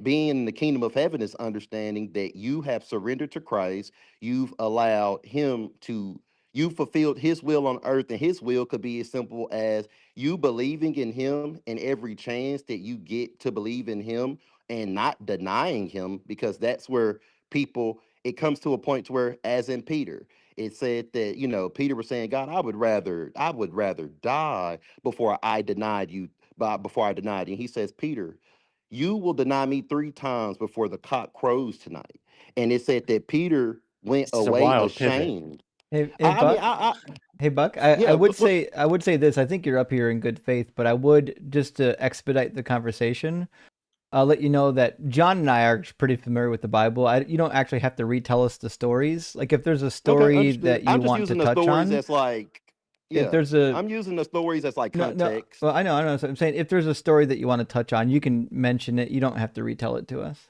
being in the kingdom of heaven is understanding that you have surrendered to Christ, you've allowed Him to you fulfilled his will on earth, and his will could be as simple as you believing in him and every chance that you get to believe in him and not denying him, because that's where people it comes to a point to where, as in Peter, it said that, Peter was saying, God, I would rather die before I denied you, before I denied you. And he says, Peter, you will deny me 3 times before the cock crows tonight. And it said that Peter went This is a away wild pivot. ashamed. Hey, I mean, Buck. Hey, Buck. I yeah, would say this. I think you're up here in good faith, but I would, just to expedite the conversation, I'll let you know that John and I are pretty familiar with the Bible. You don't actually have to retell us the stories. Like, if there's a okay, story understood. that you I'm just want to using the touch stories on, as like, if yeah, there's a I'm using the stories as like no. context. Well, I know. So I'm saying, if there's a story that you want to touch on, you can mention it. You don't have to retell it to us.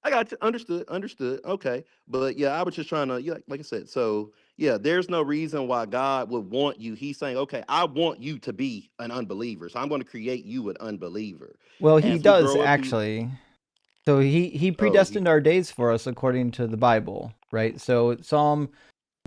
I got you. Understood. Okay, but yeah, I was just trying to, yeah, like I said. So yeah, there's no reason why God would want you. He's saying, okay, I want you to be an unbeliever, so I'm going to create you an unbeliever. Well, he As we does grow up through, actually. So he oh, predestined our days for us according to the Bible, right? So Psalm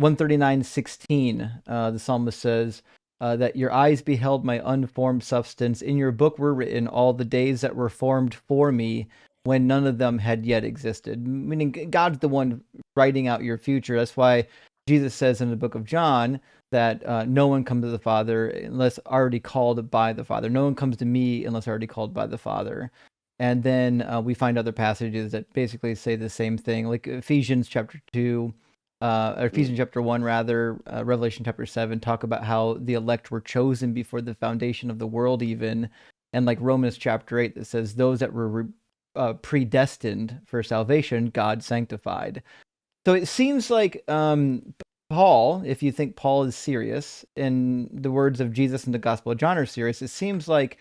139:16, the psalmist says that your eyes beheld my unformed substance. In your book were written all the days that were formed for me when none of them had yet existed. Meaning God's the one writing out your future. That's why Jesus says in the book of John that no one comes to the Father unless already called by the Father. No one comes to me unless already called by the Father. And then we find other passages that basically say the same thing, like Ephesians chapter 2, or Ephesians chapter 1, rather, Revelation chapter 7, talk about how the elect were chosen before the foundation of the world, even. And like Romans chapter 8, that says, those that were predestined for salvation, God sanctified. So it seems like Paul, if you think Paul is serious, and the words of Jesus in the Gospel of John are serious, it seems like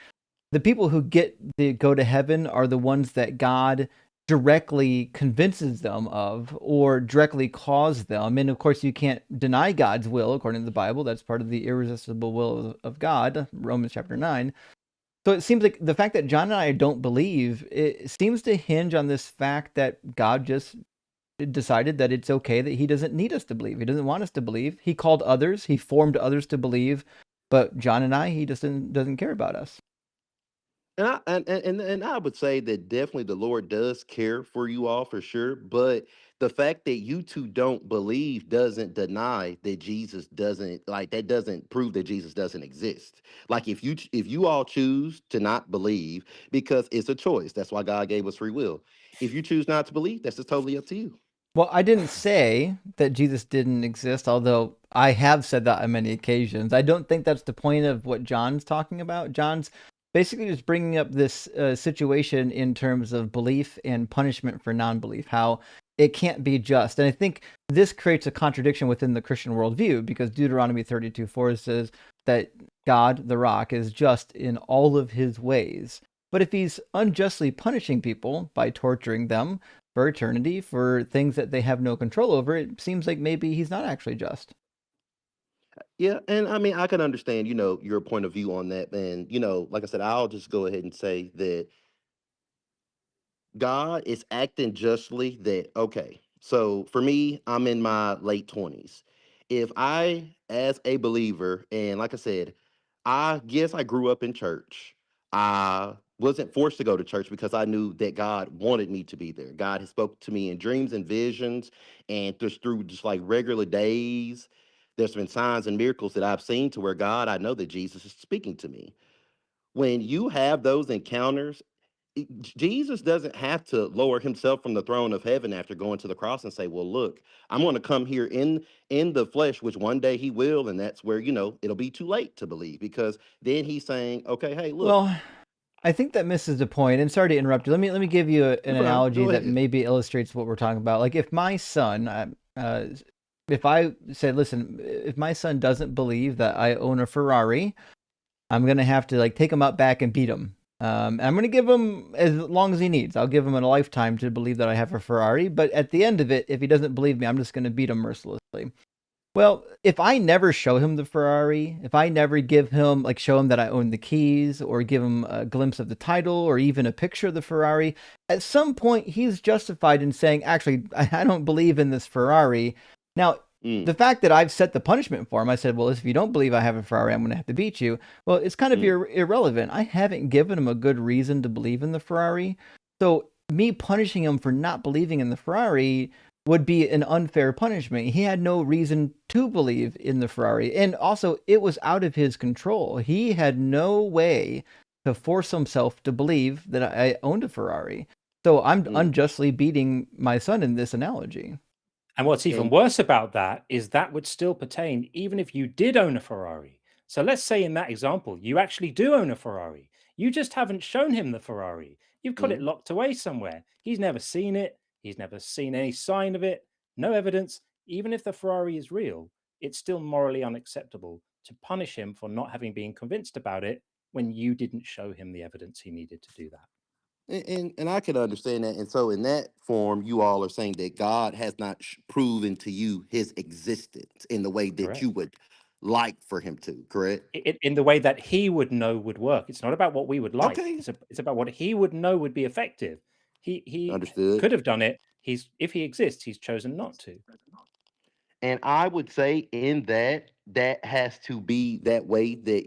the people who go to heaven are the ones that God directly convinces them of or directly calls them. And of course, you can't deny God's will according to the Bible. That's part of the irresistible will of God, Romans chapter 9. So it seems like the fact that John and I don't believe, it seems to hinge on this fact that God just decided that it's okay, that he doesn't need us to believe. He doesn't want us to believe. He called others, he formed others to believe, but John and I, he just doesn't care about us. And I would say that definitely the Lord does care for you all for sure, but the fact that you two don't believe doesn't deny that Jesus doesn't, like, that doesn't prove that Jesus doesn't exist. Like, if you all choose to not believe, because it's a choice, that's why God gave us free will. If you choose not to believe, that's just totally up to you. Well, I didn't say that Jesus didn't exist, although I have said that on many occasions. I don't think that's the point of what John's talking about. John's basically just bringing up this situation in terms of belief and punishment for non-belief, how it can't be just. And I think this creates a contradiction within the Christian worldview, because Deuteronomy 32:4 says that God, the rock, is just in all of his ways. But if he's unjustly punishing people by torturing them for eternity for things that they have no control over, it seems like maybe he's not actually just. Yeah, and I mean, I can understand, your point of view on that. And, like I said, I'll just go ahead and say that God is acting justly. That, okay, so for me, I'm in my late 20s. If I, as a believer, and like I said, I guess I grew up in church. I wasn't forced to go to church because I knew that God wanted me to be there. God has spoken to me in dreams and visions, and just through just like regular days. There's been signs and miracles that I've seen to where, God, I know that Jesus is speaking to me. when you have those encounters, Jesus doesn't have to lower himself from the throne of heaven after going to the cross and say, well, look, I'm going to come here in the flesh, which one day he will, and that's where, it'll be too late to believe, because then he's saying, okay, hey, look. Well, I think that misses the point. And sorry to interrupt you. Let me give you an analogy that maybe illustrates what we're talking about. Like if my son, if I said, listen, if my son doesn't believe that I own a Ferrari, I'm gonna have to like take him out back and beat him. And I'm gonna give him as long as he needs. I'll give him a lifetime to believe that I have a Ferrari. But at the end of it, if he doesn't believe me, I'm just gonna beat him mercilessly. Well, if I never show him the Ferrari, if I never give him, like, show him that I own the keys, or give him a glimpse of the title, or even a picture of the Ferrari, at some point he's justified in saying, actually, I don't believe in this Ferrari. Now, the fact that I've set the punishment for him, I said, well, if you don't believe I have a Ferrari, I'm going to have to beat you. Well, it's kind of irrelevant. I haven't given him a good reason to believe in the Ferrari. So me punishing him for not believing in the Ferrari would be an unfair punishment. He had no reason to believe in the Ferrari. And also, it was out of his control. He had no way to force himself to believe that I owned a Ferrari. So I'm unjustly beating my son in this analogy. And what's even worse about that is that would still pertain even if you did own a Ferrari. So let's say in that example, you actually do own a Ferrari. You just haven't shown him the Ferrari. You've got it locked away somewhere. He's never seen it. He's never seen any sign of it, no evidence. Even if the Ferrari is real, it's still morally unacceptable to punish him for not having been convinced about it when you didn't show him the evidence he needed to do that. And I can understand that. And so in that form, you all are saying that God has not proven to you his existence in the way that Correct. you would like for him to, correct? In the way that he would know would work. It's not about what we would like. Okay. It's about what he would know would be effective. He Understood. could have done it. If he exists, he's chosen not to. And I would say in that has to be that way that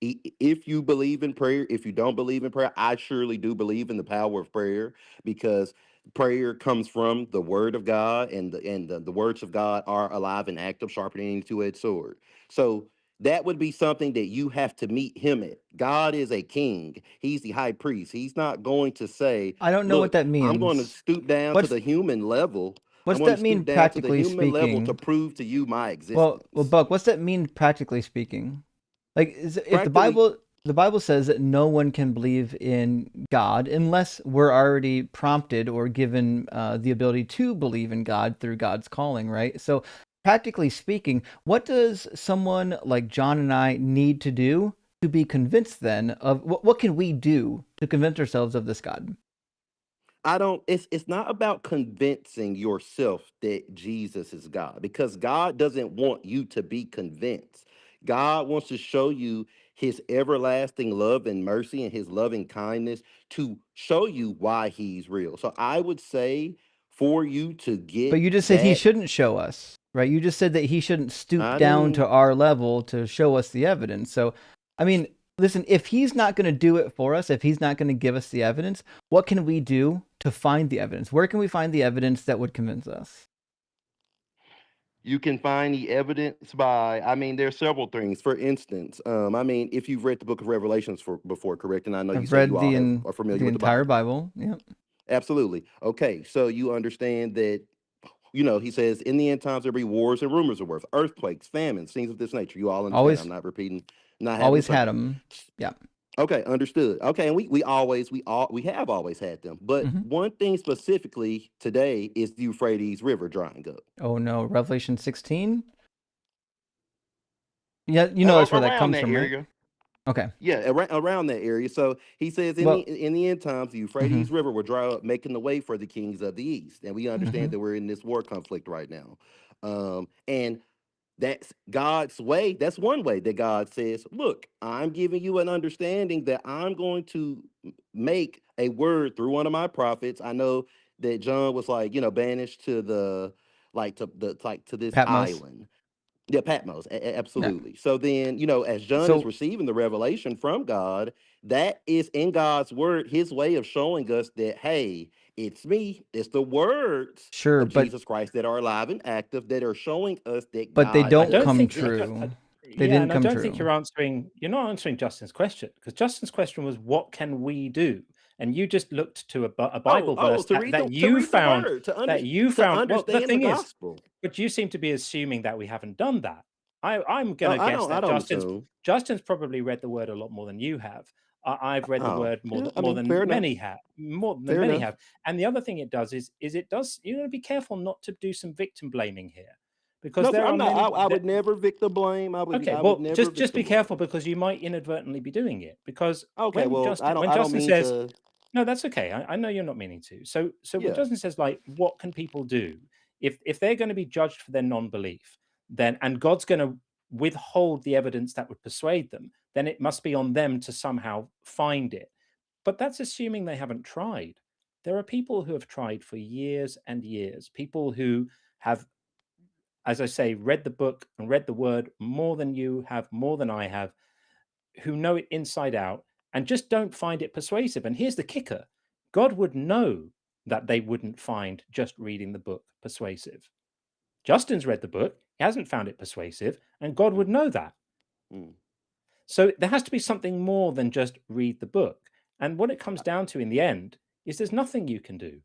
if you believe in prayer, if you don't believe in prayer, I surely do believe in the power of prayer, because prayer comes from the word of God, and the words of God are alive and active, sharper than any two-edged sword. So that would be something that you have to meet him at. God is a king. He's the high priest. He's not going to say, I don't know what that means. I'm going to stoop down to the human level. What's that mean practically speaking? Level to prove to you my existence. Well, Buck, what's that mean practically speaking? Like, if the Bible says that no one can believe in God unless we're already prompted or given the ability to believe in God through God's calling, right? So, practically speaking, what does someone like John and I need to do to be convinced then of what can we do to convince ourselves of this God? It's not about convincing yourself that Jesus is God, because God doesn't want you to be convinced. God wants to show you his everlasting love and mercy and his loving kindness to show you why he's real. So I would say for you to get. But you just said he shouldn't show us, right? You just said that he shouldn't stoop down to our level to show us the evidence. So, I mean, listen, if he's not going to do it for us, if he's not going to give us the evidence, what can we do to find the evidence? Where can we find the evidence that would convince us? You can find the evidence by, there's several things. For instance, if you've read the book of Revelations before, correct? And I know you said you all are familiar with the entire Bible. Yep. Absolutely. Okay, so you understand that, he says, in the end times there'll be wars and rumors of wars, earthquakes, famines, things of this nature. You all understand. I'm not repeating. Always had them. Yeah. Okay, understood. Okay, and we have always had them. But one thing specifically today is the Euphrates River drying up. Oh no, Revelation 16? Yeah, that's where that comes from, right? Okay. Yeah, around that area. So he says in the end times, the Euphrates River will dry up, making the way for the kings of the east. And we understand that we're in this war conflict right now. And that's God's way. That's one way that God says, look, I'm giving you an understanding that I'm going to make a word through one of my prophets. I know that John was banished to this Patmos. island. Yeah, Patmos, absolutely. Yeah. So then, as John is receiving the revelation from God, that is in God's word, his way of showing us that, hey, it's me. It's the words of Jesus Christ that are alive and active that are showing us that but God. They don't come true. They Yeah, didn't and I come don't think true. you're not answering Justin's question, because Justin's question was, what can we do? And you just looked to a Bible verse To read the word, to well, the understand the thing is, gospel. but you seem to be assuming that we haven't done that. I'm Oh, gonna guess I that don't assume. Justin's probably read the word a lot more than you have. I've read the Oh, word yeah, I mean, fair enough. more than Fair many enough. have. And the other thing it does is it does, you gotta be careful not to do some victim blaming here, because No, there I'm are not. many. I would never victim blame. Okay, I would well, never just be victim careful, blame. because you might inadvertently be doing it. Because Okay, well, when I don't Justin mean says, to. no, that's okay. I know you're not meaning to. So when Yeah. Justin says, like, what can people do if they're going to be judged for their non-belief, then, and God's going to withhold the evidence that would persuade them, then it must be on them to somehow find it. But that's assuming they haven't tried. There are people who have tried for years and years. People who have, as I say, read the book and read the word more than you have, more than I have, who know it inside out and just don't find it persuasive. And here's the kicker: God would know that they wouldn't find just reading the book persuasive. Justin's read the book, he hasn't found it persuasive, and God would know that. Mm. So there has to be something more than just read the book. And what it comes down to in the end is there's nothing you can do.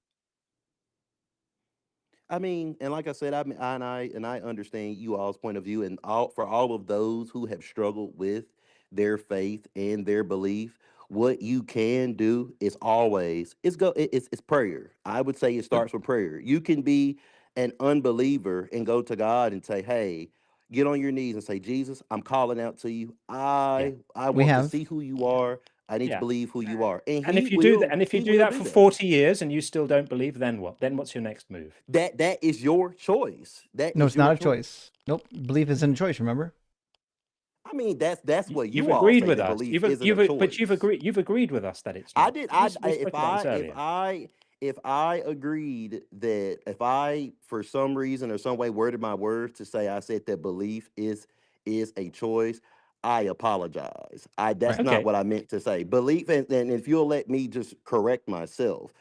I mean, and like I said, I mean, I understand you all's point of view, and all of those who have struggled with their faith and their belief. What you can do is always it's prayer. I would say it But starts with prayer. You can be an unbeliever and go to God and say, "Hey, get on your knees and say, Jesus, I'm calling out to you. yeah, I We want to have. see who you are. I need to yeah. believe who you are," and And if you do that, He will do for that. 40 years and you still don't believe, then what? Then what's your next move? That is your choice. That No, is it's your not a choice. choice. Nope. Belief isn't a choice, remember? I mean, that's what You've you all agreed say, with that us. belief isn't a But choice. you've agreed with us that it's I not. did. We spoke about this earlier. If I agreed that if I for some reason or some way worded my words to say I said that belief is a choice, I apologize. That's Right. not Okay. what I meant to say. Belief, and if you'll let me just correct myself,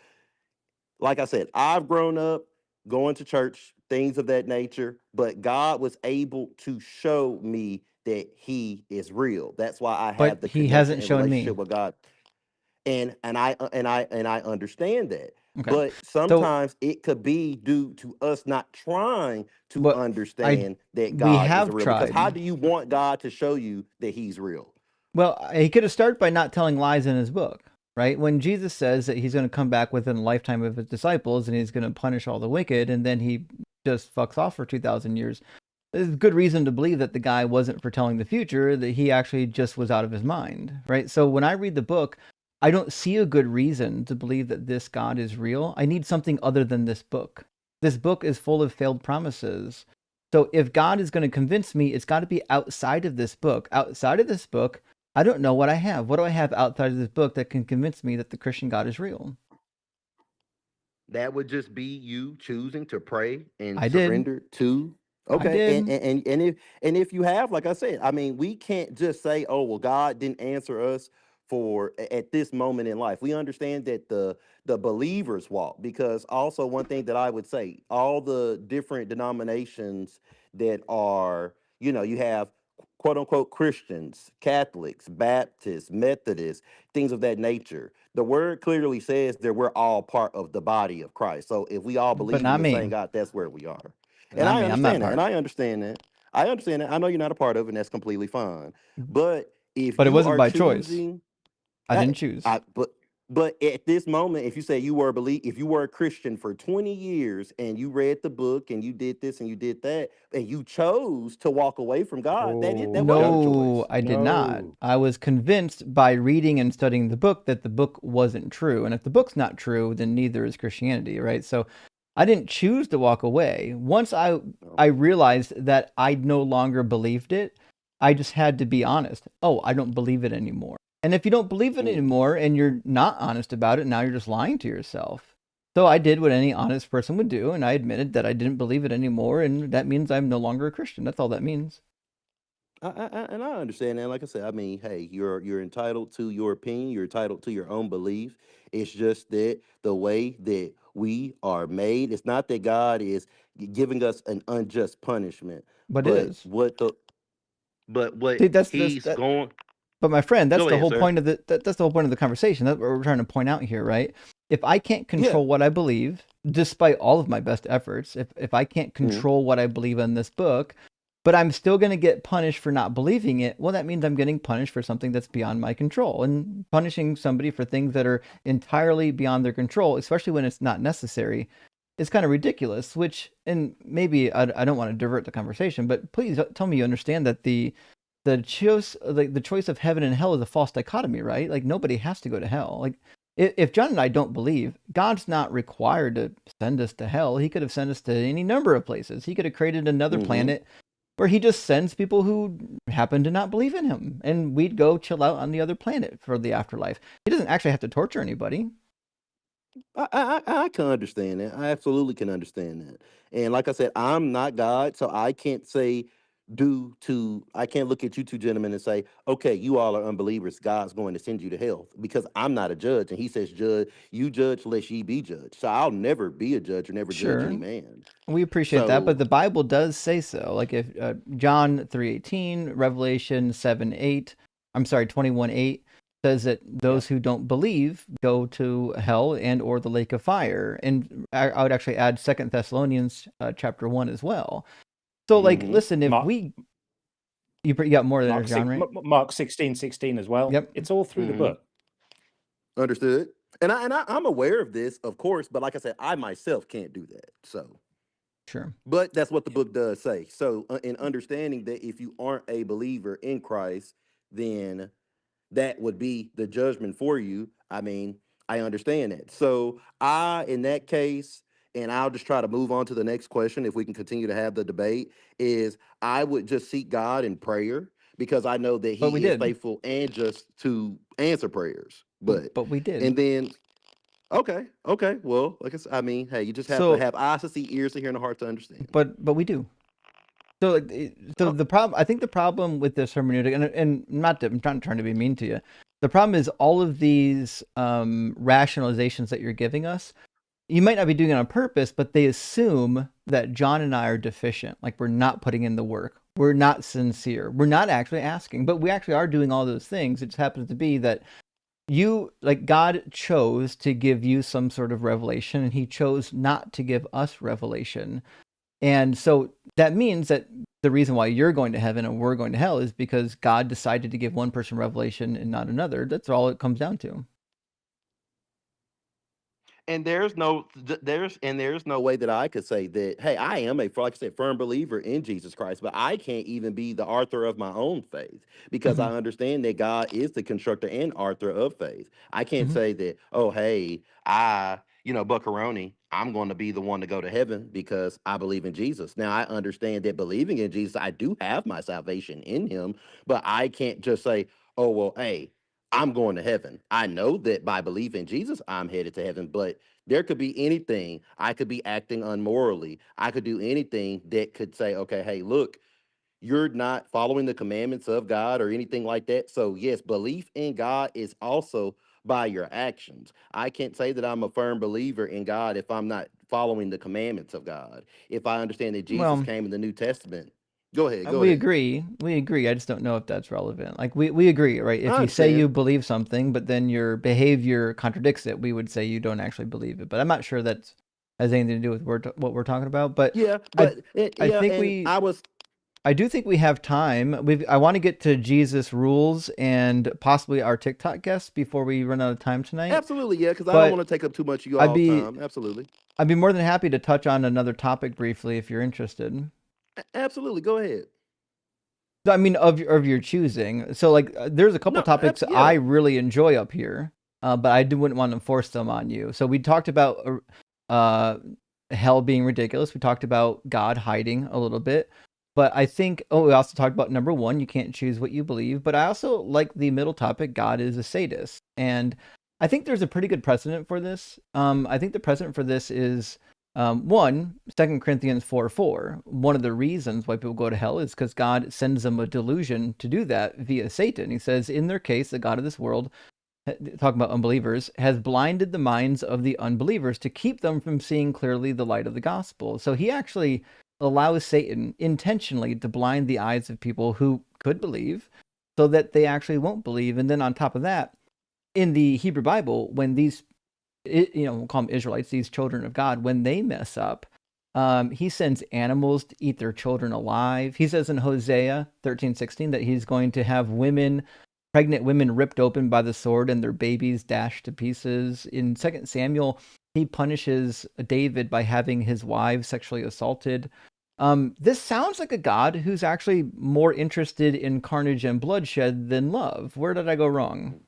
like I said, I've grown up going to church, things of that nature, but God was able to show me that He is real. That's why I have But the he connection hasn't and shown relationship me. with God, and I understand that. Okay. But So sometimes it could be due to us not trying to but understand that we God is have real. Because how tried. do you want God to show you that He's real? Well, he could have started by not telling lies in his book, right? When Jesus says that he's going to come back within a lifetime of his disciples and he's going to punish all the wicked, and then he just fucks off for 2,000 years, there's good reason to believe that the guy wasn't foretelling the future, that he actually just was out of his mind, right? So when I read the book, I don't see a good reason to believe that this God is real. I need something other than this book. This book is full of failed promises. So if God is going to convince me, it's got to be outside of this book. Outside of this book, I don't know what I have. What do I have outside of this book that can convince me that the Christian God is real? That would just be you choosing to pray and I did. surrender to. I Okay, did. and if you have, like I said, I mean, we can't just say, "Oh, well, God didn't answer us at this moment in life." We understand that the believers walk, because also one thing that I would say, all the different denominations that are, you have quote unquote Christians, Catholics, Baptists, Methodists, things of that nature. The word clearly says that we're all part of the body of Christ. So if we all But believe in not the same me. God, that's where we are. And Not I me. I'm not understand that. And part. I understand that. I understand that. I know you're not a part of it, and that's completely fine. But if But it you wasn't are by choice. choosing, I I, didn't choose. I but at this moment, if you say if you were a Christian for 20 years and you read the book and you did this and you did that and you chose to walk away from God, that was your Don't. No, choice. I did not. No. I was convinced by reading and studying the book that the book wasn't true. And if the book's not true, then neither is Christianity, right? So I didn't choose to walk away. Once No. I realized that I no longer believed it, I just had to be honest. Oh, I don't believe it anymore. And if you don't believe it Mm. anymore and you're not honest about it, now you're just lying to yourself. So I did what any honest person would do, and I admitted that I didn't believe it anymore, and that means I'm no longer a Christian. That's all that means. And I understand that. Like I said, I mean, hey, you're entitled to your opinion. You're entitled to your own belief. It's just that the way that we are made, it's not that God is giving us an unjust punishment, But it but is. But what See, that's he's that. going, But my friend, that's go the ahead, whole sir. point of that's the whole point of the conversation. That's what we're trying to point out here, right? If I can't Yeah. control what I believe, despite all of my best efforts, if I can't Mhm. control what I believe in this book, but I'm still going to get punished for not believing it, well, that means I'm getting punished for something that's beyond my control. And punishing somebody for things that are entirely beyond their control, especially when it's not necessary, is kind of ridiculous. Which, and maybe I don't want to divert the conversation, but please tell me you understand that the choice of heaven and hell is a false dichotomy, right? Like nobody has to go to hell. Like if John and I don't believe, God's not required to send us to hell. He could have sent us to any number of places. He could have created another Mhm. planet where he just sends people who happen to not believe in him, and we'd go chill out on the other planet for the afterlife. He doesn't actually have to torture anybody. I can understand that. I absolutely can understand that. And like I said, I'm not God, so I can't say I can't look at you two gentlemen and say, okay, you all are unbelievers. God's going to send you to hell because I'm not a judge. And he says, you judge lest ye be judged. So I'll never be a judge or never judge any Sure, man. we appreciate that, but So the Bible does say so. Like if John 3:18, Revelation 7:8, I'm sorry, 21:8 says that Yeah. those who don't believe go to hell and or the lake of fire. And I would actually add 2 Thessalonians chapter 1 as well. So like, mhm. listen, if Mark, you got more than Mark, there's John, right? Mark 16:16 as well. Yep. It's all through the Mhm. book. Understood. And I'm aware of this, of course, but like I said, I myself can't do that. So Sure. but that's what the book does say. So in understanding that if you aren't a believer in Christ, then that would be the judgment for you. I mean, I understand that. So in that case, and I'll just try to move on to the next question if we can continue to have the debate, is I would just seek God in prayer because I know that But we he is did. faithful and just to answer prayers. But we did. And then, okay. Well, like I mean, hey, you just have to So, have eyes to see, ears to hear, and a heart to understand. but we do. So, like, Oh, the problem, I think the problem with this hermeneutic, and not to, I'm not trying to be mean to you. The problem is all of these rationalizations that you're giving us. You might not be doing it on purpose, but they assume that John and I are deficient. Like we're not putting in the work. We're not sincere. We're not actually asking, but we actually are doing all those things. It just happens to be that God chose to give you some sort of revelation, and he chose not to give us revelation. And so that means that the reason why you're going to heaven and we're going to hell is because God decided to give one person revelation and not another. That's all it comes down to. and there's no way that I could say that, hey, I am like I said, firm believer in Jesus Christ, but I can't even be the author of my own faith because Mm-hmm. I understand that God is the constructor and author of faith. I can't Mm-hmm. say that, oh, hey, Buckaroni, I'm going to be the one to go to heaven because I believe in Jesus. Now I understand that believing in Jesus, I do have my salvation in him, but I can't just say, oh, well, hey, I'm going to heaven. I know that by believing Jesus, I'm headed to heaven, but there could be anything. I could be acting unmorally. I could do anything that could say, okay, hey, look, you're not following the commandments of God or anything like that. So, yes, belief in God is also by your actions. I can't say that I'm a firm believer in God if I'm not following the commandments of God. If I understand that Jesus Well, came in the New Testament, go ahead, go we ahead. agree. We agree. I just don't know if that's relevant. Like we agree, right? If I you say you understand. believe something, but then your behavior contradicts it, we would say you don't actually believe it. But I'm not sure that has anything to do with what we're talking about. But Yeah, I but I yeah, think and I do think we have time. I want to get to Jesus rules and possibly our TikTok guests before we run out of time tonight. absolutely, yeah, because I don't But want to take up too much of you I'd all's be time. Absolutely. I'd be more than happy to touch on another topic briefly if you're interested. Absolutely. Go ahead. I mean, of your choosing. So, like, there's a couple No, topics I yeah. really enjoy up here, but wouldn't want to force them on you. So we talked about uh, hell being ridiculous. We talked about God hiding a little bit, but I think we also talked about number one, you can't choose what you believe. But I also like the middle topic, God is a sadist, and I think there's a pretty good precedent for this. I think the precedent for this is 2 Corinthians 4:4. One of the reasons why people go to hell is because God sends them a delusion to do that via Satan. He says, in their case, the God of this world, talking about unbelievers, has blinded the minds of the unbelievers to keep them from seeing clearly the light of the gospel. So he actually allows Satan intentionally to blind the eyes of people who could believe, so that they actually won't believe. And then on top of that, in the Hebrew Bible, when these, we'll call them Israelites, these children of God, when they mess up, he sends animals to eat their children alive. He says in Hosea 13:16 that he's going to have pregnant women ripped open by the sword and their babies dashed to pieces. In 2 Samuel, he punishes David by having his wives sexually assaulted. This sounds like a God who's actually more interested in carnage and bloodshed than love. Where did I go wrong?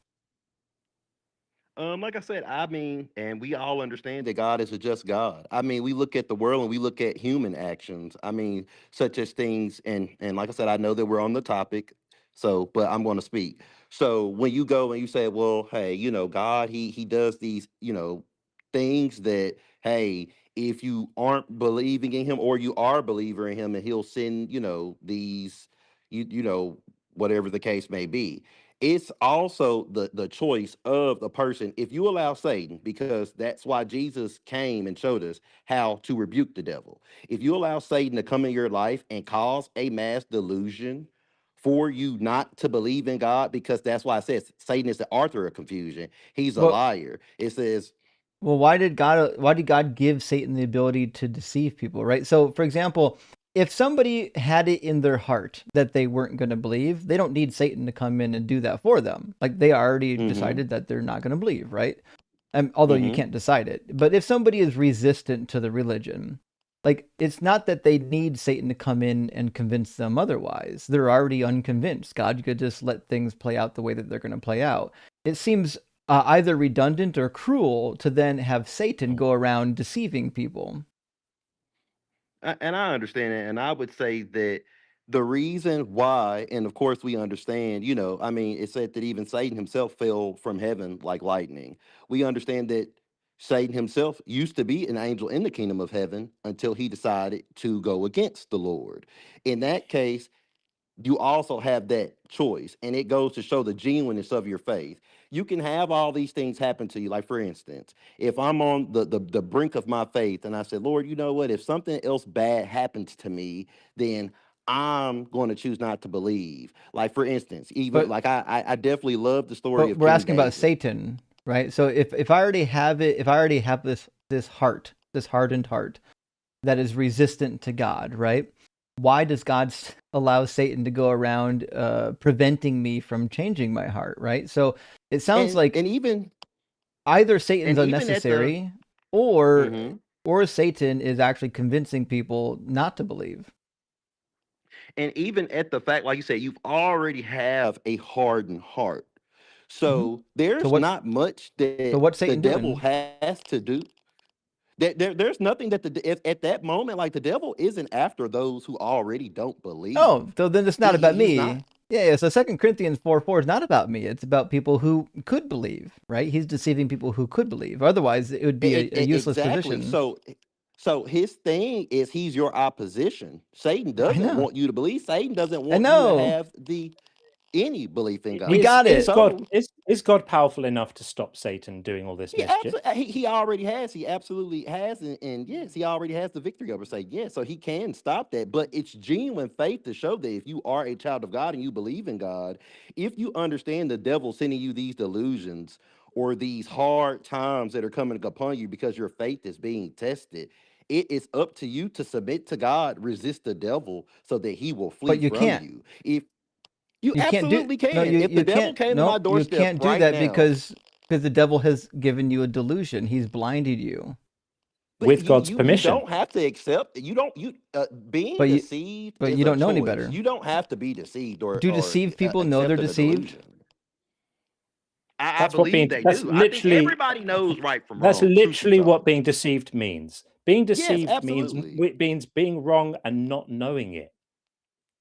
Like I said, I mean, and we all understand that God is a just God. I mean, we look at the world and we look at human actions. I mean, such as things, and like I said, I know that we're on the topic, so but I'm going to speak. So when you go and you say, well, hey, God, he does these, things that, hey, if you aren't believing in him or you are a believer in him, and he'll send, these, whatever the case may be. It's also the choice of the person. If you allow Satan, because that's why Jesus came and showed us how to rebuke the devil. If you allow Satan to come in your life and cause a mass delusion for you not to believe in God, because that's why it says Satan is the author of confusion. He's a Well, liar. It says, why did God give Satan the ability to deceive people, right? So, for example, if somebody had it in their heart that they weren't going to believe, they don't need Satan to come in and do that for them. Like, they already decided that they're not going to believe, right? Although you can't decide it. But if somebody is resistant to the religion, like, it's not that they need Satan to come in and convince them otherwise. They're already unconvinced. God could just let things play out the way that they're going to play out. It seems either redundant or cruel to then have Satan go around deceiving people. and I understand it, and I would say that the reason why, and of course we understand, I mean, it said that even Satan himself fell from heaven like lightning. We understand that Satan himself used to be an angel in the kingdom of heaven until he decided to go against the Lord. In that case, you also have that choice, and it goes to show the genuineness of your faith. You can have all these things happen to you. Like, for instance, if I'm on the brink of my faith and I said, Lord, you know what, if something else bad happens to me, then I'm going to choose not to believe. Like, for instance, even But like I definitely love the story of we're King asking about David. Satan, right? So if I already have it, if I already have this hardened heart that is resistant to God, right? Why does God allow Satan to go around preventing me from changing my heart, right? So it sounds like and even either Satan's and even at the unnecessary, or Mhm. or Satan is actually convincing people not to believe. And even at the fact, like you said, you've already have a hardened heart. So So there's what? not much So that what's the Satan devil doing? has to do. There's nothing that at that moment, like the devil isn't after those who already don't Oh, believe. so then it's not about He's not. me. Yeah. So 2 Corinthians 4:4 is not about me. It's about people who could believe, right? He's deceiving people who could believe. Otherwise, it would be a useless Exactly. position. So his thing is he's your opposition. Satan I doesn't know. want you to believe. Satan doesn't I want you to know. have the any belief in We God. got Is it. God So is God powerful enough to stop Satan doing all this He mischief? absolutely he already has. He absolutely has, and yes, he already has the victory over Satan. Yes, so he can stop that. But it's genuine faith to show that if you are a child of God and you believe in God, if you understand the devil sending you these delusions or these hard times that are coming upon you because your faith is being tested, it is up to you to submit to God, resist the devil, so that he will flee But you from can't. you. If you You can't do. absolutely No, can. you If the you devil can't. came to my No, you doorstep can't do right that now. because the devil has given you a delusion. He's blinded you. But With God's you permission. don't have to accept. You don't you being But you deceived but is you a don't know any choice. better. You don't have to be deceived Do or deceived people know they're accepting a deceived? delusion. I That's what believe being they that's do. I think literally everybody knows right from that's wrong. Truth be literally what told, being deceived means. Being yes, deceived absolutely. means being wrong and not knowing it.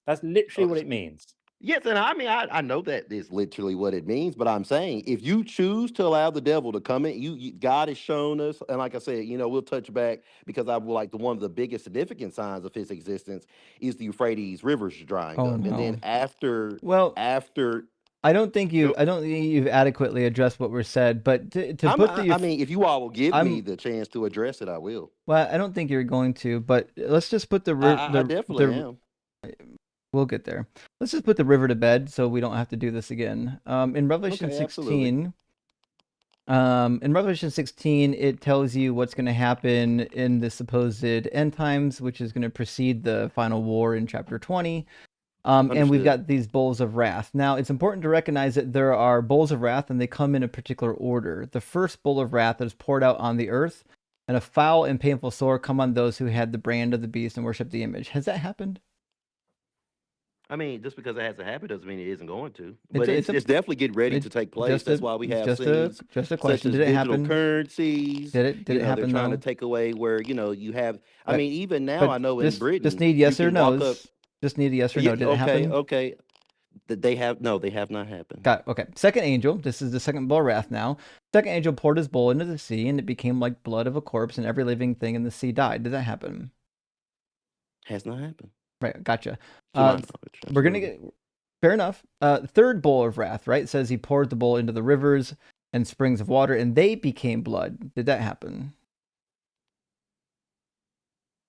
That's literally Uh, what it means. Yes, and I mean I know that is literally what it means, but I'm saying if you choose to allow the devil to come in, God has shown us, and like I said, we'll touch back because I would like one of the biggest significant signs of his existence is the Euphrates rivers drying Oh up, and then no. after Well, after I don't think go, you've adequately addressed what was said. But to I'm put the I mean if you all will give me I'm the chance to address it, I will. well, I don't think you're going to. But let's just put I definitely am. We'll get there. Let's just put the river to bed so we don't have to do this again. In Revelation Okay, absolutely. 16, in Revelation 16, it tells you what's going to happen in the supposed end times, which is going to precede the final war in chapter 20. And we've Understood. got these bowls of wrath. Now, it's important to recognize that there are bowls of wrath, and they come in a particular order. The first bowl of wrath is poured out on the earth, and a foul and painful sore come on those who had the brand of the beast and worship the image. Has that happened? I mean, just because it hasn't happened doesn't mean it isn't going to. It's But a- it's it's a- definitely getting ready it- to take place. just That's a- why we have just a things just a such question. as Did it digital happen? currencies. Did it You know, happen they're trying to though? take away where, you have. I But mean, even now, but I know in just Britain, need you yes or can walk up. no's. Just need a yes or Yeah, no. Did it okay, happen? okay. That they have no, they have not happened. Got it. Okay. Second angel. This is the second bowl of wrath now. Second angel poured his bowl into the sea, and it became like blood of a corpse, and every living thing in the sea died. Did that happen? Has not happened. Right. Gotcha. To my knowledge. We're gonna absolutely. get fair enough. Third bowl of wrath. Right. It says he poured the bowl into the rivers and springs of water, and they became blood. Did that happen?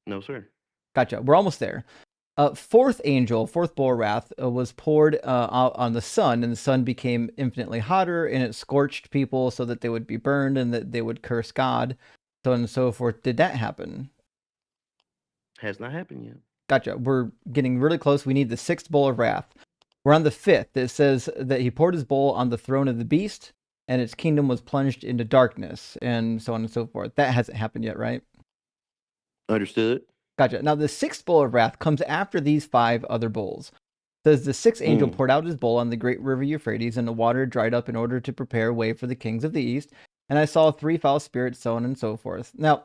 No, sir. Gotcha. We're almost there. Fourth angel, fourth bowl of wrath, was poured out on the sun, and the sun became infinitely hotter, and it scorched people so that they would be burned and that they would curse God, so on and so forth. Did that happen? Has not happened yet. Gotcha. We're getting really close. We need the sixth bowl of wrath. We're on the fifth. It says that he poured his bowl on the throne of the beast, and its kingdom was plunged into darkness, and so on and so forth. That hasn't happened yet, right? Understood. Gotcha. Now, the sixth bowl of wrath comes after these five other bowls. It says the sixth angel poured out his bowl on the great river Euphrates, and the water dried up in order to prepare way for the kings of the east. And I saw three foul spirits, so on and so forth. Now,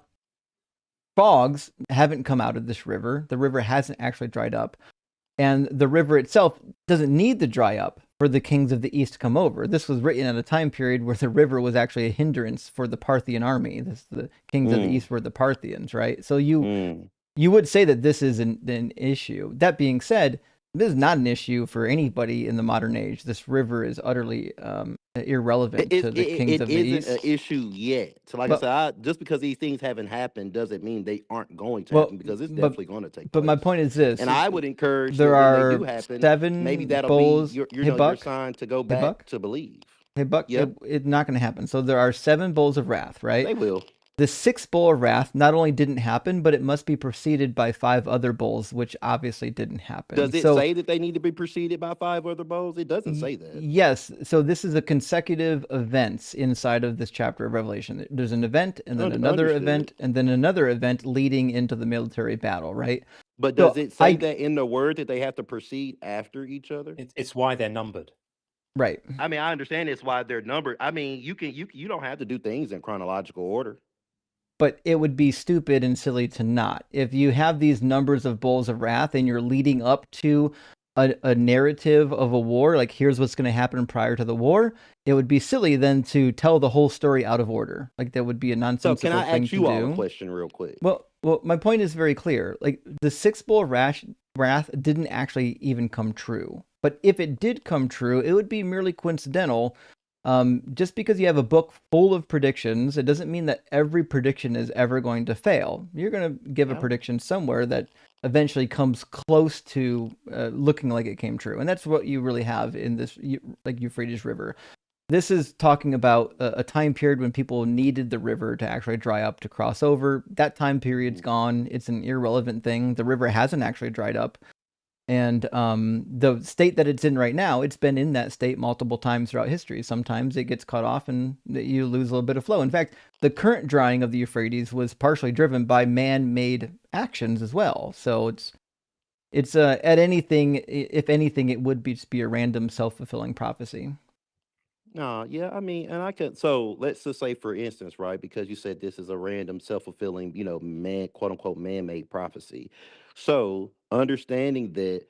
frogs haven't come out of this river. The river hasn't actually dried up. And the river itself doesn't need to dry up for the kings of the east to come over. This was written at a time period where the river was actually a hindrance for the Parthian army. The kings of the east were the Parthians, right? So you would say that this is an issue. That being said, this is not an issue for anybody in the modern age. This river is utterly irrelevant to the kings of the east. It isn't an issue yet. So, like I said, just because these things haven't happened doesn't mean they aren't going to happen, because it's definitely going to take place. But my point is this: and I would encourage there that when they are do happen, 7 maybe that'll bowls. be your, Hey, your Buck? sign to go Hey, back Buck? to believe. Hey, Buck, Yep. it's not going to happen. So there are 7 bowls of wrath, right? They will. The 6th bowl of wrath not only didn't happen, but it must be preceded by 5 other bowls, which obviously didn't happen. Does it say that they need to be preceded by 5 other bowls? It doesn't say that. Yes. So this is a consecutive events inside of this chapter of Revelation. There's an event, and then another Understood. event, and then another event leading into the military battle, right? But So does it say that in the word that they have to proceed after each other? It's why they're numbered. Right. I mean, I understand it's why they're numbered. I mean, you don't have to do things in chronological order. But it would be stupid and silly to not. If you have these numbers of bowls of wrath and you're leading up to a narrative of a war, like here's what's going to happen prior to the war, it would be silly then to tell the whole story out of order. Like that would be a So nonsensical can I thing ask to you all do. a question real quick? Well, my point is very clear. Like the 6th bowl of wrath didn't actually even come true. But if it did come true, it would be merely coincidental. Just because you have a book full of predictions, it doesn't mean that every prediction is ever going to fail. You're going to give a prediction somewhere that eventually comes close to looking like it came true. And that's what you really have in this like Euphrates River. This is talking about a time period when people needed the river to actually dry up to cross over. That time period's gone. It's an irrelevant thing. The river hasn't actually dried up. And the state that it's in right now, it's been in that state multiple times throughout history. Sometimes it gets cut off and you lose a little bit of flow. In fact, the current drying of the Euphrates was partially driven by man-made actions as well. So it's at anything, if anything, it would just be a random self-fulfilling prophecy. No, yeah, I mean, and I could. So let's just say, for instance, right, because you said this is a random, self-fulfilling, man, quote unquote, man-made prophecy. So understanding that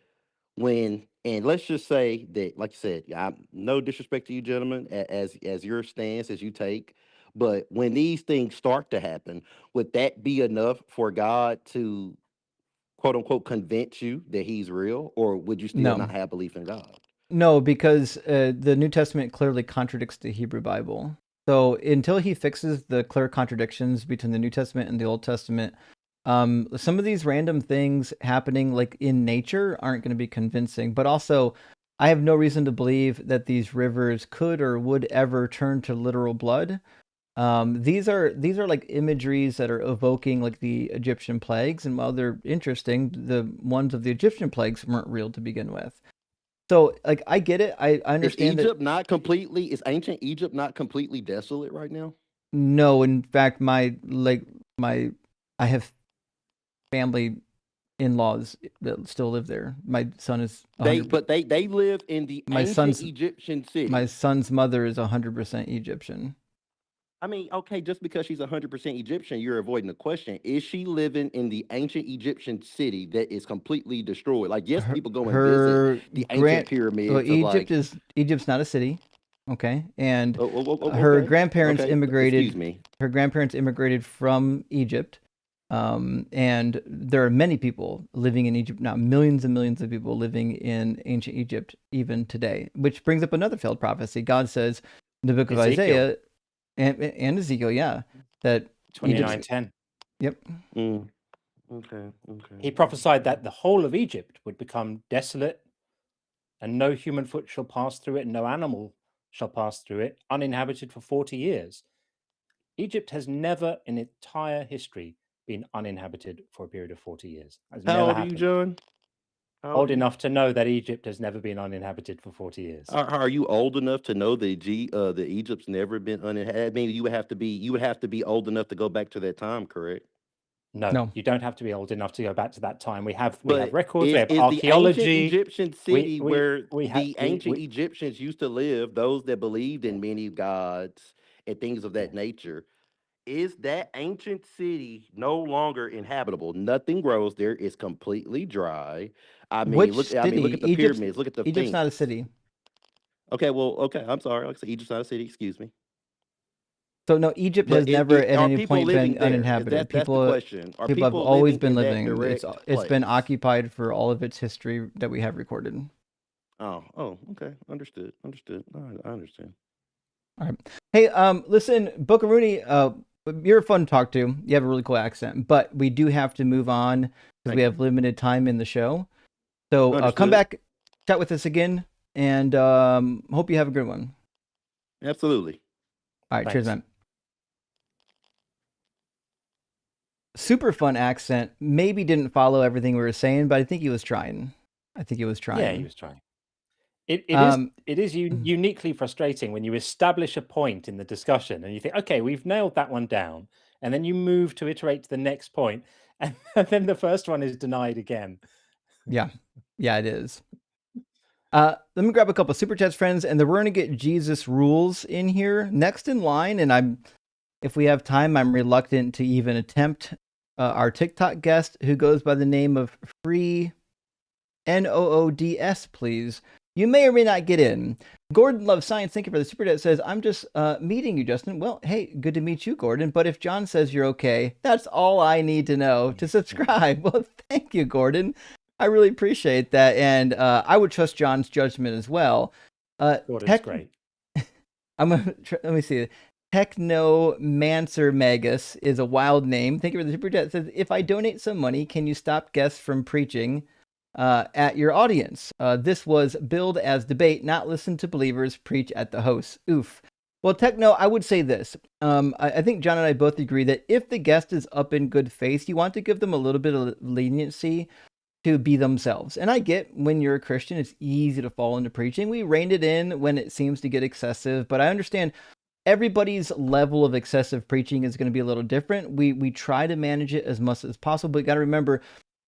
and let's just say that, like you said, no disrespect to you, gentlemen, as your stance as you take, but when these things start to happen, would that be enough for God to, quote unquote, convince you that He's real, or would you still not have belief in God? No, because the New Testament clearly contradicts the Hebrew Bible. So until he fixes the clear contradictions between the New Testament and the Old Testament, Some of these random things happening like in nature aren't going to be convincing, but also I have no reason to believe that these rivers could or would ever turn to literal blood. These are like imageries that are evoking like the Egyptian plagues, and while they're interesting, the ones of the Egyptian plagues weren't real to begin with. So like I get it. I Is understand that. Egypt not completely? Is ancient Egypt not completely desolate right now? No, in fact, I have family in-laws that still live there. My son is They 100. but they live in the My ancient son's Egyptian city. my son's mother is 100% Egyptian. I mean, okay, just because she's 100% Egyptian, you're avoiding the question. Is she living in the ancient Egyptian city that is completely destroyed? Like, yes, people go and visit Her the ancient well, pyramids to like. Egypt's not a city, okay? And her Okay, grandparents okay. immigrated. Excuse me. Her grandparents immigrated from Egypt, and there are many people living in Egypt now. Millions and millions of people living in ancient Egypt even today. Which brings up another failed prophecy. God says in the book of Ezekiel. Isaiah and Ezekiel, yeah, that 29:10. Yep. Okay. He prophesied that the whole of Egypt would become desolate, and no human foot shall pass through it, and no animal shall pass through it, uninhabited for 40 years. Egypt has never in its entire history been uninhabited for a period of 40 years. Has How never old are happened. you, John? How Old are you? enough to know that Egypt has never been uninhabited for 40 years. Are you old enough to know that the Egypt's never been uninhabited? I mean, you would have to be old enough to go back to that time, correct? No, you don't have to be old enough to go back to that time. We have But records, we have is the ancient archaeology. Egyptian city where the we ancient Egyptians used to live, those that believed in many gods and things of that nature, is that ancient city no longer inhabitable? Nothing grows there. It's completely dry. I mean, Which look city? at the pyramids. Look at the Egypt's not a Sphinx. city. Okay, well, okay. I'm sorry. Like I said, Egypt's not a city. Excuse me. So no, Egypt But has never at are any people point living been there? uninhabited. That's the People question. Are have people always living been in that living. direct It's been place? occupied for all of its history that we have recorded. Oh, okay. Understood. I understand. All right. Hey, listen, Bokaruni, you're fun to talk to. You have a really cool accent, but we do have to move on because Thank we you. have limited time in the show. So come Understood. back, chat with us again, and hope you have a good one. Absolutely. All right, cheers, man. Super fun accent. Maybe didn't follow everything we were saying, but I think he was trying. Yeah, he was trying. It is Mm-hmm. uniquely frustrating when you establish a point in the discussion and you think, okay, we've nailed that one down, and then you move to iterate to the next point, and then the first one is denied again. Yeah, it is. Let me grab a couple of super chats, friends, and then we're gonna get Jesus Rules in here next in line. And if we have time, I'm reluctant to even attempt our TikTok guest who goes by the name of Free NOODS, please. You may or may not get in. Gordon Loves Science, thank you for the super chat. Says, I'm just meeting you, Justin. Well, hey, good to meet you, Gordon. But if John says you're okay, that's all I need to know to subscribe. Well, thank you, Gordon. I really appreciate that. And I would trust John's judgment as well. Gordon's great. Let me see. Technomancer Magus is a wild name. Thank you for the super chat. It says, if I donate some money, can you stop guests from preaching at your audience? This was billed as debate, not listen to believers preach at the host. Oof. Well, Techno, I would say this. I think John and I both agree that if the guest is up in good faith, you want to give them a little bit of leniency to be themselves. And I get when you're a Christian, it's easy to fall into preaching. We reined it in when it seems to get excessive, but I understand everybody's level of excessive preaching is going to be a little different. We try to manage it as much as possible. But you got to remember,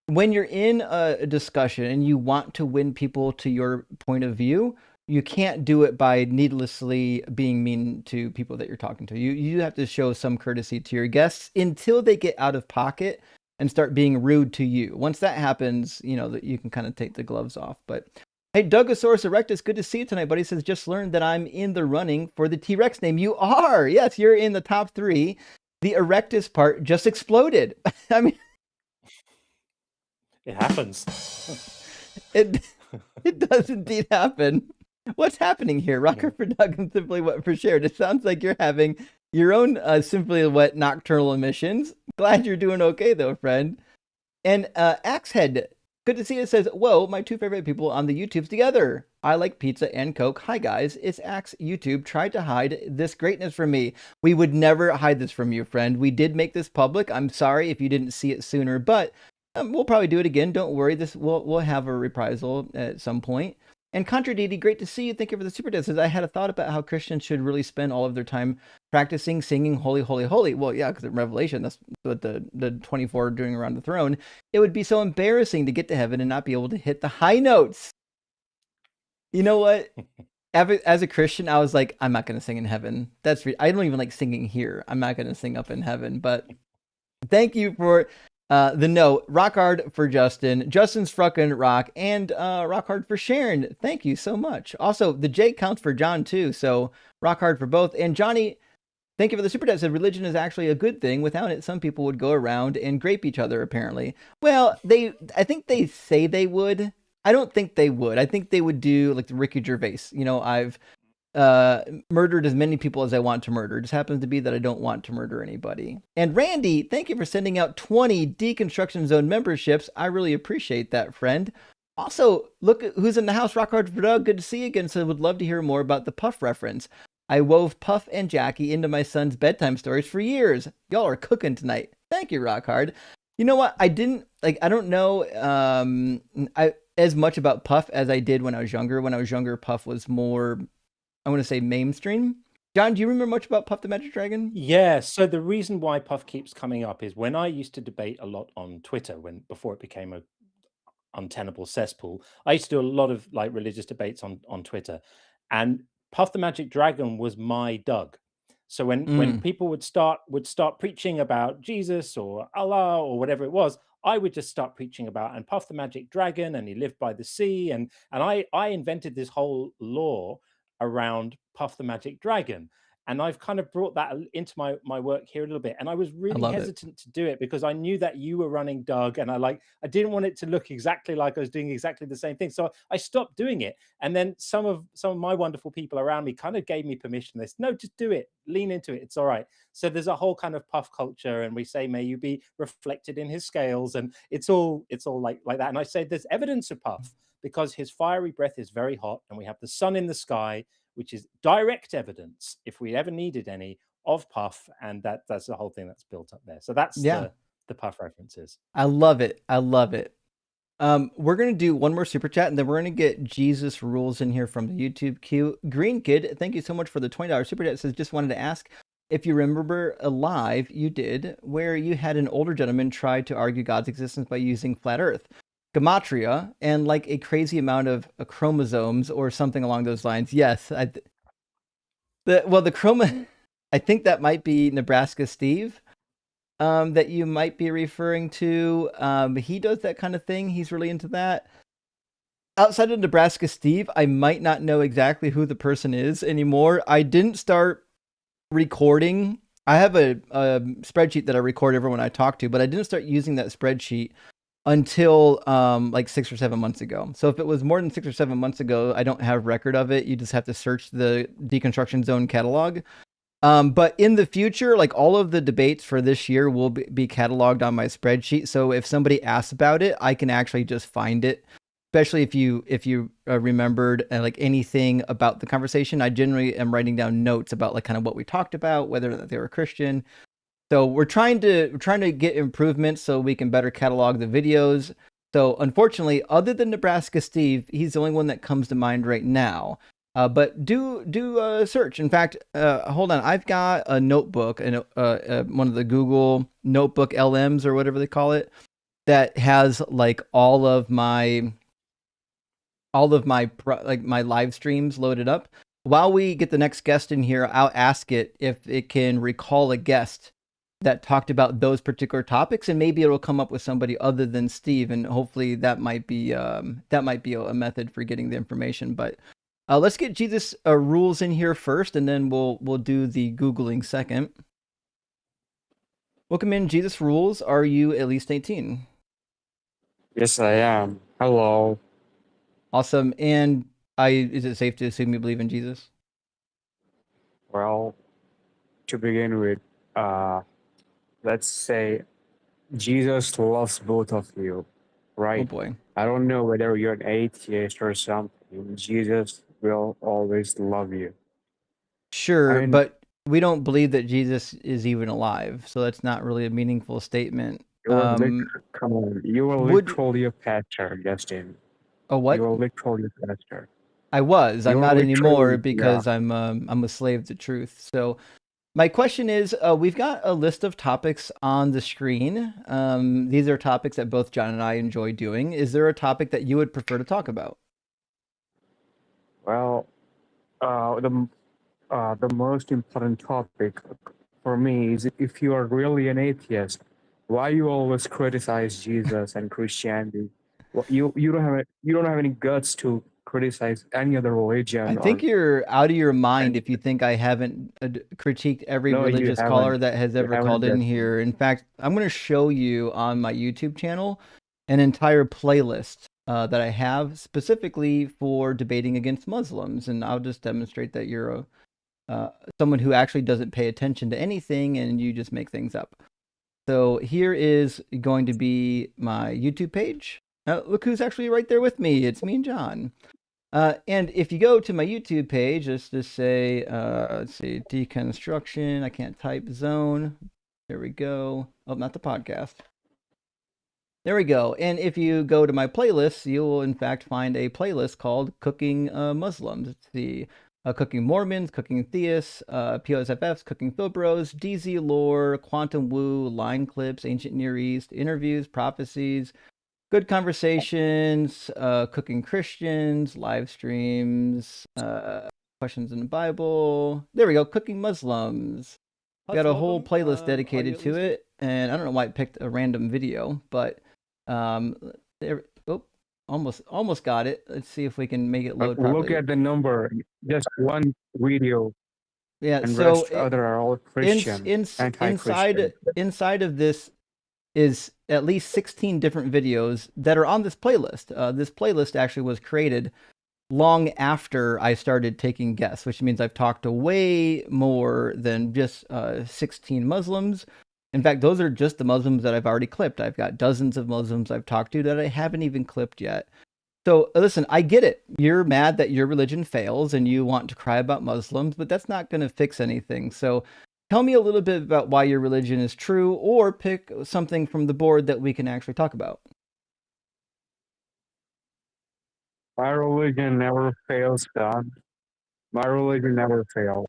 when you're in a discussion and you want to win people to your point of view, you can't do it by needlessly being mean to people that you're talking to. You have to show some courtesy to your guests until they get out of pocket and start being rude to you. Once that happens, that you can kind of take the gloves off. But hey, Dougosaurus Erectus, good to see you tonight, buddy. Says, just learned that I'm in the running for the T-Rex name. You are. Yes, you're in the top 3. The Erectus part just exploded. I mean, it happens. It does indeed happen. What's happening here? Rocker for Doug and Simply What for Shared. It sounds like you're having Your own Simply Wet nocturnal emissions. Glad you're doing okay, though, friend. And Axehead, good to see you, says, whoa, my two favorite people on the YouTubes together. I like pizza and Coke. Hi, guys. It's Axe. YouTube tried to hide this greatness from me. We would never hide this from you, friend. We did make this public. I'm sorry if you didn't see it sooner, but we'll probably do it again. Don't worry. We'll have a reprisal at some point. And Contra Deity, great to see you. Thank you for the super chat. Says, I had a thought about how Christians should really spend all of their time practicing singing holy, holy, holy. Well, yeah, because in Revelation, that's what the 24 are doing around the throne. It would be so embarrassing to get to heaven and not be able to hit the high notes. You know what? As a Christian, I was like, I'm not going to sing in heaven. I don't even like singing here. I'm not going to sing up in heaven. But thank you for the note. Rock hard for Justin. Justin's fucking rock. And rock hard for Sharon. Thank you so much. Also, the J counts for John too. So rock hard for both. And Johnny, thank you for the super chat. Said religion is actually a good thing. Without it, some people would go around and grape each other, apparently. Well, I think they say they would. I don't think they would. I think they would do like the Ricky Gervais. You know, I've murdered as many people as I want to murder. It just happens to be that I don't want to murder anybody. And Randy, thank you for sending out 20 Deconstruction Zone memberships. I really appreciate that, friend. Also, look at who's in the house. Rock hard for Doug. Good to see you again. So I would love to hear more about the Puff reference. I wove Puff and Jackie into my son's bedtime stories for years. Y'all are cooking tonight. Thank you, Rock Hard. You know what? I don't know as much about Puff as I did when I was younger. When I was younger, Puff was more, I want to say, mainstream. John, do you remember much about Puff the Magic Dragon? Yeah, so the reason why Puff keeps coming up is when I used to debate a lot on Twitter, before it became a untenable cesspool, I used to do a lot of like religious debates on Twitter, and Puff the Magic Dragon was my Doug. So when people would start preaching about Jesus or Allah or whatever it was, I would just start preaching about and Puff the Magic Dragon, and he lived by the sea, and I invented this whole lore around Puff the Magic Dragon. And I've kind of brought that into my work here a little bit. And I was really hesitant to do it because I knew that you were running Doug, and I didn't want it to look exactly like I was doing exactly the same thing. So I stopped doing it. And then some of my wonderful people around me kind of gave me permission. They said, no, just do it. Lean into it. It's all right. So there's a whole kind of Puff culture, and we say, may you be reflected in his scales. And it's all like that. And I say there's evidence of Puff because his fiery breath is very hot, and we have the sun in the sky, which is direct evidence, if we ever needed any, of Puff, and that's the whole thing that's built up there. So that's the Puff references. I love it. I love it. We're going to do one more super chat, and then we're going to get Jesus Rules in here from the YouTube queue. Green Kid, thank you so much for the $20 super chat. It says, just wanted to ask if you remember a live you did where you had an older gentleman try to argue God's existence by using flat earth, gematria, and like a crazy amount of chromosomes or something along those lines. Yes. I think that might be Nebraska Steve. That you might be referring to. He does that kind of thing. He's really into that. Outside of Nebraska Steve, I might not know exactly who the person is anymore. I didn't start recording. I have a spreadsheet that I record everyone I talk to, but I didn't start using that spreadsheet until like 6 or 7 months ago. So if it was more than 6 or 7 months ago, I don't have record of it. You just have to search the Deconstruction Zone catalog. But in the future, like all of the debates for this year will be cataloged on my spreadsheet. So if somebody asks about it, I can actually just find it. Especially if you remembered like anything about the conversation. I generally am writing down notes about like kind of what we talked about, whether or not they were Christian. So we're trying to get improvements so we can better catalog the videos. So unfortunately, other than Nebraska Steve, he's the only one that comes to mind right now. But do a search. In fact, hold on. I've got a notebook, and one of the Google Notebook LMs or whatever they call it, that has like all of my my live streams loaded up. While we get the next guest in here, I'll ask it if it can recall a guest that talked about those particular topics, and maybe it'll come up with somebody other than Steve, and hopefully that might be a method for getting the information. But let's get Jesus Rules in here first, and then we'll do the Googling second. Welcome in, Jesus Rules. Are you at least 18? Yes, I am. Hello. Awesome. And is it safe to assume you believe in Jesus? Well, to begin with, let's say Jesus loves both of you, Oh right? boy. I don't know whether you're an atheist or something. Jesus will always love you. Sure, And but we don't believe that Jesus is even alive, so that's not really a meaningful statement. come on, you were Would literally a pastor, Justin. a You what? were literally a pastor. I was. You I'm were not anymore literally, yeah. because I'm a slave to truth. So my question is, we've got a list of topics on the screen. These are topics that both John and I enjoy doing. Is there a topic that you would prefer to talk about? Well, the most important topic for me is if you are really an atheist, why you always criticize Jesus and Christianity? You don't have any guts to criticize any other I religion think or you're out of your mind if you anything. think I haven't critiqued every No, you religious caller haven't. that has You ever haven't, called in Justin. here. In fact, I'm going to show you on my YouTube channel an entire playlist that I have specifically for debating against Muslims, and I'll just demonstrate that you're someone who actually doesn't pay attention to anything and you just make things up. So here is going to be my YouTube page. Look who's actually right there with me. It's me and John. And if you go to my YouTube page, let's just say, let's see, deconstruction. I can't type zone. There we go. Oh, not the podcast. There we go. And if you go to my playlist, you will in fact find a playlist called Cooking Muslims. It's the Cooking Mormons, Cooking Theists, POSFFs, Cooking Philbros, DZ Lore, Quantum Woo, Line Clips, Ancient Near East, Interviews, Prophecies, Good Conversations, Cooking Christians, live streams, questions in the Bible. There we go, Cooking Muslims. Got a whole playlist dedicated to it, and I don't know why it picked a random video, but there. Oh, almost got it. Let's see if we can make it But load look properly. at the number. Just one video, Yeah. and So rest other are all Christian, anti-Christian. inside of this is at least 16 different videos that are on this playlist. This playlist actually was created long after I started taking guests, which means I've talked to way more than just 16 Muslims. In fact, those are just the Muslims that I've already clipped. I've got dozens of Muslims I've talked to that I haven't even clipped yet. So listen, I get it. You're mad that your religion fails and you want to cry about Muslims, but that's not going to fix anything. So tell me a little bit about why your religion is true, or pick something from the board that we can actually talk about. My religion never fails, God. My religion never fails.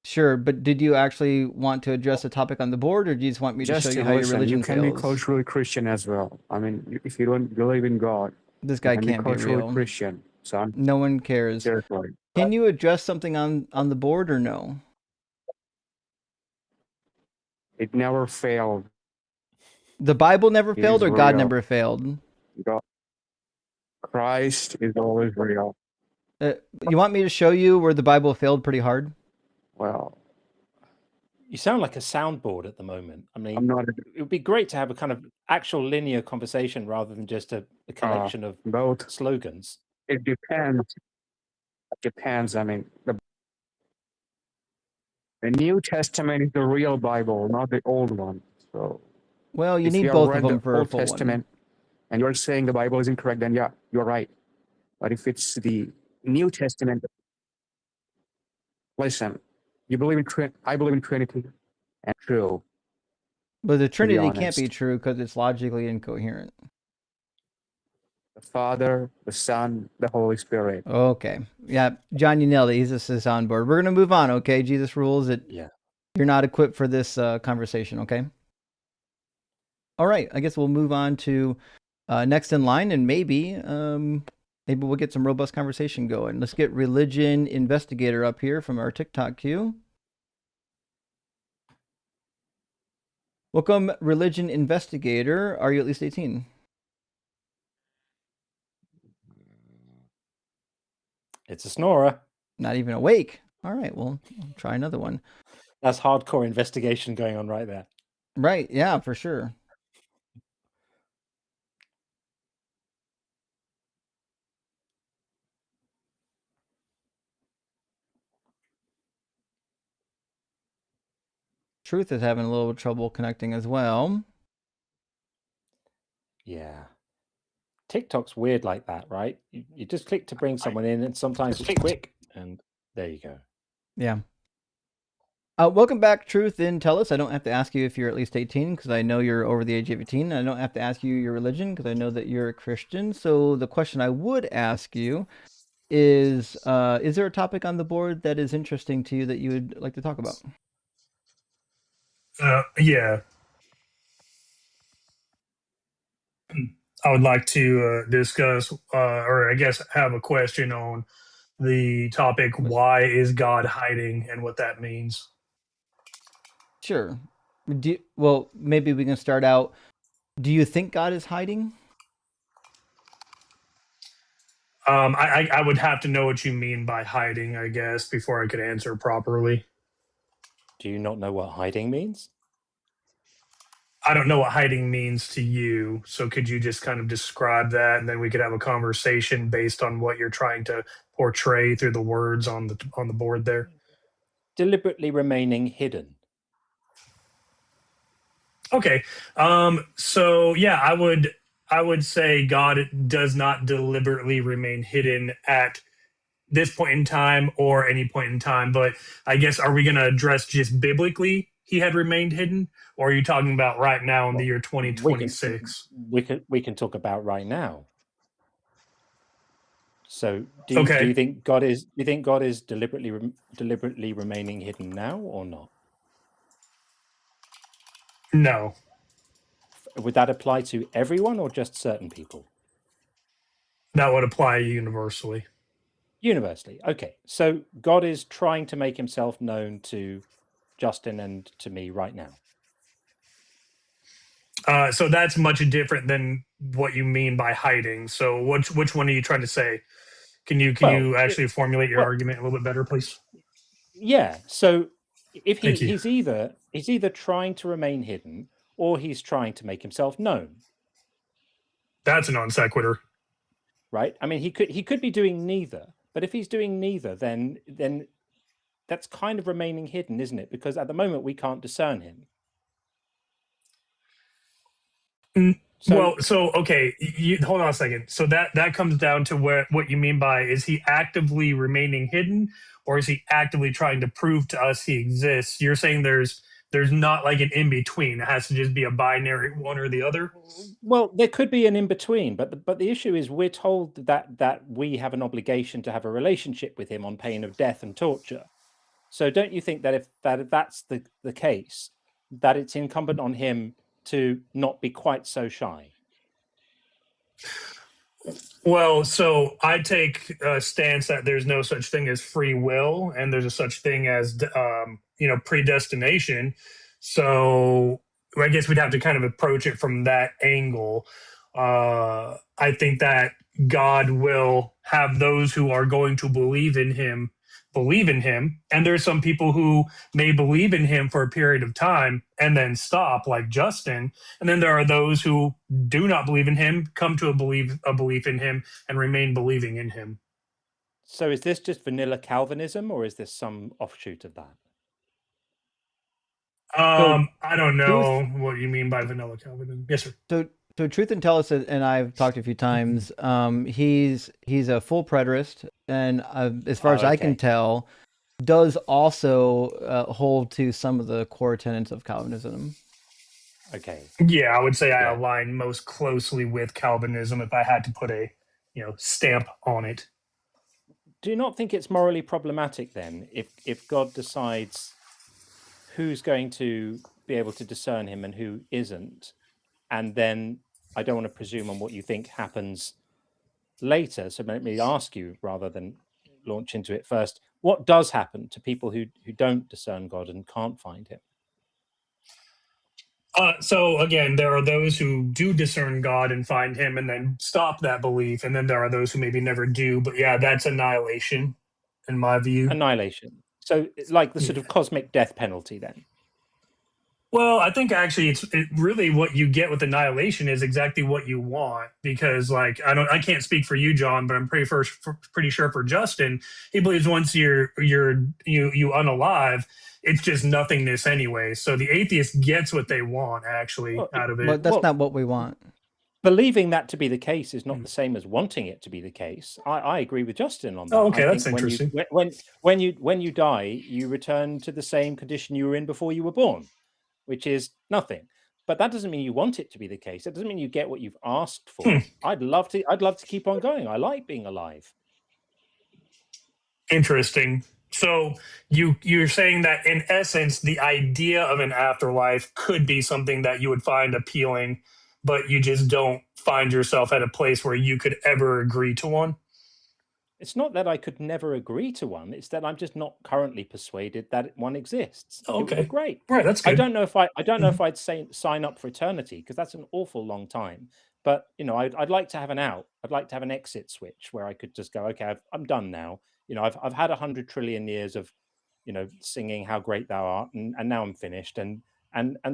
Sure, but did you actually want to address a topic on the board, or do you just want me to show you Justin, how your listen, you religion can be fails? culturally Christian as well. I mean, if you don't believe in God, This you guy can be can't be culturally real. Christian, son. No one cares. Seriously. Can you address something on the board or no? It never failed. The Bible never It failed, is or God real. never failed? God, Christ is always real. You want me to show you where the Bible failed pretty hard? Well, You sound like a soundboard at the moment. I I'm mean, not it would be great to have a kind of actual linear conversation rather than just a collection of both. slogans. It depends. It depends. I mean, the New Testament is the real Bible, not the old one. So Well, you if you need have both of read the them for a Old full Testament and you're saying the Bible is incorrect, then yeah, you're right. But if it's the New Testament, listen, you believe in I believe in Trinity, and true. But the To be Trinity can't be honest, true because it's logically incoherent. the Father, the Son, the Holy Spirit. Okay. Yeah, John, you nailed it. He's just a soundboard. We're going to move on, okay? Jesus rules it. Yeah. You're not equipped for this conversation, okay? All right. I guess we'll move on to next in line, and maybe we'll get some robust conversation going. Let's get Religion Investigator up here from our TikTok queue. Welcome, Religion Investigator. Are you at least 18? It's a snorer. Not even awake. All right, well, I'll try another one. That's hardcore investigation going on right there. Right, yeah, for sure. Truth is having a little trouble connecting as well. Yeah. TikTok's weird like that, right? You just click to bring someone in, and sometimes it's quick, and there you go. Yeah. Welcome back, Truth in Tell Us. I don't have to ask you if you're at least 18 because I know you're over the age of 18. I don't have to ask you your religion because I know that you're a Christian. So the question I would ask you is there a topic on the board that is interesting to you that you would like to talk about? Yeah. I would like to discuss, or I guess have a question on the topic, why is God hiding and what that means? Sure. Well, maybe we can start out. Do you think God is hiding? I would have to know what you mean by hiding, I guess, before I could answer properly. Do you not know what hiding means? I don't know what hiding means to you, so could you just kind of describe that, and then we could have a conversation based on what you're trying to portray through the words on the board there? Deliberately remaining hidden. Okay. So yeah, I would say God does not deliberately remain hidden at this point in time or any point in time. But I guess, are we going to address just biblically he had remained hidden, or are you talking about right now in the year 2026? We can talk about right now. So do you think God is deliberately remaining hidden now or not? No. Would that apply to everyone or just certain people? That would apply universally. Universally. Okay. So God is trying to make himself known to Justin and to me right now. So that's much different than what you mean by hiding. So which one are you trying to say? Can you actually formulate your argument a little bit better, please? Yeah. So if he's either trying to remain hidden or he's trying to make himself known. That's a non sequitur. Right? I mean, he could be doing neither. But if he's doing neither, then that's kind of remaining hidden, isn't it? Because at the moment we can't discern him. Okay, hold on a second. So that comes down to what you mean by, is he actively remaining hidden, or is he actively trying to prove to us he exists? You're saying there's not like an in between. It has to just be a binary one or the other. Well, there could be an in between, but the issue is we're told that we have an obligation to have a relationship with him on pain of death and torture. So don't you think that if that's the case, that it's incumbent on him to not be quite so shy? Well, so I take a stance that there's no such thing as free will, and there's a such thing as predestination. So I guess we'd have to kind of approach it from that angle. I think that God will have those who are going to believe in him, and there's some people who may believe in him for a period of time and then stop, like Justin, and then there are those who do not believe in him, come to a belief in him, and remain believing in him. So is this just vanilla Calvinism, or is this some offshoot of that? I don't know what you mean by vanilla Calvinism. Yes, sir. So Truth and Tell Us, and I've talked a few times, he's a full preterist, and as far as I can tell, does also hold to some of the core tenets of Calvinism. Okay. Yeah, I would say I align most closely with Calvinism if I had to put a stamp on it. Do you not think it's morally problematic then if God decides who's going to be able to discern him and who isn't, and then I don't want to presume on what you think happens later, so let me ask you rather than launch into it first, what does happen to people who don't discern God and can't find him? So again, there are those who do discern God and find him and then stop that belief, and then there are those who maybe never do, but yeah, that's annihilation in my view. Annihilation. So like the sort of cosmic death penalty then? Well, I think actually really what you get with annihilation is exactly what you want, because like I can't speak for you, John, but I'm pretty sure for Justin, he believes once you unalive, it's just nothingness anyway. So the atheist gets what they want actually Well, out of it. But that's well, not what we want. believing that to be the case is not the same as wanting it to be the case. I agree with Justin on that. Oh, okay, I that's think interesting. when you die, you return to the same condition you were in before you were born, which is nothing. But that doesn't mean you want it to be the case. It doesn't mean you get what you've asked for. I'd love to keep on going. I like being alive. Interesting. So you're saying that in essence, the idea of an afterlife could be something that you would find appealing, but you just don't find yourself at a place where you could ever agree to one. It's not that I could never agree to one. It's that I'm just not currently persuaded that one exists. Oh, It would be okay. great. Right, that's I good. don't know if I don't know Mhm. if I'd sign up for eternity, because that's an awful long time. But I'd like to have an out. I'd like to have an exit switch where I could just go, okay, I'm done now. I've had 100 trillion years of singing how great thou art, and now I'm finished, and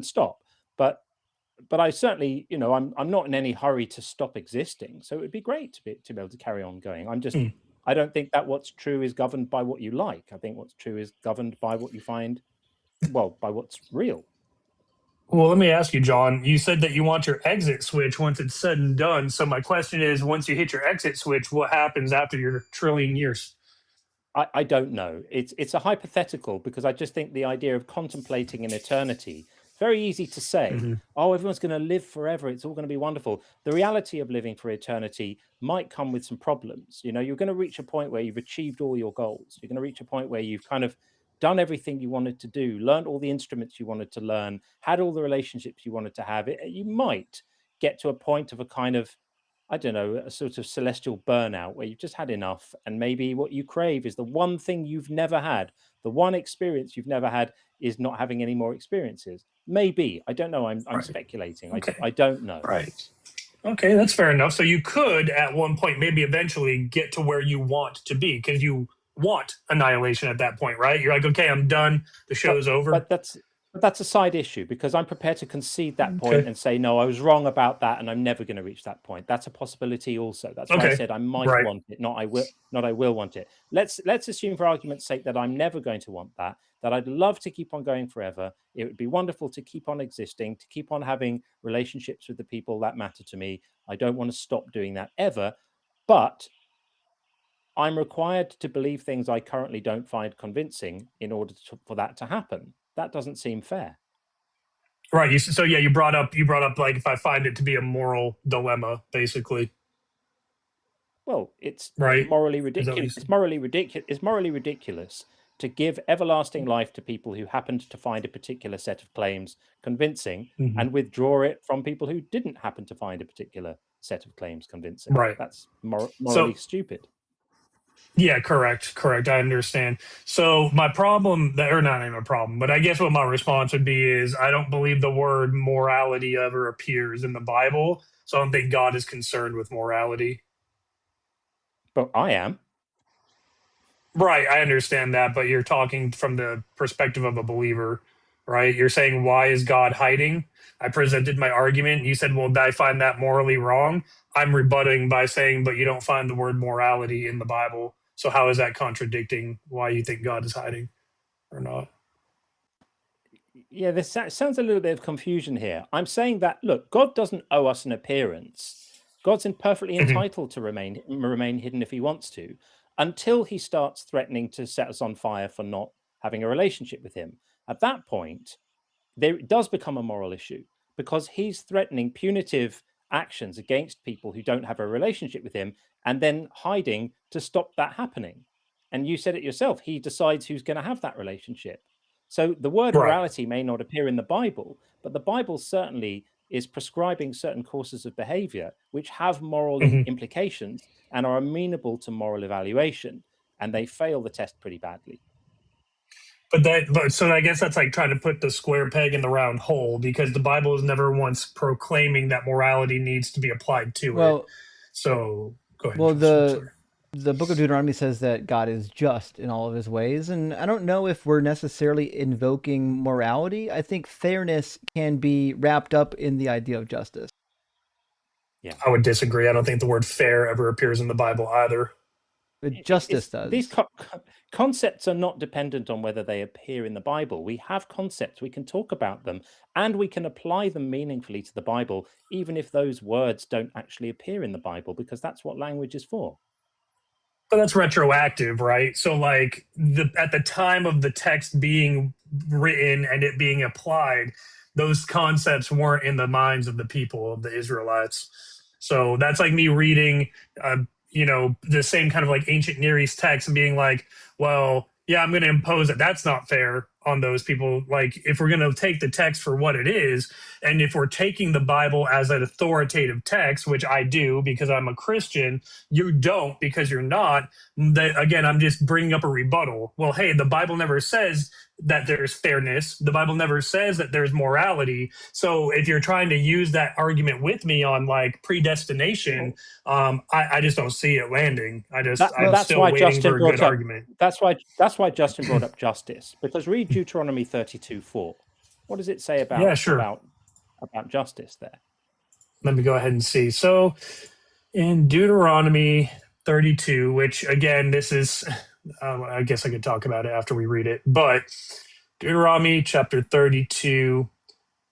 stop. But I certainly, I'm not in any hurry to stop existing. So it would be great to be able to carry on going. Hmm. I don't think that what's true is governed by what you like. I think what's true is governed by what you find, well, by what's real. Well, let me ask you, John. You said that you want your exit switch once it's said and done. So my question is, once you hit your exit switch, what happens after your trillion years? I don't know. It's a hypothetical, because I just think the idea of contemplating an eternity, very easy to say, Mhm. oh, everyone's going to live forever. It's all going to be wonderful. The reality of living for eternity might come with some problems. You're going to reach a point where you've achieved all your goals. You're going to reach a point where you've kind of done everything you wanted to do, learned all the instruments you wanted to learn, had all the relationships you wanted to have. You might get to a point of a kind of, I don't know, a sort of celestial burnout where you've just had enough. And maybe what you crave is the one thing you've never had, the one experience you've never had is not having any more experiences. Maybe. I don't know. I'm Right. speculating. Okay. I don't know. Right. Okay, that's fair enough. So you could, at one point, maybe eventually get to where you want to be, because you want annihilation at that point, right? You're like, okay, I'm done. The show's over. But that's a side issue, because I'm prepared to concede that point Okay. and say, no, I was wrong about that, and I'm never going to reach that point. That's a possibility also. That's why I Okay. said I might Right. want it, not I will want it. Let's assume, for argument's sake, that I'm never going to want that I'd love to keep on going forever. It would be wonderful to keep on existing, to keep on having relationships with the people that matter to me. I don't want to stop doing that ever, but I'm required to believe things I currently don't find convincing in order for that to happen. That doesn't seem fair. Right. So yeah, you brought up like, if I find it to be a moral dilemma, basically. Well, it's Right. morally Is that what you ridiculous. said? It's morally ridiculous to give everlasting life to people who happened to find a particular set of claims convincing, Mhm. and withdraw it from people who didn't happen to find a particular set of claims convincing. Right. That's morally stupid. Yeah, correct. I understand. So my problem, or not even a problem, but I guess what my response would be is, I don't believe the word morality ever appears in the Bible. So I don't think God is concerned with morality. But I am. Right, I understand that, but you're talking from the perspective of a believer, right? You're saying, why is God hiding? I presented my argument. You said, well, I find that morally wrong. I'm rebutting by saying, but you don't find the word morality in the Bible. So how is that contradicting why you think God is hiding or not? Yeah, there sounds a little bit of confusion here. I'm saying that, look, God doesn't owe us an appearance. God's perfectly entitled to remain hidden if he wants to, until he starts threatening to set us on fire for not having a relationship with him. At that point, there does become a moral issue, because he's threatening punitive actions against people who don't have a relationship with him, and then hiding to stop that happening. And you said it yourself, he decides who's going to have that relationship. So the word Right. morality may not appear in the Bible, but the Bible certainly is prescribing certain courses of behavior which have moral implications and are amenable to moral evaluation, and they fail the test pretty badly. But so I guess that's like trying to put the square peg in the round hole, because the Bible is never once proclaiming that morality needs to be applied to it. So go ahead. Well, Justin, sorry. the book of Deuteronomy says that God is just in all of his ways. And I don't know if we're necessarily invoking morality. I think fairness can be wrapped up in the idea of justice. Yeah. I would disagree. I don't think the word fair ever appears in the Bible either. But justice does. These concepts are not dependent on whether they appear in the Bible. We have concepts, we can talk about them, and we can apply them meaningfully to the Bible, even if those words don't actually appear in the Bible, because that's what language is for. But that's retroactive, right? So like at the time of the text being written and it being applied, those concepts weren't in the minds of the people of the Israelites. So that's like me reading the same kind of like ancient Near East text and being like, well, yeah, I'm going to impose it. That's not fair on those people. Like, if we're going to take the text for what it is, and if we're taking the Bible as an authoritative text, which I do because I'm a Christian, you don't because you're not. Again, I'm just bringing up a rebuttal. Well, hey, the Bible never says that there's fairness. The Bible never says that there's morality. So if you're trying to use that argument with me on like predestination, I just don't see it landing. I'm still waiting for a good argument. That's why Justin brought up justice, because read Deuteronomy 32:4. What does it say about justice there? Let me go ahead and see. So in Deuteronomy 32, which again, this is, I guess I could talk about it after we read it, but Deuteronomy chapter 32,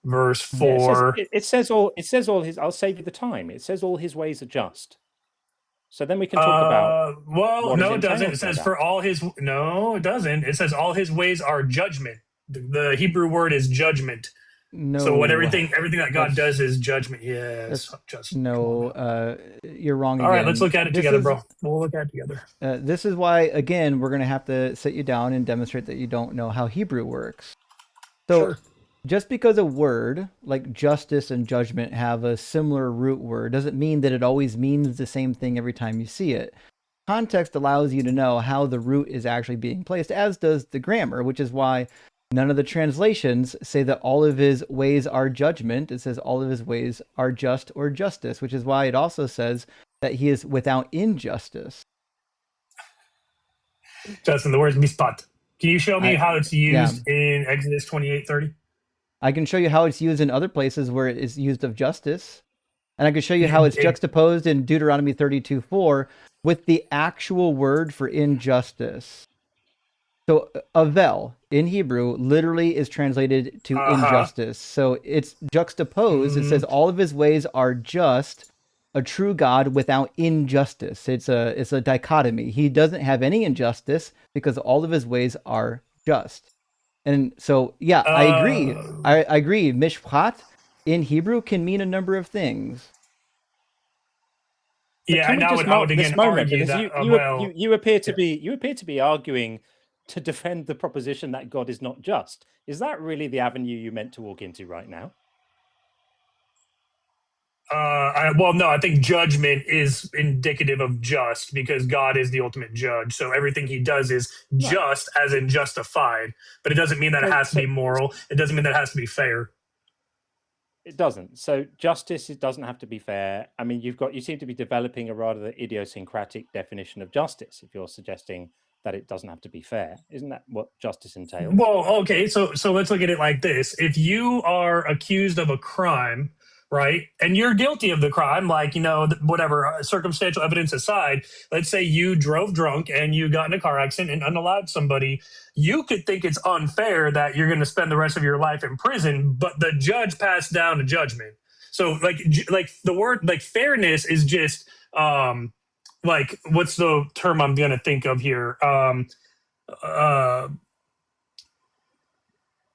verse 4. Yeah, it says all his, I'll save you the time. It says all his ways are just. So then we can talk about. Well, no, it doesn't. It says for all his. No, it doesn't. It says all his ways are judgment. The Hebrew word is judgment. No. So everything that God does is judgment. Yes. No, you're wrong. All right, let's look at it together, bro. We'll look at it together. This is why, again, we're going to have to sit you down and demonstrate that you don't know how Hebrew works. So just because a word like justice and judgment have a similar root word doesn't mean that it always means the same thing every time you see it. Context allows you to know how the root is actually being placed, as does the grammar, which is why none of the translations say that all of his ways are judgment. It says all of his ways are just or justice, which is why it also says that he is without injustice. Justin, the word is mishpat. Can you show me how it's used in Exodus 28:30? I can show you how it's used in other places where it is used of justice. And I can show you how it's juxtaposed in Deuteronomy 32:4 with the actual word for injustice. So avel in Hebrew literally is translated to injustice. So it's juxtaposed. It says all of his ways are just, a true God without injustice. It's a dichotomy. He doesn't have any injustice because all of his ways are just. And so, yeah, I agree. I agree. Mishpat in Hebrew can mean a number of things. Yeah, and I would again argue that you appear to be arguing to defend the proposition that God is not just. Is that really the avenue you meant to walk into right now? Well, no, I think judgment is indicative of just because God is the ultimate judge. So everything he does is just, as in justified. But it doesn't mean that it has to be moral. It doesn't mean that it has to be fair. It doesn't. So justice, it doesn't have to be fair. I mean, you seem to be developing a rather idiosyncratic definition of justice if you're suggesting that it doesn't have to be fair. Isn't that what justice entails? Well, okay, so let's look at it like this. If you are accused of a crime, right, and you're guilty of the crime, like, whatever, circumstantial evidence aside, let's say you drove drunk and you got in a car accident and unalived somebody, you could think it's unfair that you're going to spend the rest of your life in prison, but the judge passed down a judgment. So like the word like fairness is just like, what's the term I'm going to think of here?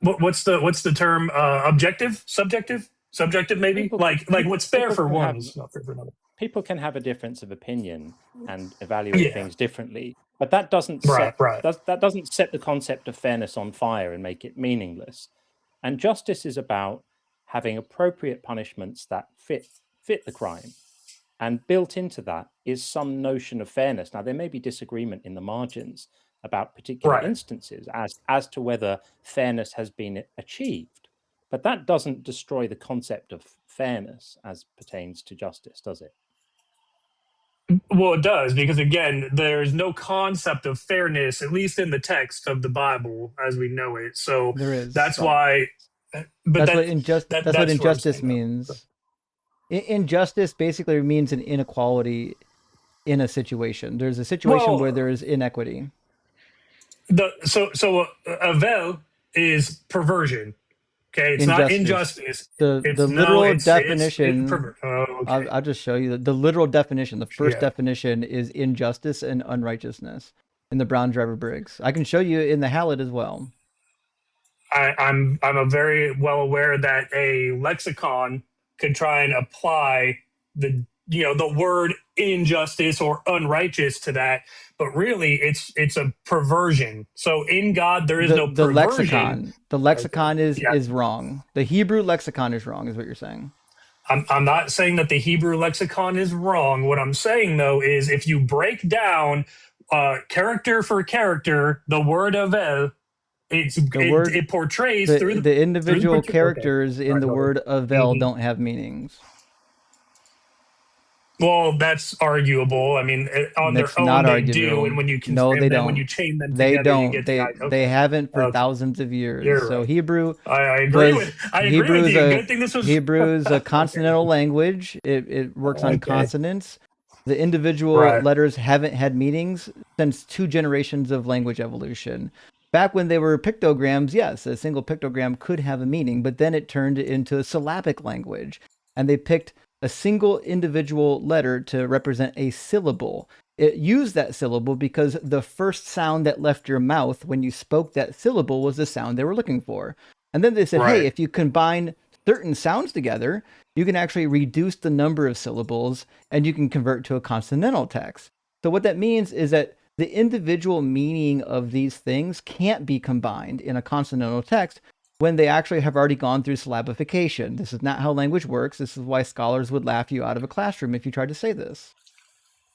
What's the term? Objective, subjective, maybe. Like what's fair for one is not fair for another. People can have a difference of opinion and evaluate things differently, but that doesn't set the concept of fairness on fire and make it meaningless. And justice is about having appropriate punishments that fit the crime. And built into that is some notion of fairness. Now, there may be disagreement in the margins about particular instances as to whether fairness has been achieved. But that doesn't destroy the concept of fairness as pertains to justice, does it? Well, it does, because again, there's no concept of fairness, at least in the text of the Bible as we know it. So There is. that's why. But That's what that's what injustice means. Injustice basically means an inequality in a situation. There's a situation where there is inequity. So avel is perversion. Okay, it's not injustice. The literal definition. I'll just show you the literal definition. The first definition is injustice and unrighteousness in the Brown Driver Briggs. I can show you in the Hallett as well. I'm very well aware that a lexicon could try and apply the word injustice or unrighteous to that, but really it's a perversion. So in God there is no perversion. The lexicon is wrong. The Hebrew lexicon is wrong, is what you're saying. I'm not saying that the Hebrew lexicon is wrong. What I'm saying though is if you break down character for character the word avel, it portrays through the individual characters in the word avel don't have meanings. Well, that's arguable. I mean, on their own they do, and when you when you chain them together, they don't. You get they haven't for thousands of years. You're so right. Hebrew. I agree with you. Good thing this was Hebrew is a consonantal language. It works on consonants. The individual letters haven't had meanings since 2 generations of language evolution. Back when they were pictograms, yes, a single pictogram could have a meaning, but then it turned into a syllabic language, and they picked a single individual letter to represent a syllable. It used that syllable because the first sound that left your mouth when you spoke that syllable was the sound they were looking for. And then they said, hey, if you combine certain sounds together, you can actually reduce the number of syllables and you can convert to a consonantal text. So what that means is that the individual meaning of these things can't be combined in a consonantal text when they actually have already gone through syllabification. This is not how language works. This is why scholars would laugh you out of a classroom if you tried to say this.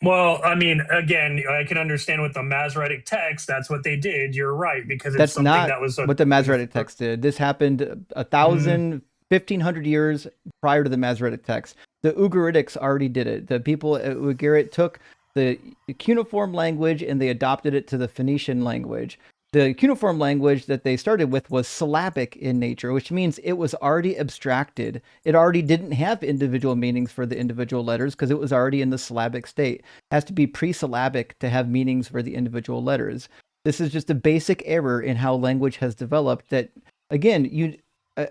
Well, I mean, again, I can understand with the Masoretic text, that's what they did. You're right, because it's something that was what the Masoretic text did. This happened 1,500 years prior to the Masoretic text. The Ugaritic already did it. The people at Ugarit took the cuneiform language and they adopted it to the Phoenician language. The cuneiform language that they started with was syllabic in nature, which means it was already abstracted. It already didn't have individual meanings for the individual letters because it was already in the syllabic state. It has to be pre-syllabic to have meanings for the individual letters. This is just a basic error in how language has developed that, again,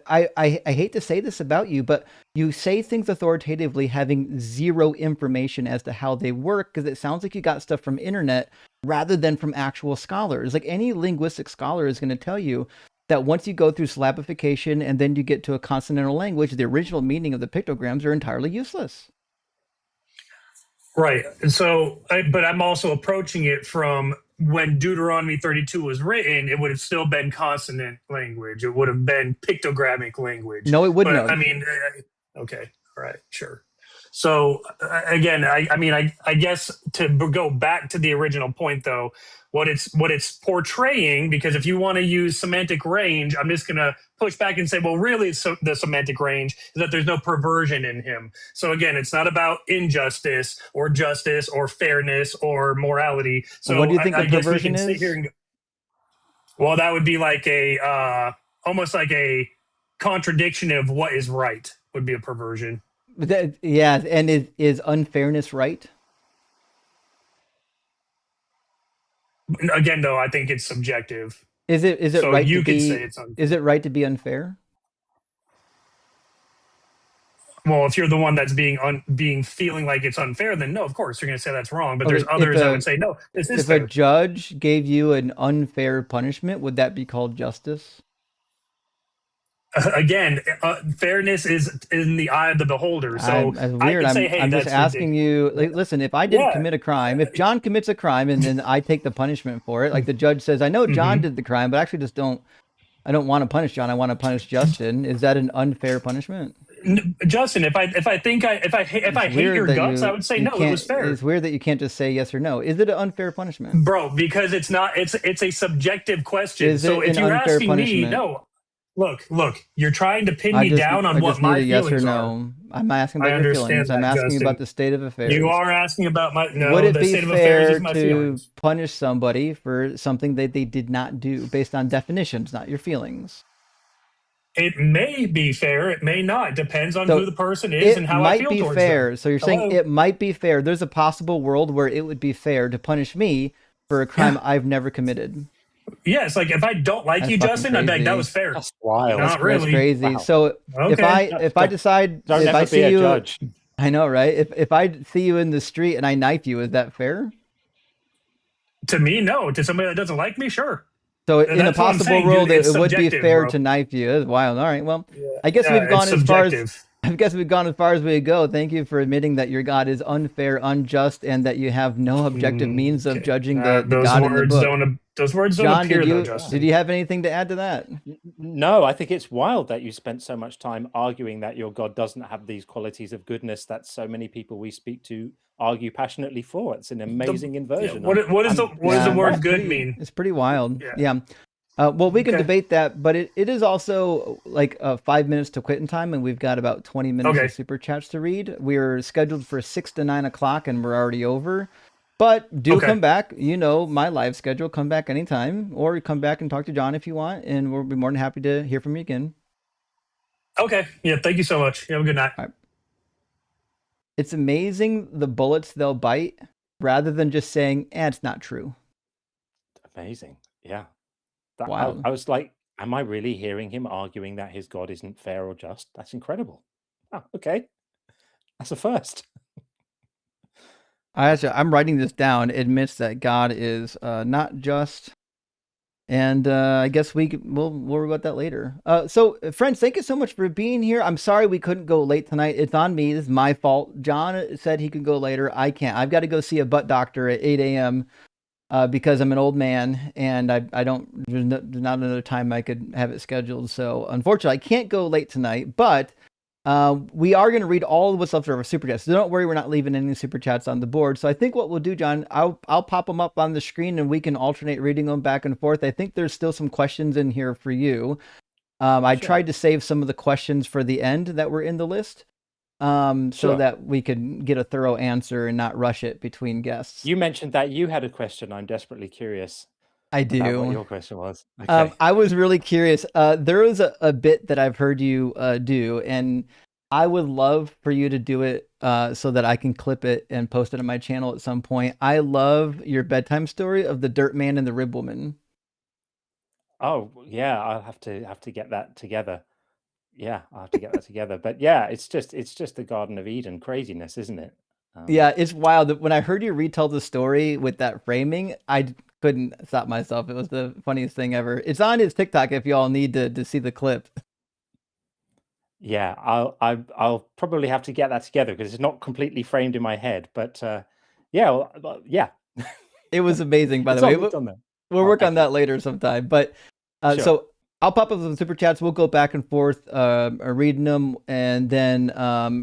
I hate to say this about you, but you say things authoritatively having zero information as to how they work because it sounds like you got stuff from internet rather than from actual scholars. Like any linguistic scholar is going to tell you that once you go through syllabification and then you get to a consonantal language, the original meaning of the pictograms are entirely useless. Right. And so, but I'm also approaching it from when Deuteronomy 32 was written, it would have still been consonant language. It would have been pictogrammic language. No, it wouldn't have. I mean, okay. All right. Sure. So again, I guess to go back to the original point, though, what it's portraying, because if you want to use semantic range, I'm just going to push back and say, well, really, the semantic range is that there's no perversion in him. So again, it's not about injustice or justice or fairness or morality. So what do you think a perversion is? Sit here and well, that would be like a almost like a contradiction of what is right would be a perversion. Yeah, and is unfairness right? Again, though, I think it's subjective. Is it so right you to could be? Say it's unfair. Is it right to be unfair? Well, if you're the one that's being feeling like it's unfair, then no, of course you're going to say that's wrong. But there's others that would say no, this is fair. If a judge gave you an unfair punishment, would that be called justice? Again, fairness is in the eye of the beholder. So weird. I'm just asking you. Like, listen, if I didn't commit a crime, if John commits a crime and then I take the punishment for it, like the judge says, I know John did the crime, but I actually I don't want to punish John. I want to punish Justin. Is that an unfair punishment? Justin, if I hate your guts, I would say no. It was fair. It's weird that you can't just say yes or no. Is it an unfair punishment, bro? Because it's not. It's a subjective question. Is it so if an you're unfair asking punishment? me, no. look. You're trying to pin I me just down on I what just need my a yes or feelings are. no. I'm not asking I about your understand feelings. I'm that, asking Justin. about the state of affairs. You are asking about my Would it the be state of affairs is fair my to feelings. punish somebody for something that they did not do based on definitions, not your feelings? It may be fair, it may not. It depends on So who the person is and it how I might feel be towards them. fair. So you're saying Hello? it might be fair. There's a possible world where it would be fair to punish me for a crime I've never committed. Yes, like if I don't like That's you, fucking Justin, I'd be like, that crazy. was fair. That's wild. Not That's really. crazy. Wow. So Okay. if I decide Don't if ever I be see a you, judge. I know, right? If I see you in the street and I knife you, is that fair? To me, no. To somebody that doesn't like me, sure. So in a That's what I'm possible saying, world, dude. It's it would be subjective, fair bro. to knife you. That's wild. All right. Well, I guess Yeah, we've gone it's as far as subjective. I guess we've gone as far as we go. Thank you for admitting that your God is unfair, unjust, and that you have no objective means of Okay. judging the Those God in the words book. don't John, appear though, did Justin. you have anything to add to that? No, I think it's wild that you spent so much time arguing that your God doesn't have these qualities of goodness that so many people we speak to argue passionately for. It's an amazing inversion. What does the word good pretty, mean? It's pretty wild. Yeah. Yeah. Well, we can Okay. debate that, but it is also like 5 minutes to quitting time, and we've got about 20 minutes Okay. of super chats to read. We're scheduled for 6 to 9 o'clock, and we're already over. But do Okay. come back. You know my live schedule. Come back anytime, or come back and talk to John if you want, and we'll be more than happy to hear from you again. Okay. Yeah. Thank you so much. You have a good night. All right. It's amazing the bullets they'll bite rather than just saying, it's not true. Amazing. Yeah. Wild. I was like, am I really hearing him arguing that his God isn't fair or just? That's incredible. Oh, okay. That's a first. I'm writing this down. It admits that God is not just, and I guess we'll worry about that later. So, friends, thank you so much for being here. I'm sorry we couldn't go late tonight. It's on me. This is my fault. John said he could go later. I can't. I've got to go see a butt doctor at 8 a.m. Because I'm an old man and I don't. There's not another time I could have it scheduled. So, unfortunately, I can't go late tonight. But we are going to read all of what's left of our super chats. So don't worry, we're not leaving any super chats on the board. So I think what we'll do, John, I'll pop them up on the screen and we can alternate reading them back and forth. I think there's still some questions in here for you. I tried to save some of the questions for the end that were in the list, so that we could get a thorough answer and not rush it between guests. You mentioned that you had a question. I'm desperately curious. I do. About what your question was. Okay. I was really curious. There is a bit that I've heard you do, and I would love for you to do it so that I can clip it and post it on my channel at some point. I love your bedtime story of the dirt man and the rib woman. Oh yeah, I'll have to get that together. Yeah, I'll have to get that together. But yeah, it's just the Garden of Eden craziness, isn't it? Yeah, it's wild. When I heard you retell the story with that framing, I couldn't stop myself. It was the funniest thing ever. It's on his TikTok if y'all need to see the clip. Yeah, I'll probably have to get that together because it's not completely framed in my head. But yeah, yeah. It was amazing, by the way. We'll work on that later sometime. But so I'll pop up some super chats. We'll go back and forth reading them. And then,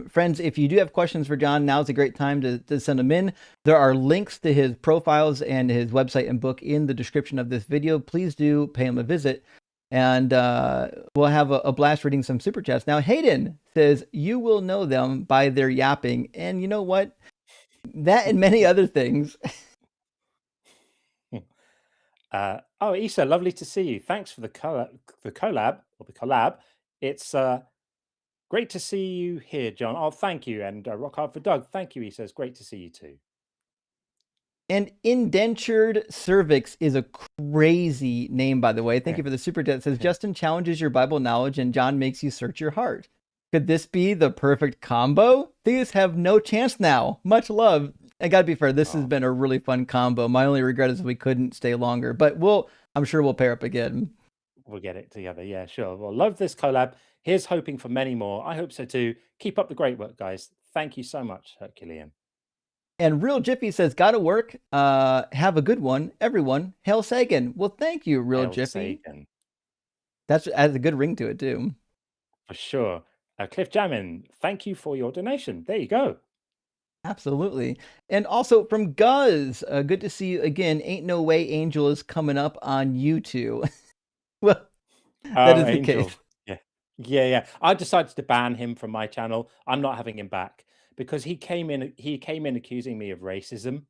friends, if you do have questions for John, now's a great time to send them in. There are links to his profiles and his website and book in the description of this video. Please do pay him a visit. And we'll have a blast reading some super chats. Now, Hayden says, you will know them by their yapping. And you know what? That and many other things. Oh, Issa, lovely to see you. Thanks for the collab. It's great to see you here, John. Oh, thank you. And rock hard for Doug. Thank you, Issa. It's great to see you too. And indentured cervix is a crazy name, by the way. Thank you for the super chat. It says, Justin challenges your Bible knowledge and John makes you search your heart. Could this be the perfect combo? These have no chance now. Much love. I gotta be fair, this has been a really fun combo. My only regret is we couldn't stay longer, but I'm sure we'll pair up again. We'll get it together. Yeah, sure. Well, love this collab. Here's hoping for many more. I hope so too. Keep up the great work, guys. Thank you so much, Herculean. And Real Jiffy says, gotta work. Have a good one, everyone. Hail Sagan. Well, thank you, Real Jiffy. Sagan. That has a good ring to it too. For sure. Cliff Jammin, thank you for your donation. There you go. Absolutely. And also from Guz, good to see you again. Ain't no way Angel is coming up on YouTube. Well, that is the case. Yeah. I decided to ban him from my channel. I'm not having him back because he came in accusing me of racism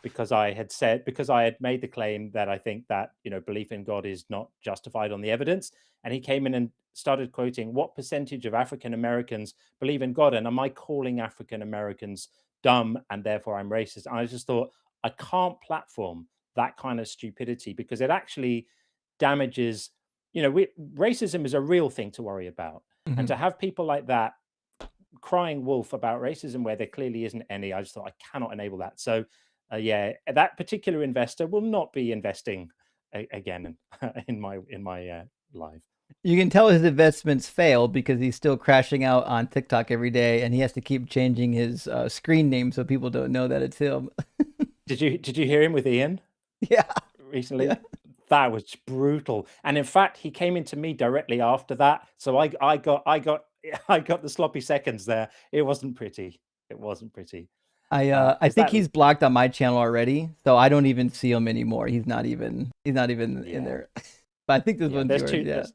because I had made the claim that I think that, belief in God is not justified on the evidence. And he came in and started quoting, what percentage of African Americans believe in God? And am I calling African Americans dumb and therefore I'm racist? And I just thought, I can't platform that kind of stupidity because it actually damages, racism is a real thing to worry about. And to have people like that crying wolf about racism where there clearly isn't any, I just thought I cannot enable that. So that particular investor will not be investing again in my live. You can tell his investments fail because he's still crashing out on TikTok every day, and he has to keep changing his screen name so people don't know that it's him. Did you hear him with Ian? Yeah, recently. Yeah. That was brutal. And in fact, he came into me directly after that, so I got the sloppy seconds there. It wasn't pretty. It wasn't pretty. I think he's blocked on my channel already, so I don't even see him anymore. He's not even in there. But I think this one's yours. There's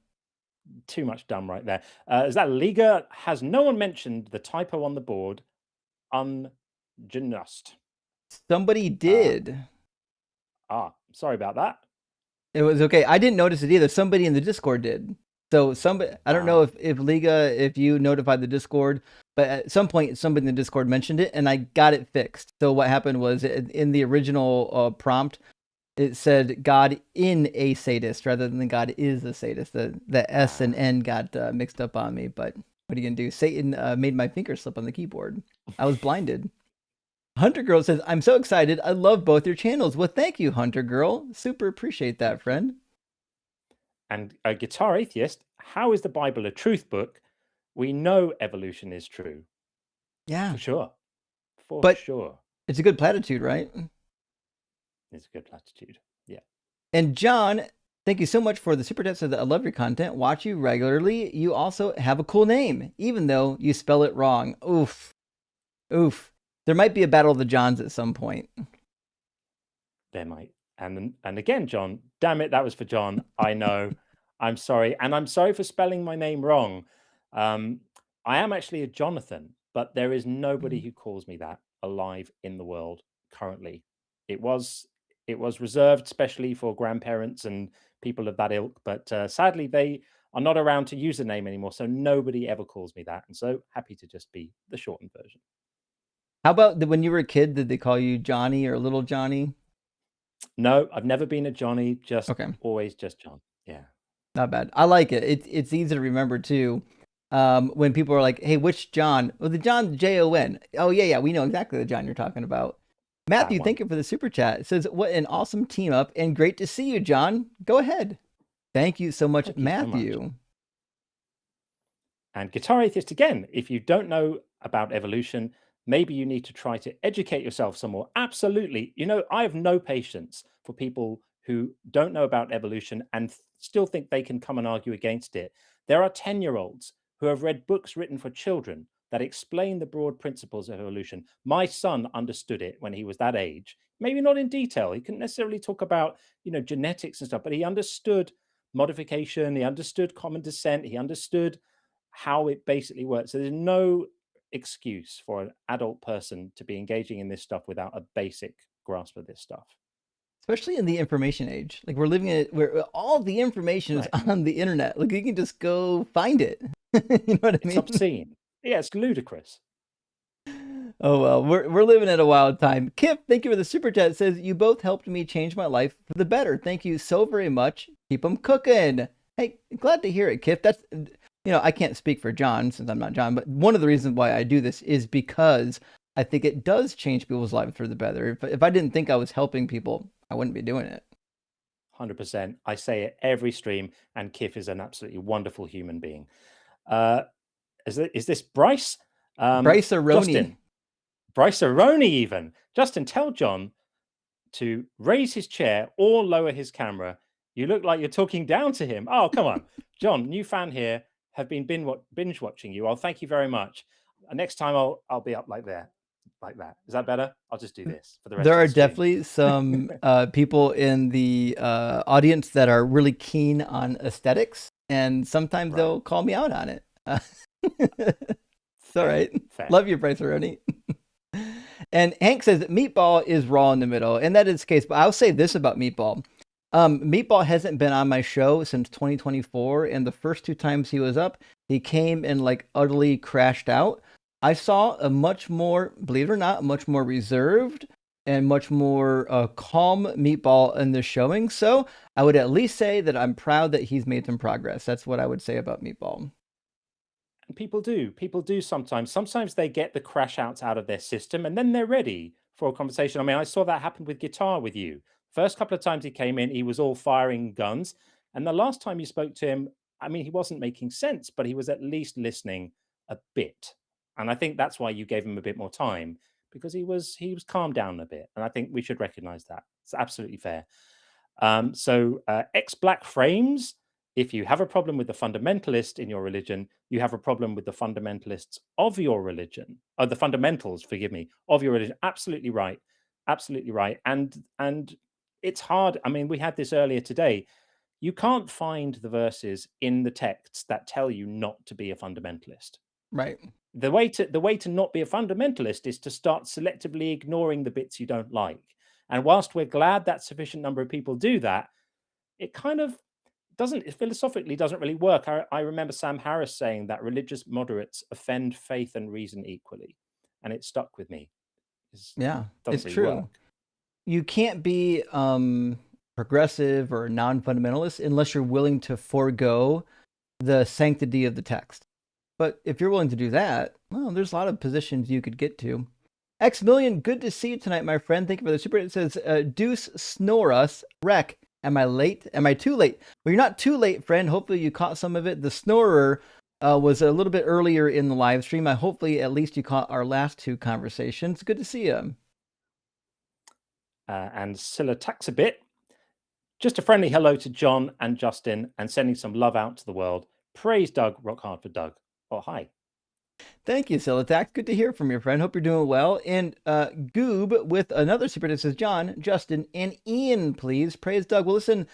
too much dumb right there. Is that Liga? Has no one mentioned the typo on the board? Ungenust. Somebody did. Sorry about that. It was okay. I didn't notice it either. Somebody in the Discord did. So I don't know if Liga, if you notified the Discord, but at some point somebody in the Discord mentioned it and I got it fixed. So what happened was in the original prompt, it said God in a sadist rather than God is a sadist. The S and N got mixed up on me, but what are you gonna do? Satan made my finger slip on the keyboard. I was blinded. Hunter Girl says, I'm so excited. I love both your channels. Well, thank you, Hunter Girl. Super appreciate that, friend. And a Guitar Atheist, how is the Bible a truth book? We know evolution is true. Yeah. For sure. But sure. It's a good platitude, right? It's a good platitude. Yeah. And John, thank you so much for the super chat. So I love your content. Watch you regularly. You also have a cool name, even though you spell it wrong. Oof. There might be a battle of the Johns at some point. There might. And again, John, damn it, that was for John. I know. I'm sorry. And I'm sorry for spelling my name wrong. I am actually a Jonathan, but there is nobody who calls me that alive in the world currently. It was reserved specially for grandparents and people of that ilk, but sadly they are not around to use the name anymore, so nobody ever calls me that. And so happy to just be the shortened version. How about when you were a kid, did they call you Johnny or Little Johnny? No, I've never been a Johnny, just always just John. Yeah. Not bad. I like it. It's easy to remember too. When people are like, hey, which John? Well, the John, Jon. Oh, yeah. We know exactly the John you're talking about. Matthew, thank you for the super chat. It says, what an awesome team up and great to see you, John. Go ahead. Thank you so much, Matthew. So much. And Guitar Atheist, again, if you don't know about evolution, maybe you need to try to educate yourself some more. Absolutely. I have no patience for people who don't know about evolution and still think they can come and argue against it. There are 10-year-olds who have read books written for children that explain the broad principles of evolution. My son understood it when he was that age. Maybe not in detail. He couldn't necessarily talk about, genetics and stuff, but he understood modification. He understood common descent. He understood how it basically works. So there's no excuse for an adult person to be engaging in this stuff without a basic grasp of this stuff. Especially in the information age. Like we're living in it where all the information is on the internet. Like you can just go find it. You know what I mean? It's obscene. Yeah, it's ludicrous. Oh, well, we're living at a wild time. Kip, thank you for the super chat. It says, you both helped me change my life for the better. Thank you so very much. Keep them cooking. Hey, glad to hear it, Kip. That's, I can't speak for John since I'm not John, but one of the reasons why I do this is because I think it does change people's lives for the better. If I didn't think I was helping people, I wouldn't be doing it. 100%. I say it every stream, and Kip is an absolutely wonderful human being. Is this Bryce? Bryce Aroni. Justin. Bryce Aroni even. Justin, tell John to raise his chair or lower his camera. You look like you're talking down to him. Oh, come on. John, new fan here, have been binge watching you. Oh, thank you very much. Next time I'll be up like that. Is that better? I'll just do this for the rest There of are the stream. definitely some people in the audience that are really keen on aesthetics. and sometimes Right. they'll call me out on it. It's all Fair, right. fair. Love you, Bryce Aroni. And Hank says that Meatball is raw in the middle, and that is the case. But I'll say this about Meatball. Meatball hasn't been on my show since 2024, and the first 2 times he was up, he came and like utterly crashed out. I saw a much more, believe it or not, much more reserved and much more calm Meatball in this showing. So I would at least say that I'm proud that he's made some progress. That's what I would say about Meatball. And people do sometimes. Sometimes they get the crash outs out of their system and then they're ready for a conversation. I mean, I saw that happen with guitar with you. First couple of times he came in, he was all firing guns. And the last time you spoke to him, I mean, he wasn't making sense, but he was at least listening a bit. And I think that's why you gave him a bit more time, because he was calmed down a bit. And I think we should recognize that. It's absolutely fair. X Black Frames, if you have a problem with the fundamentalist in your religion, you have a problem with the fundamentalists of your religion, or the fundamentals, forgive me, of your religion. Absolutely right. Absolutely right. And it's hard. I mean, we had this earlier today. You can't find the verses in the texts that tell you not to be a fundamentalist. Right. The way to not be a fundamentalist is to start selectively ignoring the bits you don't like. And whilst we're glad that sufficient number of people do that, it kind of philosophically doesn't really work. I remember Sam Harris saying that religious moderates offend faith and reason equally, and it stuck with me. Yeah, it's Really true. work. You can't be progressive or non-fundamentalist unless you're willing to forego the sanctity of the text. But if you're willing to do that, well, there's a lot of positions you could get to. X Million, good to see you tonight, my friend. Thank you for the super. It says, Deuce Snore Us, Wreck. Am I late? Am I too late? Well, you're not too late, friend. Hopefully you caught some of it. The snorer was a little bit earlier in the live stream. Hopefully at least you caught our last 2 conversations. Good to see you. And Scylla tax a bit. Just a friendly hello to John and Justin and sending some love out to the world. Praise Doug, rock hard for Doug. Oh, hi. Thank you, Silatax. Good to hear from your friend. Hope you're doing well. And Goob with another super that says, John, Justin, and Ian, please. Praise Doug. Well, listen,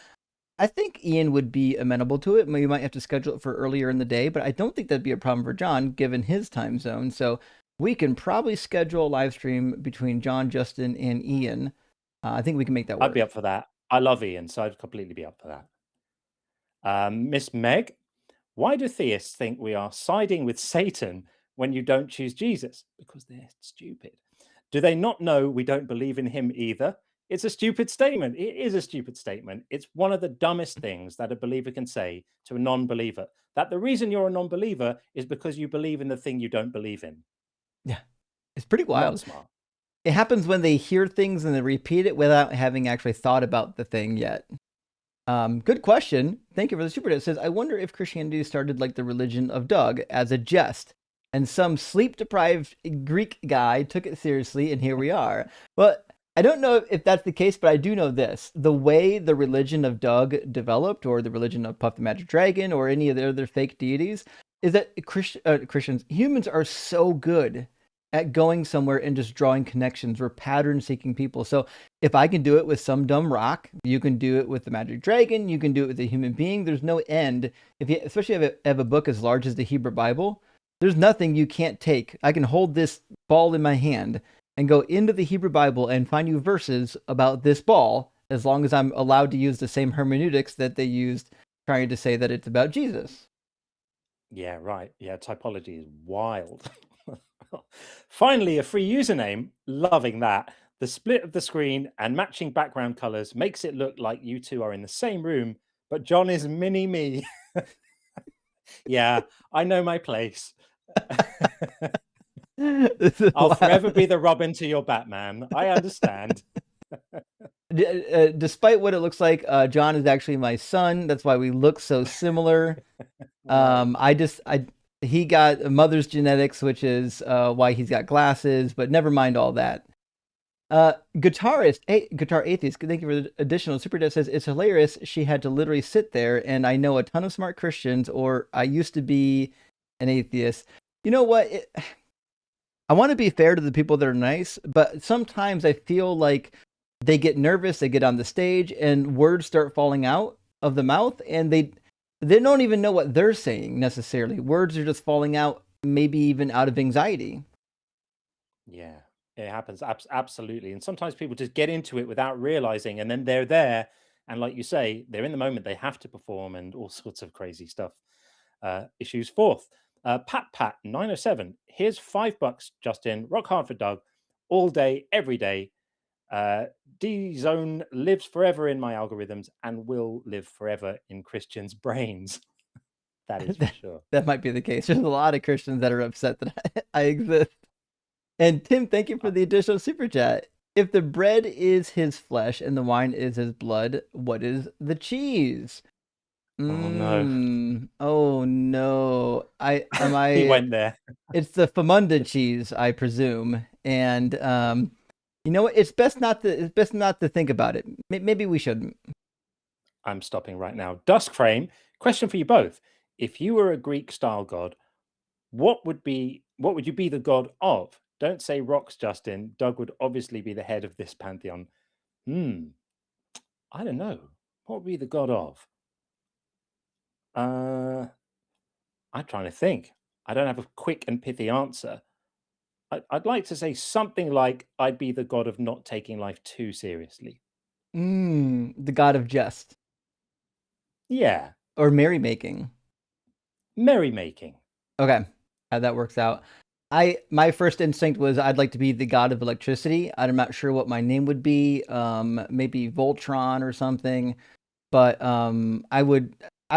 I think Ian would be amenable to it. We might have to schedule it for earlier in the day, but I don't think that'd be a problem for John, given his time zone. So we can probably schedule a live stream between John, Justin, and Ian. I think we can make that work. I'd be up for that. I love Ian, so I'd completely be up for that. Miss Meg, why do theists think we are siding with Satan when you don't choose Jesus? Because they're stupid. Do they not know we don't believe in him either? It's a stupid statement. It is a stupid statement. It's one of the dumbest things that a believer can say to a non-believer. That the reason you're a non-believer is because you believe in the thing you don't believe in. Yeah, it's pretty wild. Not smart. It happens when they hear things and they repeat it without having actually thought about the thing yet. Good question. Thank you for the super chat. It says, I wonder if Christianity started like the religion of Doug as a jest, and some sleep-deprived Greek guy took it seriously, and here we are. Well, I don't know if that's the case, but I do know this. The way the religion of Doug developed, or the religion of Puff the Magic Dragon, or any of the other fake deities, is that humans are so good at going somewhere and just drawing connections. We're pattern-seeking people. So if I can do it with some dumb rock, you can do it with the magic dragon, you can do it with a human being. There's no end. Especially if you have a book as large as the Hebrew Bible, there's nothing you can't take. I can hold this ball in my hand and go into the Hebrew Bible and find you verses about this ball, as long as I'm allowed to use the same hermeneutics that they used trying to say that it's about Jesus. Yeah, right. Yeah, typology is wild. Finally, a free username. Loving that. The split of the screen and matching background colors makes it look like you two are in the same room, but John is mini me. Yeah, I know my place. I'll forever be the Robin to your Batman. I understand. Despite what it looks like, John is actually my son. That's why we look so similar. He got a mother's genetics, which is why he's got glasses, but never mind all that. Guitar Atheist, thank you for the additional super chat, says, it's hilarious. She had to literally sit there, and I know a ton of smart Christians, or I used to be an atheist. You know what? I want to be fair to the people that are nice, but sometimes I feel like they get nervous, they get on the stage, and words start falling out of the mouth, and they they don't even know what they're saying necessarily. Words are just falling out, maybe even out of anxiety. Yeah, it happens. Absolutely. And sometimes people just get into it without realizing, and then they're there. And like you say, they're in the moment, they have to perform and all sorts of crazy stuff. Issues forth. Pat 907. Here's $5, Justin. Rock hard for Doug. All day, every day. D Zone lives forever in my algorithms and will live forever in Christians' brains. That is for sure. That might be the case. There's a lot of Christians that are upset that I exist. And Tim, thank you for the additional super chat. If the bread is his flesh and the wine is his blood, what is the cheese? Oh no. Oh no. He went there. It's the Famunda cheese, I presume. And you know what? It's best not to think about it. Maybe we shouldn't. I'm stopping right now. Duskframe, question for you both. If you were a Greek style god, what would you be the god of? Don't say rocks, Justin. Doug would obviously be the head of this pantheon. I don't know. What would be the god of? I'm trying to think. I don't have a quick and pithy answer. I'd like to say something like I'd be the god of not taking life too seriously. The god of jest. Yeah. Or merrymaking. Merrymaking. Okay. How that works out. My first instinct was I'd like to be the god of electricity. I'm not sure what my name would be. Maybe Voltron or something. But I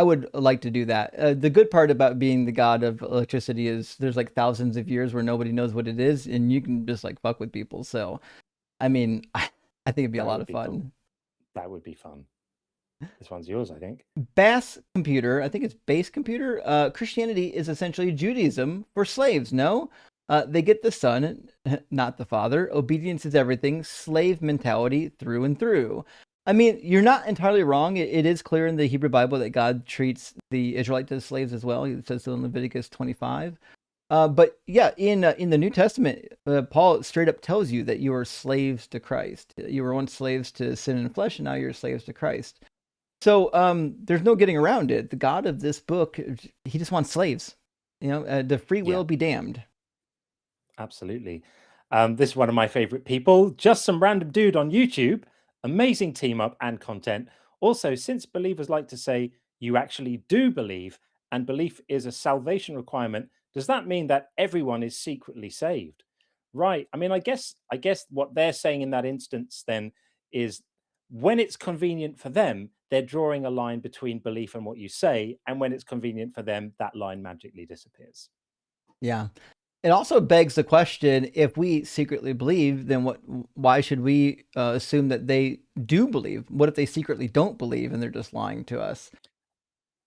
would like to do that. The good part about being the god of electricity is there's like thousands of years where nobody knows what it is, and you can just like fuck with people. So, I mean, I think it'd be a lot of fun. Cool. That would be fun. This one's yours, I think. Bass Computer, I think it's Base Computer. Christianity is essentially Judaism for slaves, no? They get the son, not the father. Obedience is everything. Slave mentality through and through. I mean, you're not entirely wrong. It is clear in the Hebrew Bible that God treats the Israelites as slaves as well. It says so in Leviticus 25. But yeah, in the New Testament, Paul straight up tells you that you are slaves to Christ. You were once slaves to sin and flesh, and now you're slaves to Christ. So there's no getting around it. The God of this book, he just wants slaves. You know, the free will be damned. Absolutely. This is one of my favorite people. Just some random dude on YouTube. Amazing team up and content. Also, since believers like to say you actually do believe and belief is a salvation requirement, does that mean that everyone is secretly saved? Right. I mean, I guess what they're saying in that instance then is when it's convenient for them, they're drawing a line between belief and what you say. And when it's convenient for them, that line magically disappears. Yeah. It also begs the question, if we secretly believe, then why should we assume that they do believe? What if they secretly don't believe and they're just lying to us?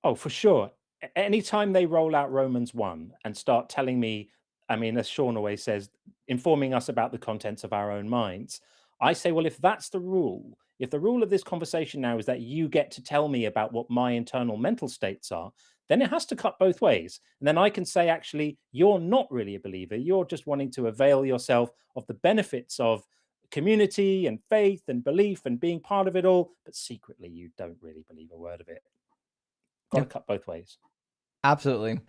Oh, for sure. Anytime they roll out Romans 1 and start telling me, I mean, as Sean always says, informing us about the contents of our own minds, I say, well, if that's the rule, if the rule of this conversation now is that you get to tell me about what my internal mental states are, then it has to cut both ways. And then I can say, actually, you're not really a believer. You're just wanting to avail yourself of the benefits of community and faith and belief and being part of it all. But secretly, you don't really believe a word of it. Got to cut both ways. Absolutely.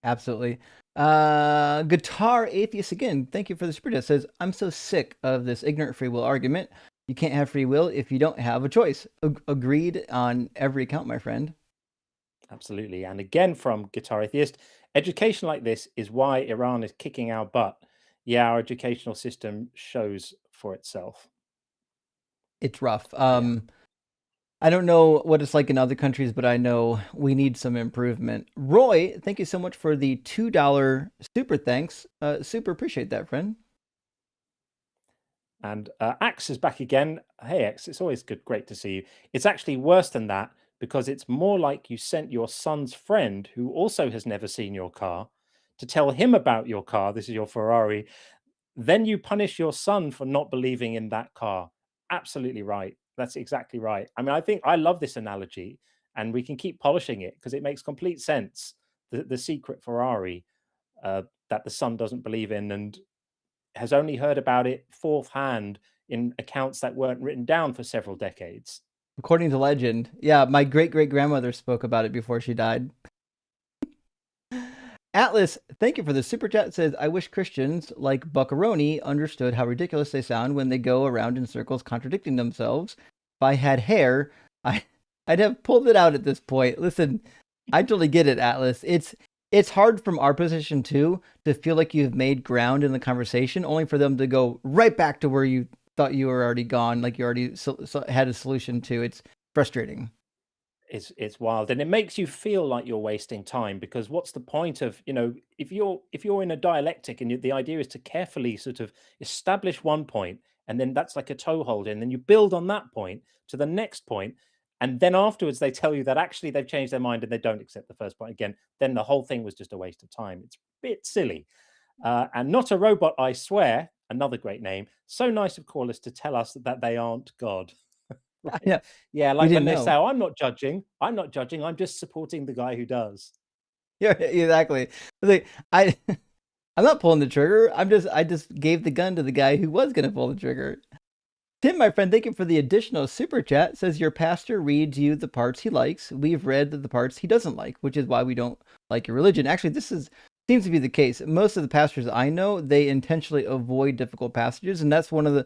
Absolutely. Guitar Atheist again, thank you for the super chat. Says, I'm so sick of this ignorant free will argument. You can't have free will if you don't have a choice. Agreed on every account, my friend. Absolutely. And again from Guitar Atheist, education like this is why Iran is kicking our butt. Yeah, our educational system shows for itself. It's rough. I don't know what it's like in other countries, but I know we need some improvement. Roy, thank you so much for the $2 super thanks. Super appreciate that, friend. And Axe is back again. Hey, Axe, it's always great to see you. It's actually worse than that because it's more like you sent your son's friend, who also has never seen your car, to tell him about your car. This is your Ferrari. Then you punish your son for not believing in that car. Absolutely right. That's exactly right. I mean, I love this analogy, and we can keep polishing it because it makes complete sense. The secret Ferrari that the son doesn't believe in and has only heard about it fourth hand in accounts that weren't written down for several decades. According to legend. Yeah, my great-great-grandmother spoke about it before she died. Atlas, thank you for the super chat. Says, I wish Christians like Buckaroni understood how ridiculous they sound when they go around in circles contradicting themselves. If I had hair, I'd have pulled it out at this point. Listen, I totally get it, Atlas. It's hard from our position too to feel like you've made ground in the conversation, only for them to go right back to where you thought you were already gone, like you already had a solution to. It's frustrating. It's wild, and it makes you feel like you're wasting time, because what's the point of, if you're in a dialectic and the idea is to carefully sort of establish one point, and then that's like a toehold, and then you build on that point to the next point, and then afterwards they tell you that actually they've changed their mind and they don't accept the first point again, then the whole thing was just a waste of time. It's a bit silly. And Not a Robot, I Swear, another great name. So nice of callers to tell us that they aren't God. Like, yeah, like when they say, oh, I'm not judging, I'm just supporting the guy who does. Yeah, exactly. Like, I'm not pulling the trigger. I just gave the gun to the guy who was going to pull the trigger. Tim, my friend, thank you for the additional super chat. Says your pastor reads you the parts he likes. We've read the parts he doesn't like, which is why we don't like your religion. Actually, this seems to be the case. Most of the pastors I know, they intentionally avoid difficult passages, and that's one of the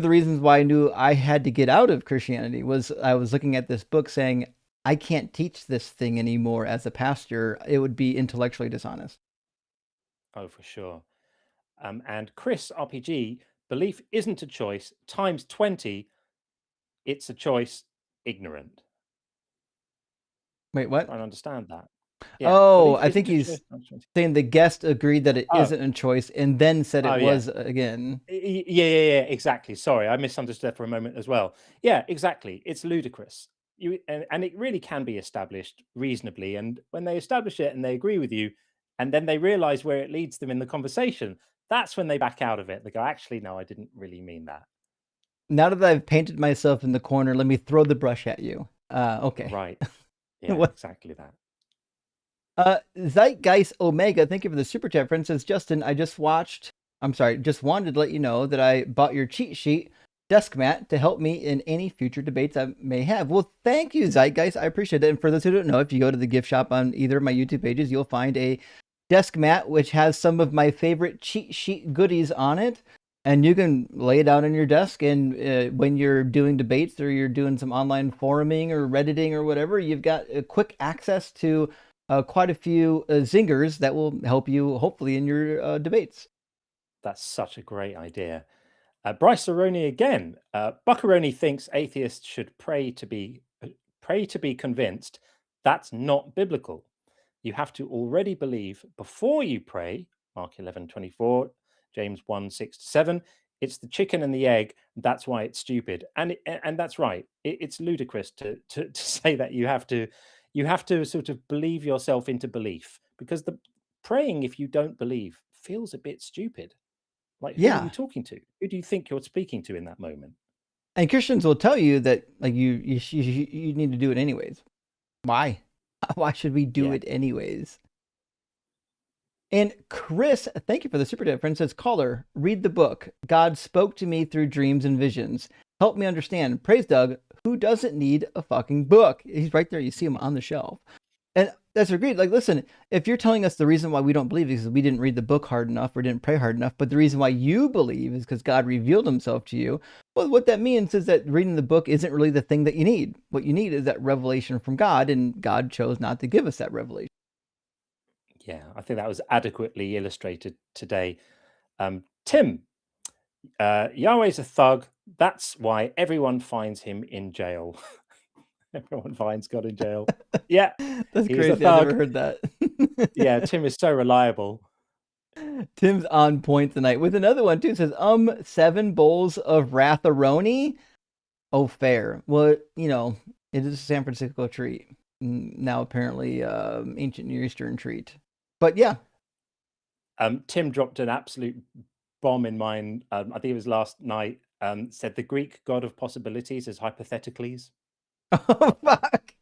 reasons why I knew I had to get out of Christianity. Was I was looking at this book saying, I can't teach this thing anymore as a pastor. It would be intellectually dishonest. Oh, for sure. And Chris RPG, belief isn't a choice times 20. It's a choice ignorant. Wait, what? I don't understand that. Yeah, I think he's saying the guest agreed that it isn't a choice and then said it was again. Yeah, exactly. Sorry, I misunderstood for a moment as well. Yeah, exactly. It's ludicrous. And it really can be established reasonably. And when they establish it and they agree with you, and then they realize where it leads them in the conversation, that's when they back out of it. They go, actually, no, I didn't really mean that. Now that I've painted myself in the corner, let me throw the brush at you. Okay. Right. Yeah, exactly that. Zeitgeist Omega, thank you for the super chat, friend. Says, Justin, just wanted to let you know that I bought your cheat sheet desk mat to help me in any future debates I may have. Well, thank you, Zeitgeist. I appreciate it. And for those who don't know, if you go to the gift shop on either of my YouTube pages, you'll find a desk mat which has some of my favorite cheat sheet goodies on it. And you can lay it out on your desk, and when you're doing debates or you're doing some online foruming or Redditing or whatever, you've got quick access to quite a few zingers that will help you, hopefully, in your debates. That's such a great idea. Bryce Aroni again. Buckaroni thinks atheists should pray to be convinced. That's not biblical. You have to already believe before you pray. Mark 11:24, James 1:6-7. It's the chicken and the egg. That's why it's stupid. And that's right. It's ludicrous to say that you have to sort of believe yourself into belief, because the praying, if you don't believe, feels a bit stupid. Like, who are you talking to? Who do you think you're speaking to in that moment? And Christians will tell you that, like, you need to do it anyways. Why? Why should we do it anyways? And Chris, thank you for the super chat, friend. Says, caller, read the book. God spoke to me through dreams and visions. Help me understand. Praise Doug. Who doesn't need a fucking book? He's right there. You see him on the shelf. And that's agreed. Like, listen, if you're telling us the reason why we don't believe is because we didn't read the book hard enough or didn't pray hard enough, but the reason why you believe is because God revealed himself to you, well, what that means is that reading the book isn't really the thing that you need. What you need is that revelation from God, and God chose not to give us that revelation. Yeah, I think that was adequately illustrated today. Tim, Yahweh's a thug. That's why everyone finds him in jail. Everyone finds God in jail. Yeah, that's crazy. I've never heard that. Yeah, Tim is so reliable. Tim's on point tonight with another one too. It says, 7 bowls of Ratharoni. Oh, fair. Well, it is a San Francisco treat. Now apparently ancient Near Eastern treat. But yeah. Tim dropped an absolute bomb in mine. I think it was last night. Said the Greek god of possibilities is Hypotheticles. Oh, fuck.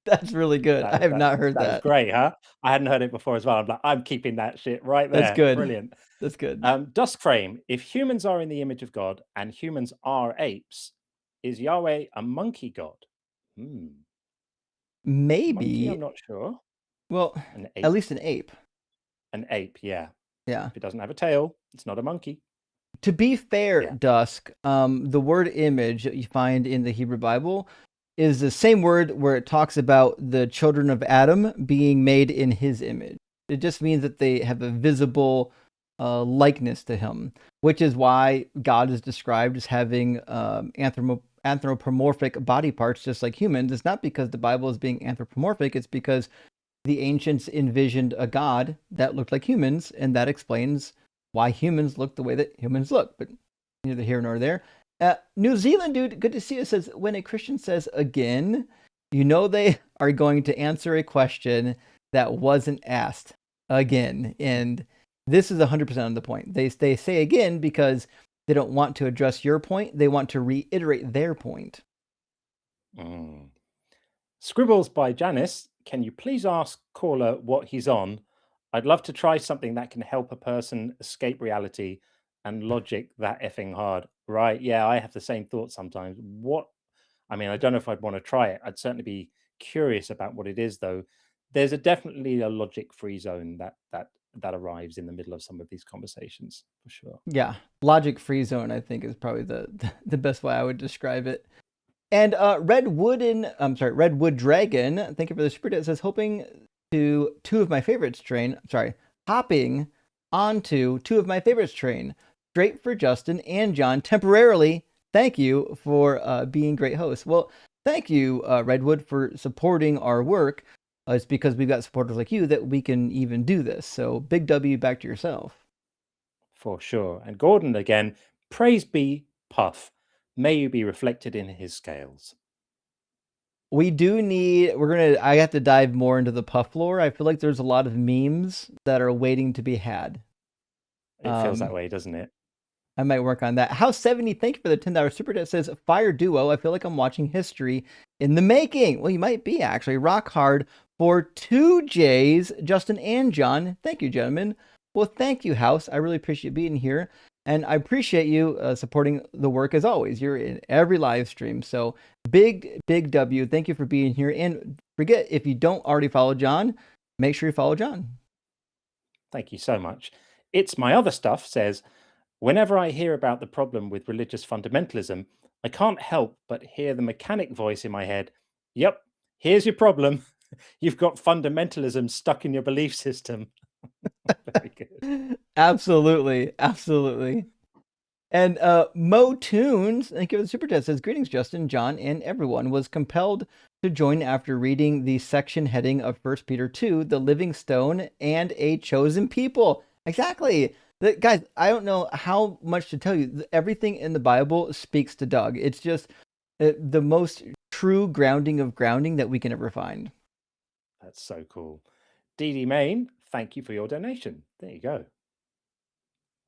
That's really good. I have not heard that. That's great, huh? I hadn't heard it before as well. I'm like, I'm keeping that shit right there. That's good. Brilliant. That's good. Duskframe. If humans are in the image of God and humans are apes, Is Yahweh a monkey god? Monkey, Maybe. I'm not sure. Well, An at ape. least an ape. An ape, yeah. Yeah. If it doesn't have a tail, it's not a monkey. To be fair, Yeah. Dusk, the word image that you find in the Hebrew Bible is the same word where it talks about the children of Adam being made in his image. It just means that they have a visible likeness to him, which is why God is described as having anthropomorphic body parts just like humans. It's not because the Bible is being anthropomorphic, it's because the ancients envisioned a God that looked like humans, and that explains why humans look the way that humans look, but neither here nor there. New Zealand dude, good to see you, says, when a Christian says again, you know they are going to answer a question that wasn't asked again. And this is 100% of the point. They say again because they don't want to address your point. They want to reiterate their point. Scribbles by Janice, can you please ask caller what he's on? I'd love to try something that can help a person escape reality and logic that effing hard. Right. Yeah, I have the same thought sometimes. I don't know if I'd want to try it. I'd certainly be curious about what it is, though. There's definitely a logic-free zone that arrives in the middle of some of these conversations, for sure. Yeah, logic-free zone, I think, is probably the best way I would describe it. And Redwood Dragon, thank you for the super chat, says, hopping onto two of my favorites train, straight for Justin and John temporarily. Thank you for being great hosts. Well, thank you, Redwood, for supporting our work. It's because we've got supporters like you that we can even do this. So big W back to yourself. For sure. And Gordon again, praise be Puff. May you be reflected in his scales. We do I have to dive more into the Puff lore. I feel like there's a lot of memes that are waiting to be had. It feels that way, doesn't it? I might work on that. House 70, thank you for the $10 super chat, says, Fire Duo, I feel like I'm watching history in the making. Well, you might be, actually. Rock hard for 2 J's, Justin and John. Thank you, gentlemen. Well, thank you, House. I really appreciate being here. And I appreciate you supporting the work as always. You're in every live stream. So big W. Thank you for being here. And forget, if you don't already follow John, make sure you follow John. Thank you so much. It's My Other Stuff says, whenever I hear about the problem with religious fundamentalism, I can't help but hear the mechanic voice in my head. Yep, here's your problem. You've got fundamentalism stuck in your belief system. Very good. Absolutely. And Mo Tunes, thank you for the super chat, says, greetings, Justin, John, and everyone. Was compelled to join after reading the section heading of 1 Peter 2, the living stone and a chosen people. Exactly. Guys, I don't know how much to tell you. Everything in the Bible speaks to Doug. It's just the most true grounding of grounding that we can ever find. That's so cool. DD Main, thank you for your donation. There you go.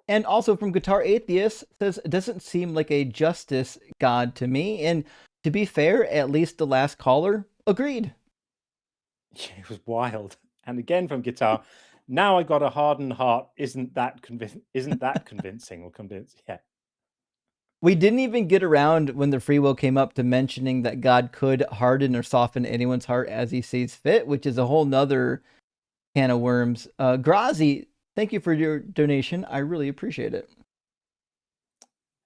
And also from Guitar Atheist, says, it doesn't seem like a justice God to me. And to be fair, at least the last caller agreed. It was wild. And again from Guitar, now I got a hardened heart. Isn't that convincing or convinced? Yeah. We didn't even get around when the free will came up to mentioning that God could harden or soften anyone's heart as he sees fit, which is a whole nother can of worms. Grazi, thank you for your donation. I really appreciate it.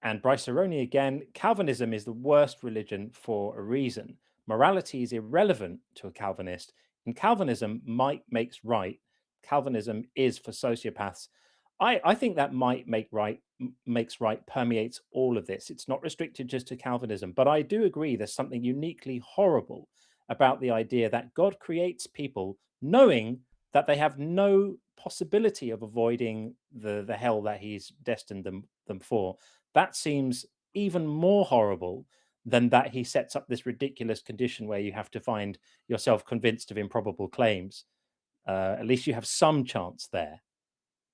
And Bryce Aroni again, Calvinism is the worst religion for a reason. Morality is irrelevant to a Calvinist. In Calvinism, might makes right. Calvinism is for sociopaths. I think that might makes right permeates all of this. It's not restricted just to Calvinism, but I do agree there's something uniquely horrible about the idea that God creates people knowing that they have no possibility of avoiding the hell that he's destined them for. That seems even more horrible than that he sets up this ridiculous condition where you have to find yourself convinced of improbable claims. At least you have some chance there.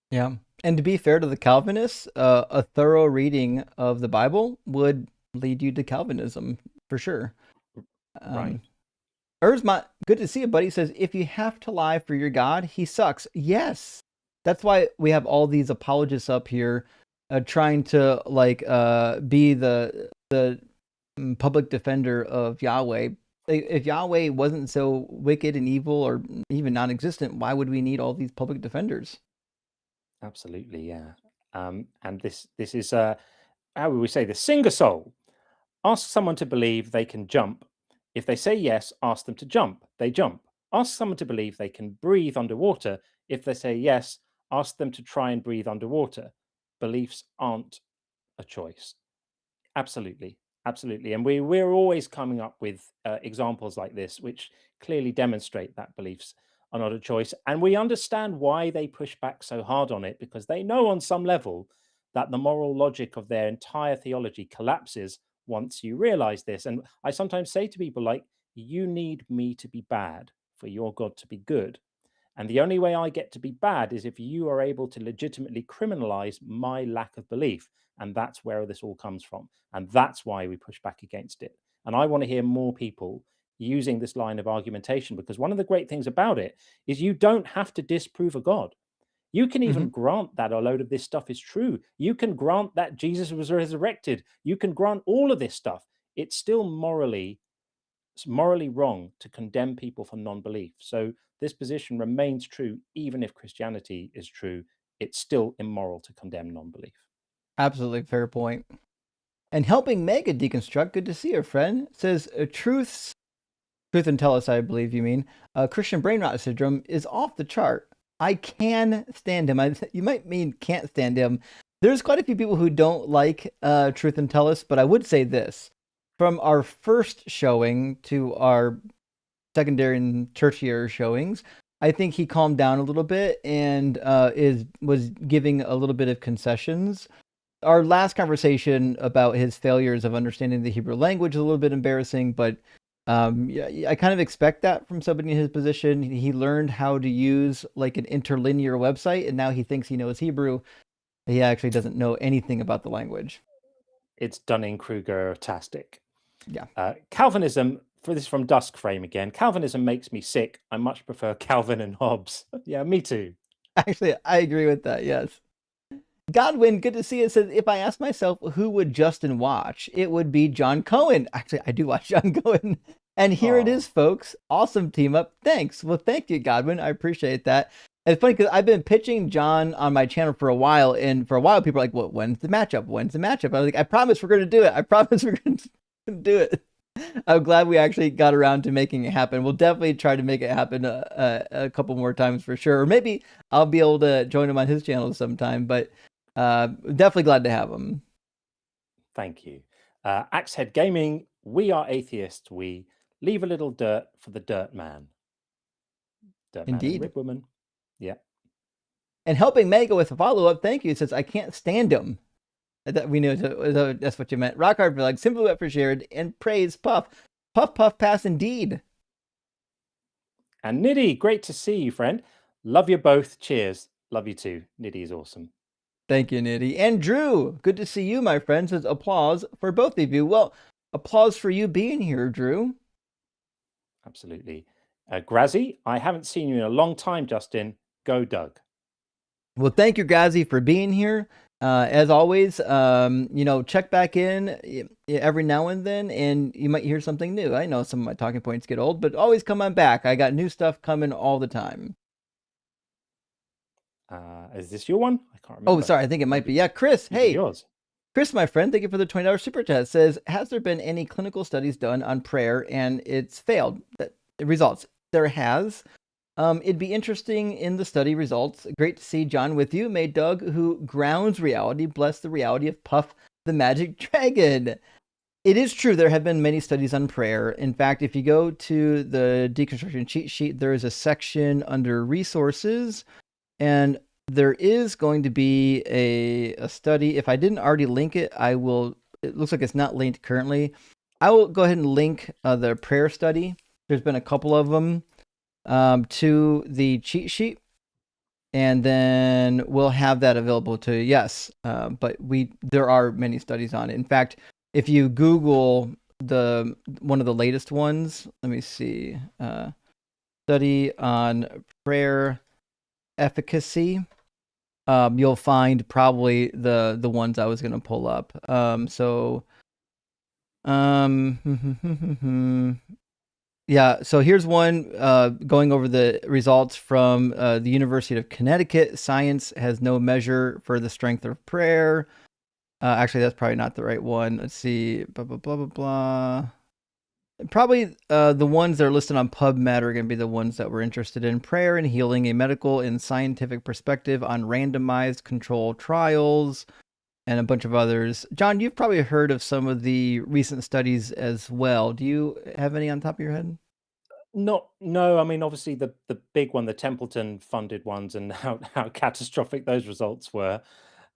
Yeah. And to be fair to the Calvinists, a thorough reading of the Bible would lead you to Calvinism for sure. Right. Erzma, good to see you, buddy. Says, if you have to lie for your God, he sucks. Yes. That's why we have all these apologists up here trying to be the public defender of Yahweh. If Yahweh wasn't so wicked and evil or even non-existent, why would we need all these public defenders? Absolutely, yeah. And this is how would we say this? Sing a soul. Ask someone to believe they can jump. If they say yes, ask them to jump. They jump. Ask someone to believe they can breathe underwater. If they say yes, ask them to try and breathe underwater. Beliefs aren't a choice. Absolutely, absolutely. And we're always coming up with examples like this, which clearly demonstrate that beliefs are not a choice. And we understand why they push back so hard on it, because they know on some level that the moral logic of their entire theology collapses once you realize this. And I sometimes say to people like, you need me to be bad for your God to be good. And the only way I get to be bad is if you are able to legitimately criminalize my lack of belief. And that's where this all comes from. And that's why we push back against it. And I want to hear more people using this line of argumentation, because one of the great things about it is you don't have to disprove a God. You can even grant that a load of this stuff is true. You can grant that Jesus was resurrected. You can grant all of this stuff. It's still morally wrong to condemn people for non-belief. So this position remains true even if Christianity is true. It's still immoral to condemn non-belief. Absolutely fair point. And helping Mega deconstruct, good to see her, friend, says truth and tell us, I believe you mean, Christian brain rot syndrome is off the chart. I can stand him. You might mean can't stand him. There's quite a few people who don't like Truth and Tell Us, but I would say this. From our first showing to our secondary and tertiary showings, I think he calmed down a little bit and was giving a little bit of concessions. Our last conversation about his failures of understanding the Hebrew language is a little bit embarrassing, but yeah, I kind of expect that from somebody in his position. He learned how to use like an interlinear website, and now he thinks he knows Hebrew. He actually doesn't know anything about the language. It's Dunning-Kruger-tastic. Yeah. Calvinism, for this from Dusk Frame again, Calvinism makes me sick. I much prefer Calvin and Hobbes. Yeah, me too. Actually, I agree with that, yes. Godwin, good to see you, says, if I ask myself who would Justin watch, it would be John Cohen. Actually, I do watch John Cohen. And here it is, folks. Awesome team up. Thanks. Well, thank you, Godwin. I appreciate that. It's funny because I've been pitching John on my channel for a while, and for a while people are like, well, when's the matchup? When's the matchup? I was like, I promise we're going to do it. I promise we're going to do it. I'm glad we actually got around to making it happen. We'll definitely try to make it happen a couple more times for sure. Or maybe I'll be able to join him on his channel sometime, but definitely glad to have him. Thank you. Axehead Gaming, we are atheists. We leave a little dirt for the dirt man. Dirt Indeed. Man and Rib Woman. Yeah. And helping Mega with a follow-up, thank you. It says, I can't stand him. That we knew that's what you meant. Rock hard for like simply wet for shared and praise Puff. Puff Puff pass indeed. And Niddy, great to see you, friend. Love you both. Cheers. Love you too. Niddy is awesome. Thank you, Niddy. And Drew, good to see you, my friend. Says applause for both of you. Well, applause for you being here, Drew. Absolutely. Grazzy, I haven't seen you in a long time, Justin. Go, Doug. Well, thank you, Grazzy, for being here. As always, check back in every now and then, and you might hear something new. I know some of my talking points get old, but always come on back. I got new stuff coming all the time. Is this your one? I can't remember. Oh, sorry. I think it might be. Yeah, Chris. Hey, yours. Chris, my friend, thank you for the $20 super chat. Says, has there been any clinical studies done on prayer and it's failed? Results. There has. It'd be interesting in the study results. Great to see John with you. May Doug, who grounds reality, bless the reality of Puff the Magic Dragon. It is true. There have been many studies on prayer. In fact, if you go to the deconstruction cheat sheet, there is a section under resources, and there is going to be a study. If I didn't already link it, I will. It looks like it's not linked currently. I will go ahead and link the prayer study. There's been a couple of them. To the cheat sheet, and then we'll have that available to yes. But there are many studies on it. In fact, if you Google one of the latest ones, let me see, study on prayer efficacy, you'll find probably the ones I was going to pull up. Yeah, so here's one going over the results from the University of Connecticut. Science has no measure for the strength of prayer. Actually, that's probably not the right one. Let's see. Blah, blah, blah, blah, blah. Probably the ones that are listed on PubMed are going to be the ones that we're interested in. Prayer and healing, a medical and scientific perspective on randomized controlled trials, and a bunch of others. John, you've probably heard of some of the recent studies as well. Do you have any on top of your head? No. I mean, obviously the big one, the Templeton funded ones, and how catastrophic those results were.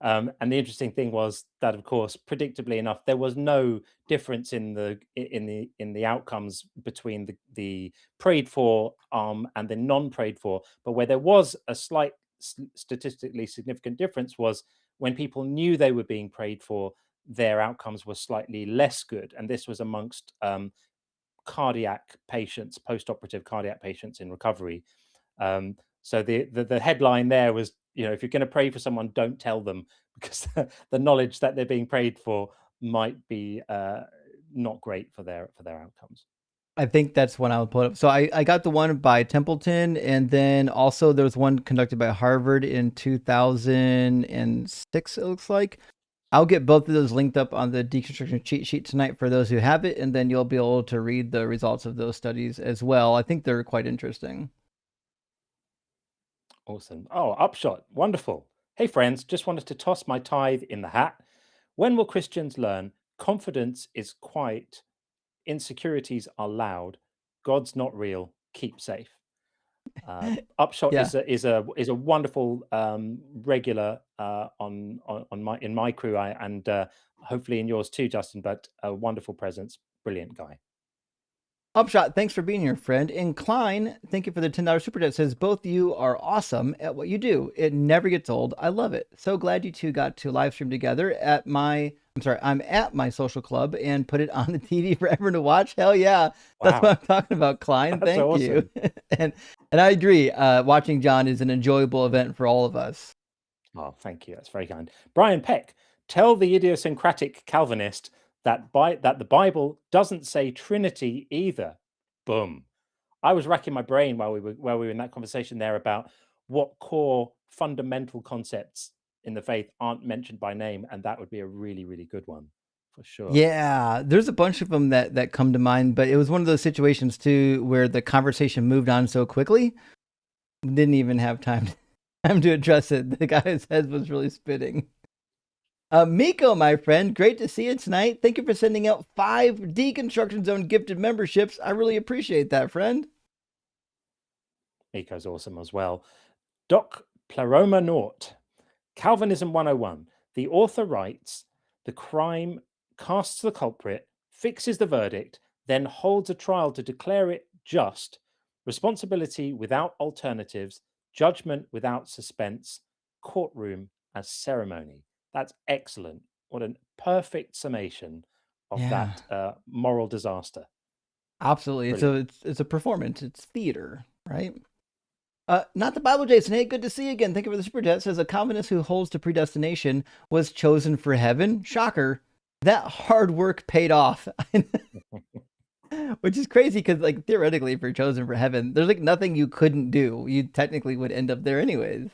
And the interesting thing was that, of course, predictably enough, there was no difference in the outcomes between the prayed for and the non-prayed for. But where there was a slight statistically significant difference was when people knew they were being prayed for, their outcomes were slightly less good, and this was amongst cardiac patients, post-operative cardiac patients in recovery. So the headline there was, if you're going to pray for someone, don't tell them, because the knowledge that they're being prayed for might be not great for their outcomes. I think that's one I'll put up. So I got the one by Templeton, and then also there was one conducted by Harvard in 2006, it looks like. I'll get both of those linked up on the deconstruction cheat sheet tonight for those who have it, and then you'll be able to read the results of those studies as well. I think they're quite interesting. Awesome. Oh, Upshot. Wonderful. Hey, friends, just wanted to toss my tithe in the hat. When will Christians learn confidence is quiet, insecurities are loud, God's not real, keep safe? Upshot Yeah. is a wonderful regular in my crew, and hopefully in yours too, Justin. But a wonderful presence, brilliant guy. Upshot, thanks for being here, friend. And Klein, thank you for the $10 super chat. Says both you are awesome at what you do. It never gets old. I love it. So glad you two got to live stream together at I'm at my social club and put it on the TV for everyone to watch. Hell yeah. That's Wow. what I'm talking about, Klein. That's Thank you. awesome. and I agree. Watching John is an enjoyable event for all of us. Oh, thank you. That's very kind. Brian Peck, tell the idiosyncratic Calvinist that the Bible doesn't say Trinity either. Boom. I was racking my brain while we were in that conversation there about what core fundamental concepts in the faith aren't mentioned by name, and that would be a really, really good one for sure. Yeah, there's a bunch of them that come to mind, but it was one of those situations too where the conversation moved on so quickly, didn't even have time to address it. The guy's head was really spinning. Miko, my friend, great to see you tonight. Thank you for sending out 5 Deconstruction Zone gifted memberships. I really appreciate that, friend. Miko's awesome as well. Doc Plaroma Nort, Calvinism 101. The author writes, the crime casts the culprit, fixes the verdict, then holds a trial to declare it just, responsibility without alternatives, judgment without suspense, courtroom as ceremony. That's excellent. What a perfect summation of that moral disaster. Absolutely. Brilliant. It's a performance. It's theater, right? Not the Bible, Jason. Hey, good to see you again. Thank you for the super chat. It says a Calvinist who holds to predestination was chosen for heaven. Shocker. That hard work paid off. Which is crazy because, like, theoretically, if you're chosen for heaven, there's like nothing you couldn't do. You technically would end up there anyways.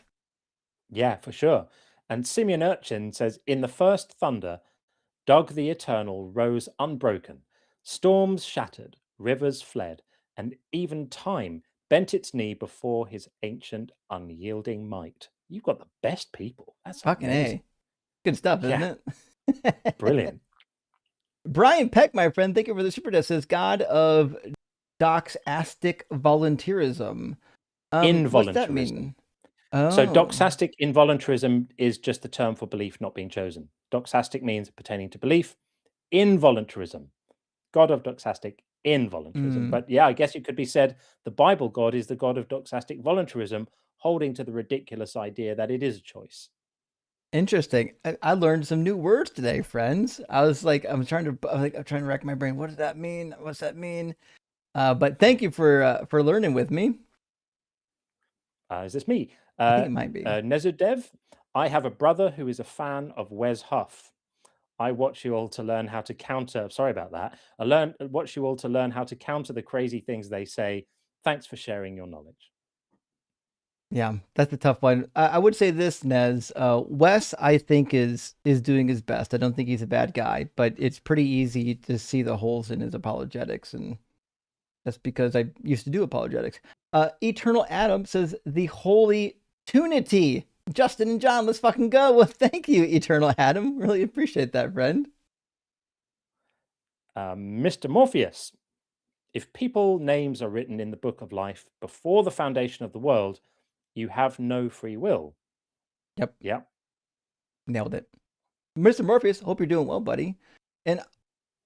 Yeah, for sure. And Simeon Urchin says, in the first thunder, Doug the Eternal rose unbroken. Storms shattered, rivers fled, and even time bent its knee before his ancient unyielding might. You've got the best people. That's fucking amazing. A. Good stuff, isn't it? Brilliant. Brian Peck, my friend, thank you for the super chat. Says God of doxastic volunteerism. Involuntarism. What's that mean? Oh. So doxastic involuntarism is just the term for belief not being chosen. Doxastic means pertaining to belief. Involuntarism, God of doxastic involuntarism. But yeah, I guess it could be said the Bible God is the God of doxastic voluntarism, holding to the ridiculous idea that it is a choice. Interesting. I learned some new words today, friends. I was like, I'm trying to rack my brain. What does that mean? What's that mean? But thank you for learning with me. Is this me? I think it might be. Nezudev, I have a brother who is a fan of Wes Huff. I watch you all to learn how to counter. Sorry about that. Watch you all to learn how to counter the crazy things they say. Thanks for sharing your knowledge. Yeah, that's a tough one. I would say this, Nez. Wes, I think, is doing his best. I don't think he's a bad guy, but it's pretty easy to see the holes in his apologetics, and that's because I used to do apologetics. Eternal Adam says the holy tunity. Justin and John, let's fucking go. Well, thank you, Eternal Adam. Really appreciate that, friend. Mr. Morpheus, if people names are written in the book of life before the foundation of the world, you have no free will. Yep. Yep. Nailed it. Mr. Morpheus, hope you're doing well, buddy. And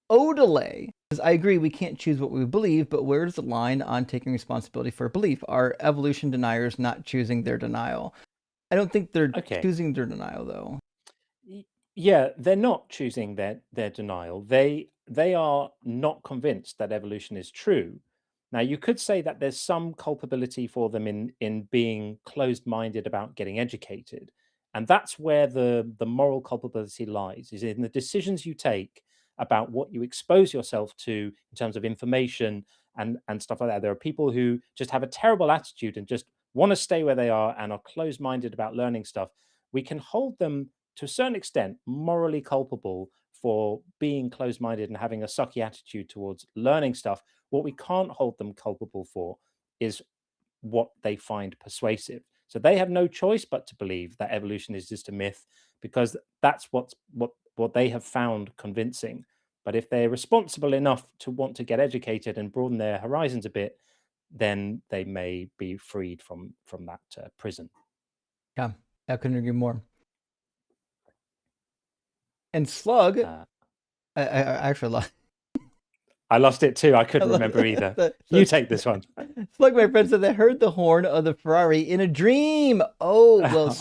Odelay says, I agree, we can't choose what we believe, but where's the line on taking responsibility for belief? Are evolution deniers not choosing their denial? I don't think they're choosing their denial, though. Yeah, they're not choosing their denial. They are not convinced that evolution is true. Now, you could say that there's some culpability for them in being closed-minded about getting educated. And that's where the moral culpability lies, is in the decisions you take about what you expose yourself to in terms of information and stuff like that. There are people who just have a terrible attitude and just want to stay where they are and are closed-minded about learning stuff. We can hold them, to a certain extent, morally culpable for being closed-minded and having a sucky attitude towards learning stuff. What we can't hold them culpable for is what they find persuasive. So they have no choice but to believe that evolution is just a myth, because that's what they have found convincing. But if they're responsible enough to want to get educated and broaden their horizons a bit, then they may be freed from that prison. Yeah, I couldn't agree more. And Slug, I actually lost. I lost it too. I couldn't remember either. You take this one. Slug, my friend, said, I heard the horn of the Ferrari in a dream. Oh, well,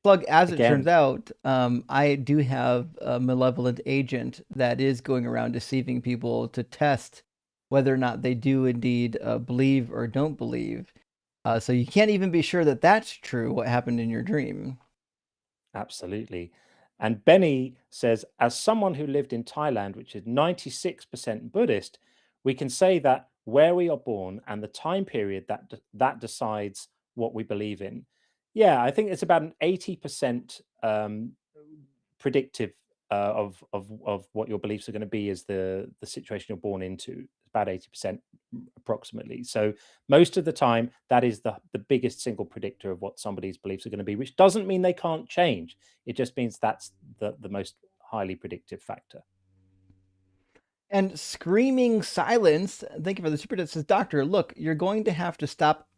Slug, as it turns out, I do have a malevolent agent that is going around deceiving people to test whether or not they do indeed believe or don't believe. So you can't even be sure that that's true, what happened in your dream. Absolutely. And Benny says, as someone who lived in Thailand, which is 96% Buddhist, we can say that where we are born and the time period that decides what we believe in. Yeah, I think it's about an 80% predictive of what your beliefs are going to be is the situation you're born into. About 80% approximately. So most of the time, that is the biggest single predictor of what somebody's beliefs are going to be, which doesn't mean they can't change. It just means that's the most highly predictive factor. And Screaming Silence, thank you for the super chat, says, Doctor, look, you're going to have to stop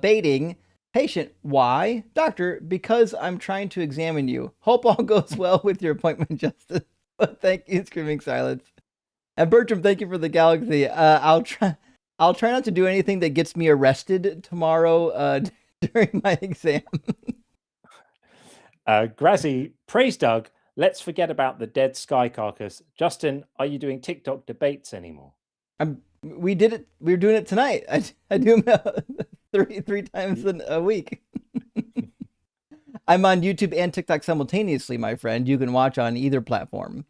baiting. Patient, why? Doctor, because I'm trying to examine you. Hope all goes well with your appointment, Justin. Thank you, Screaming Silence. And Bertram, thank you for the galaxy. I'll try not to do anything that gets me arrested tomorrow during my exam. Grazzy, praise Doug. Let's forget about the dead sky carcass. Justin, are you doing TikTok debates anymore? We did it. We were doing it tonight. I do them three times a week. I'm on YouTube and TikTok simultaneously, my friend. You can watch on either platform.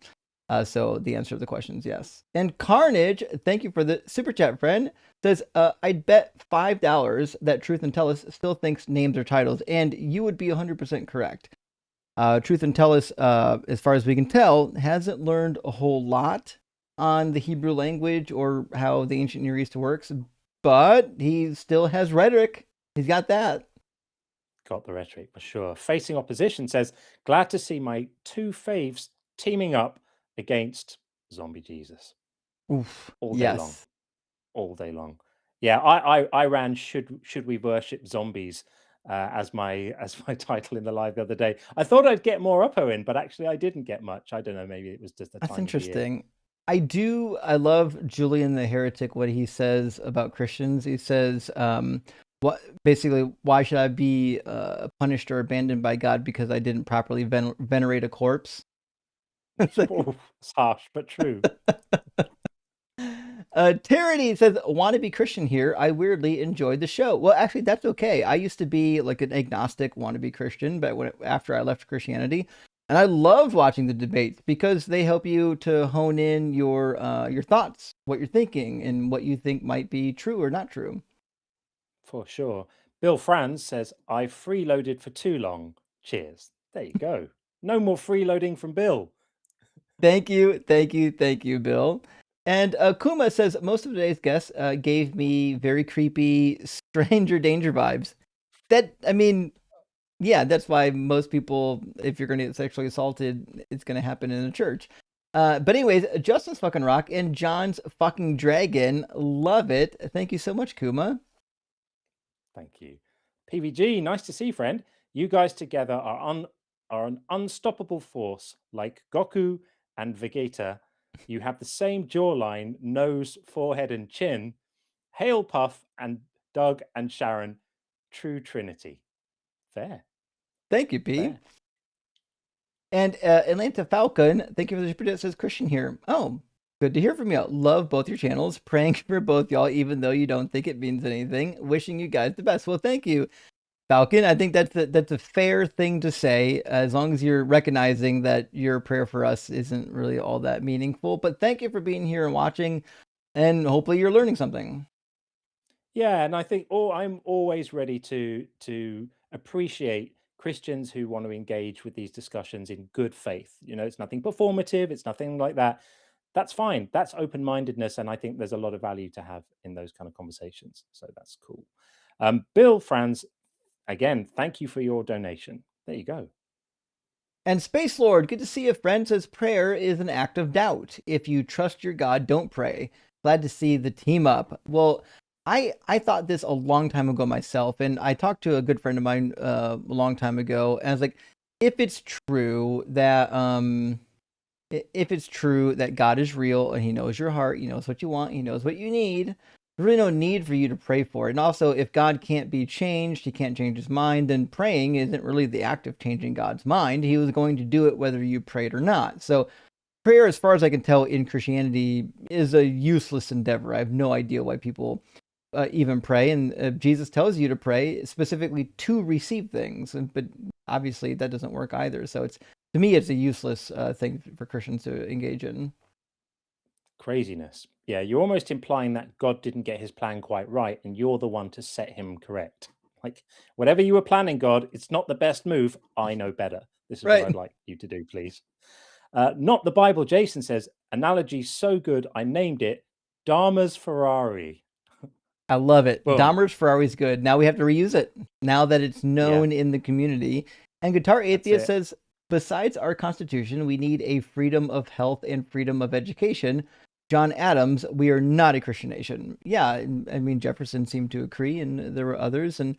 So the answer to the question is yes. And Carnage, thank you for the super chat, friend, says, I'd bet $5 that Truth and Tellus still thinks names are titles, and you would be 100% correct. Truth and Tellus, as far as we can tell, hasn't learned a whole lot on the Hebrew language or how the ancient Near East works, but he still has rhetoric. He's got that. Got the rhetoric, for sure. Facing Opposition says, glad to see my two faves teaming up against Zombie Jesus. Oof. All day long. All day long. Yeah, I ran should we worship zombies as my title in the live the other day. I thought I'd get more up in, but actually I didn't get much. I don't know, maybe it was just the time. That's interesting. I love Julian the Heretic, what he says about Christians. He says, why should I be punished or abandoned by God because I didn't properly venerate a corpse? It's harsh, but true. Tyranny says, wannabe Christian here. I weirdly enjoyed the show. Well, actually, that's okay. I used to be like an agnostic wannabe Christian, but after I left Christianity, And I loved watching the debates because they help you to hone in your thoughts, what you're thinking, and what you think might be true or not true. For sure. Bill Franz says, I freeloaded for too long. Cheers. There you go. No more freeloading from Bill. Thank you, Bill. And Kuma says most of today's guests gave me very creepy stranger danger vibes. I mean, yeah, that's why most people, if you're going to get sexually assaulted, it's going to happen in a church. But anyways, Justin's fucking rock and John's fucking dragon. Love it. Thank you so much, Kuma. Thank you. PVG, nice to see, friend. You guys together are an unstoppable force like Goku and Vegeta. You have the same jawline, nose, forehead, and chin. Hail Puff and Doug and Sharon. True Trinity. Fair. Thank you, P. Fair. And Atlanta Falcon, thank you for the super chat, says Christian here. Oh, good to hear from you. Love both your channels. Praying for both y'all, even though you don't think it means anything. Wishing you guys the best. Well, thank you, Falcon. I think that's a fair thing to say, as long as you're recognizing that your prayer for us isn't really all that meaningful. But thank you for being here and watching, and hopefully you're learning something. Yeah, and I think I'm always ready to appreciate Christians who want to engage with these discussions in good faith. You know, it's nothing performative, it's nothing like that. That's fine. That's open-mindedness, and I think there's a lot of value to have in those kind of conversations. So that's cool. Bill Franz, again, thank you for your donation. There you go. And Space Lord, good to see you, friend, says prayer is an act of doubt. If you trust your God, don't pray. Glad to see the team up. Well, I thought this a long time ago myself, and I talked to a good friend of mine a long time ago, and I was like, if it's true that God is real and He knows your heart, He knows what you want, He knows what you need, there's really no need for you to pray for it. And also, if God can't be changed, He can't change His mind, then praying isn't really the act of changing God's mind. He was going to do it whether you prayed or not. So prayer, as far as I can tell in Christianity, is a useless endeavor. I have no idea why people even pray, and Jesus tells you to pray specifically to receive things, but obviously that doesn't work either. So to me it's a useless thing for Christians to engage in. Craziness. Yeah, you're almost implying that God didn't get His plan quite right, and you're the one to set Him correct. Like, whatever you were planning, God, it's not the best move. I know better. This is Right. what I'd like you to do, please. Not the Bible. Jason says, analogy so good, I named it Dharma's Ferrari. I love it. Boom. Dahmer's Ferrari's good. Now we have to reuse it, now that it's known in the community. And Guitar Atheist says, besides our Constitution, we need a freedom of health and freedom of education. John Adams, we are not a Christian nation. Yeah, I mean, Jefferson seemed to agree, and there were others. And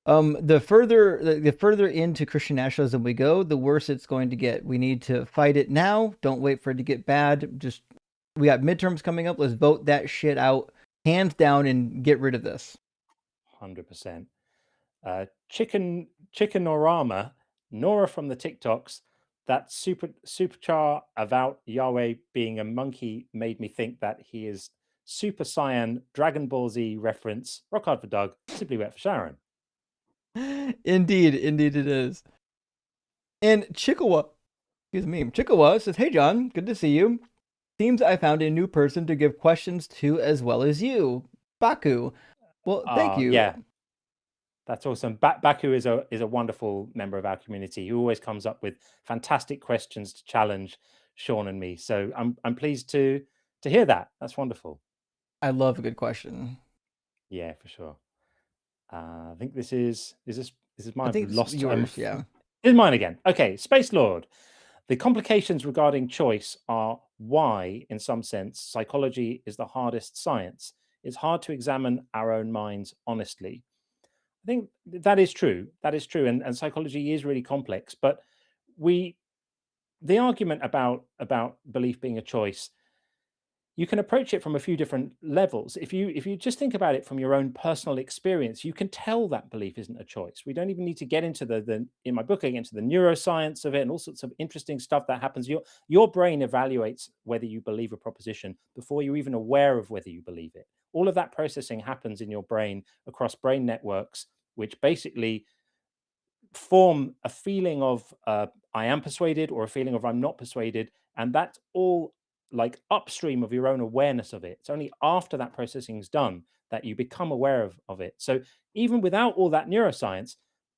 the further into Christian nationalism we go, the worse it's going to get. We need to fight it now. Don't wait for it to get bad. We got midterms coming up. Let's vote that shit out, hands down, and get rid of this. 100%. Chickenorama, Nora from the TikToks, that superchar about Yahweh being a monkey made me think that he is Super Saiyan Dragon Ball Z reference. Rock hard for Doug, simply wet for Sharon. Indeed it is. And Chikawa says, hey John, good to see you. Seems I found a new person to give questions to as well as you, Baku. Well, thank you. Yeah, that's awesome. Baku is a wonderful member of our community. He always comes up with fantastic questions to challenge Sean and me. So I'm pleased to hear that. That's wonderful. I love a good question. Yeah, for sure. I think this is mine. I think it's yours. Yeah, it's mine again. Okay, Space Lord. The complications regarding choice are why, in some sense, psychology is the hardest science. It's hard to examine our own minds honestly. I think that is true. That is true. And psychology is really complex. But the argument about belief being a choice, you can approach it from a few different levels. If you just think about it from your own personal experience, you can tell that belief isn't a choice. We don't even need to get into in my book, I get into the neuroscience of it and all sorts of interesting stuff that happens. Your brain evaluates whether you believe a proposition before you're even aware of whether you believe it. All of that processing happens in your brain across brain networks, which basically form a feeling of I am persuaded or a feeling of I'm not persuaded. And that's all like upstream of your own awareness of it. It's only after that processing is done that you become aware of it. So even without all that neuroscience,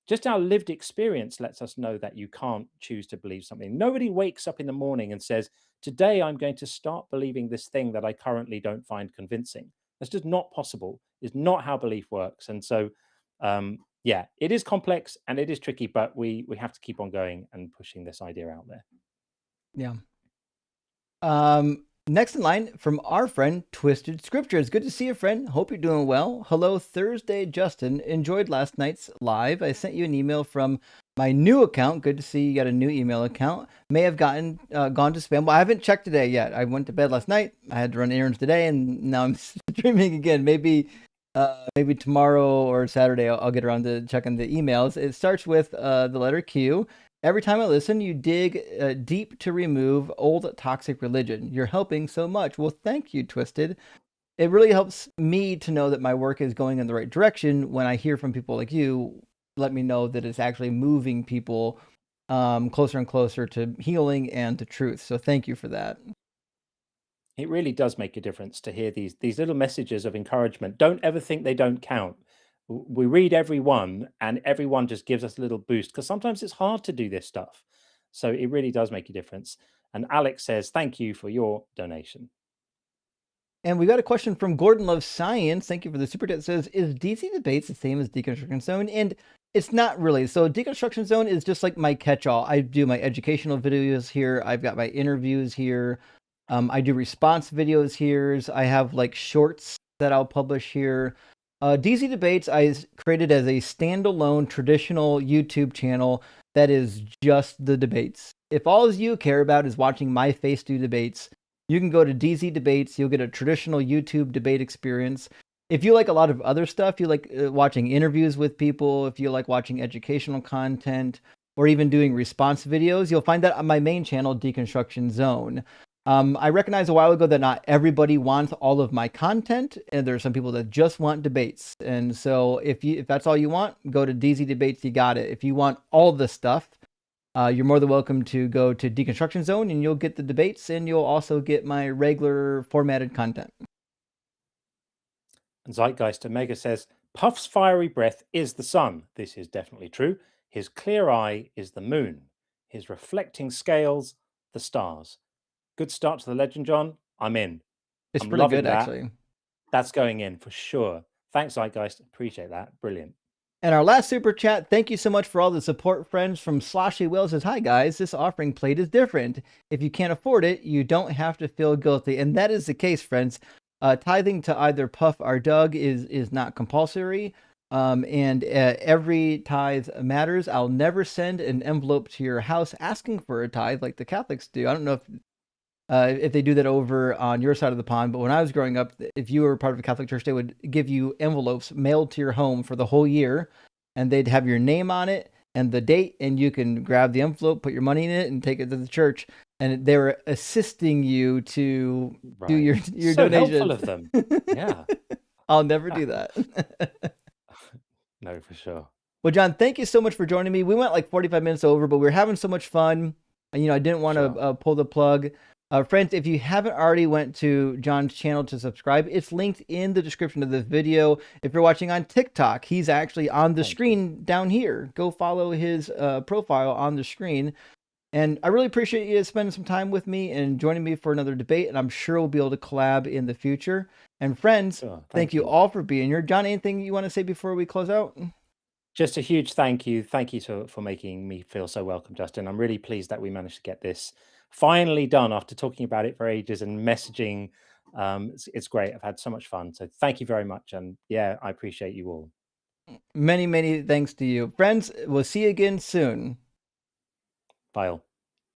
just our lived experience lets us know that you can't choose to believe something. Nobody wakes up in the morning and says, today I'm going to start believing this thing that I currently don't find convincing. That's just not possible. It's not how belief works. And so, yeah, it is complex and it is tricky, but we have to keep on going and pushing this idea out there. Yeah. Next in line from our friend Twisted Scriptures. Good to see you, friend. Hope you're doing well. Hello, Thursday, Justin. Enjoyed last night's live. I sent you an email from my new account. Good to see you got a new email account. May have gone to spam. Well, I haven't checked today yet. I went to bed last night. I had to run errands today, and now I'm streaming again. Maybe tomorrow or Saturday I'll get around to checking the emails. It starts with the letter Q. Every time I listen, you dig deep to remove old toxic religion. You're helping so much. Well, thank you, Twisted. It really helps me to know that my work is going in the right direction when I hear from people like you. Let me know that it's actually moving people closer and closer to healing and to truth. So thank you for that. It really does make a difference to hear these little messages of encouragement. Don't ever think they don't count. We read every one, and everyone just gives us a little boost because sometimes it's hard to do this stuff. So it really does make a difference. And Alex says, thank you for your donation. And we got a question from Gordon Loves Science. Thank you for the super chat. It says, is DC Debates the same as Deconstruction Zone? And it's not really. So Deconstruction Zone is just like my catch-all. I do my educational videos here. I've got my interviews here. I do response videos here. I have like shorts that I'll publish here. DC Debates I created as a standalone traditional YouTube channel that is just the debates. If all you care about is watching my face do debates, you can go to DC Debates. You'll get a traditional YouTube debate experience. If you like a lot of other stuff, you like watching interviews with people, if you like watching educational content, or even doing response videos, you'll find that on my main channel, Deconstruction Zone. I recognized a while ago that not everybody wants all of my content, and there are some people that just want debates. And so if that's all you want, go to DZ Debates, you got it. If you want all the stuff, you're more than welcome to go to Deconstruction Zone, and you'll get the debates, and you'll also get my regular formatted content. And Zeitgeist Omega says, Puff's fiery breath is the sun. This is definitely true. His clear eye is the moon. His reflecting scales, the stars. Good start to the legend, John. I'm in. It's I'm pretty loving good, that. actually. That's going in for sure. Thanks, Zeitgeist. Appreciate that. Brilliant. And our last super chat, thank you so much for all the support, friends. From Sloshy Will says, hi guys, this offering plate is different. If you can't afford it, you don't have to feel guilty. And that is the case, friends. Tithing to either Puff or Doug is not compulsory. And every tithe matters. I'll never send an envelope to your house asking for a tithe like the Catholics do. I don't know if they do that over on your side of the pond, but when I was growing up, if you were part of a Catholic church, they would give you envelopes mailed to your home for the whole year, and they'd have your name on it and the date, and you can grab the envelope, put your money in it, and take it to the church. And they were assisting you to do your so donation. Helpful of them. Yeah. I'll never do that. No, for sure. Well, John, thank you so much for joining me. We went like 45 minutes over, but we were having so much fun. And, I didn't want to pull the plug. Friends, if you haven't already went to John's channel to subscribe, it's linked in the description of this video. If you're watching on TikTok, he's actually on the screen down here. Go follow his profile on the screen. And I really appreciate you spending some time with me and joining me for another debate. And I'm sure we'll be able to collab in the future. And friends, thank you all for being here. John, anything you want to say before we close out? Just a huge thank you. Thank you for making me feel so welcome, Justin. I'm really pleased that we managed to get this finally done after talking about it for ages and messaging. It's great. I've had so much fun. So thank you very much. And yeah, I appreciate you all. Many, many thanks to you. Friends, we'll see you again soon. Bye all.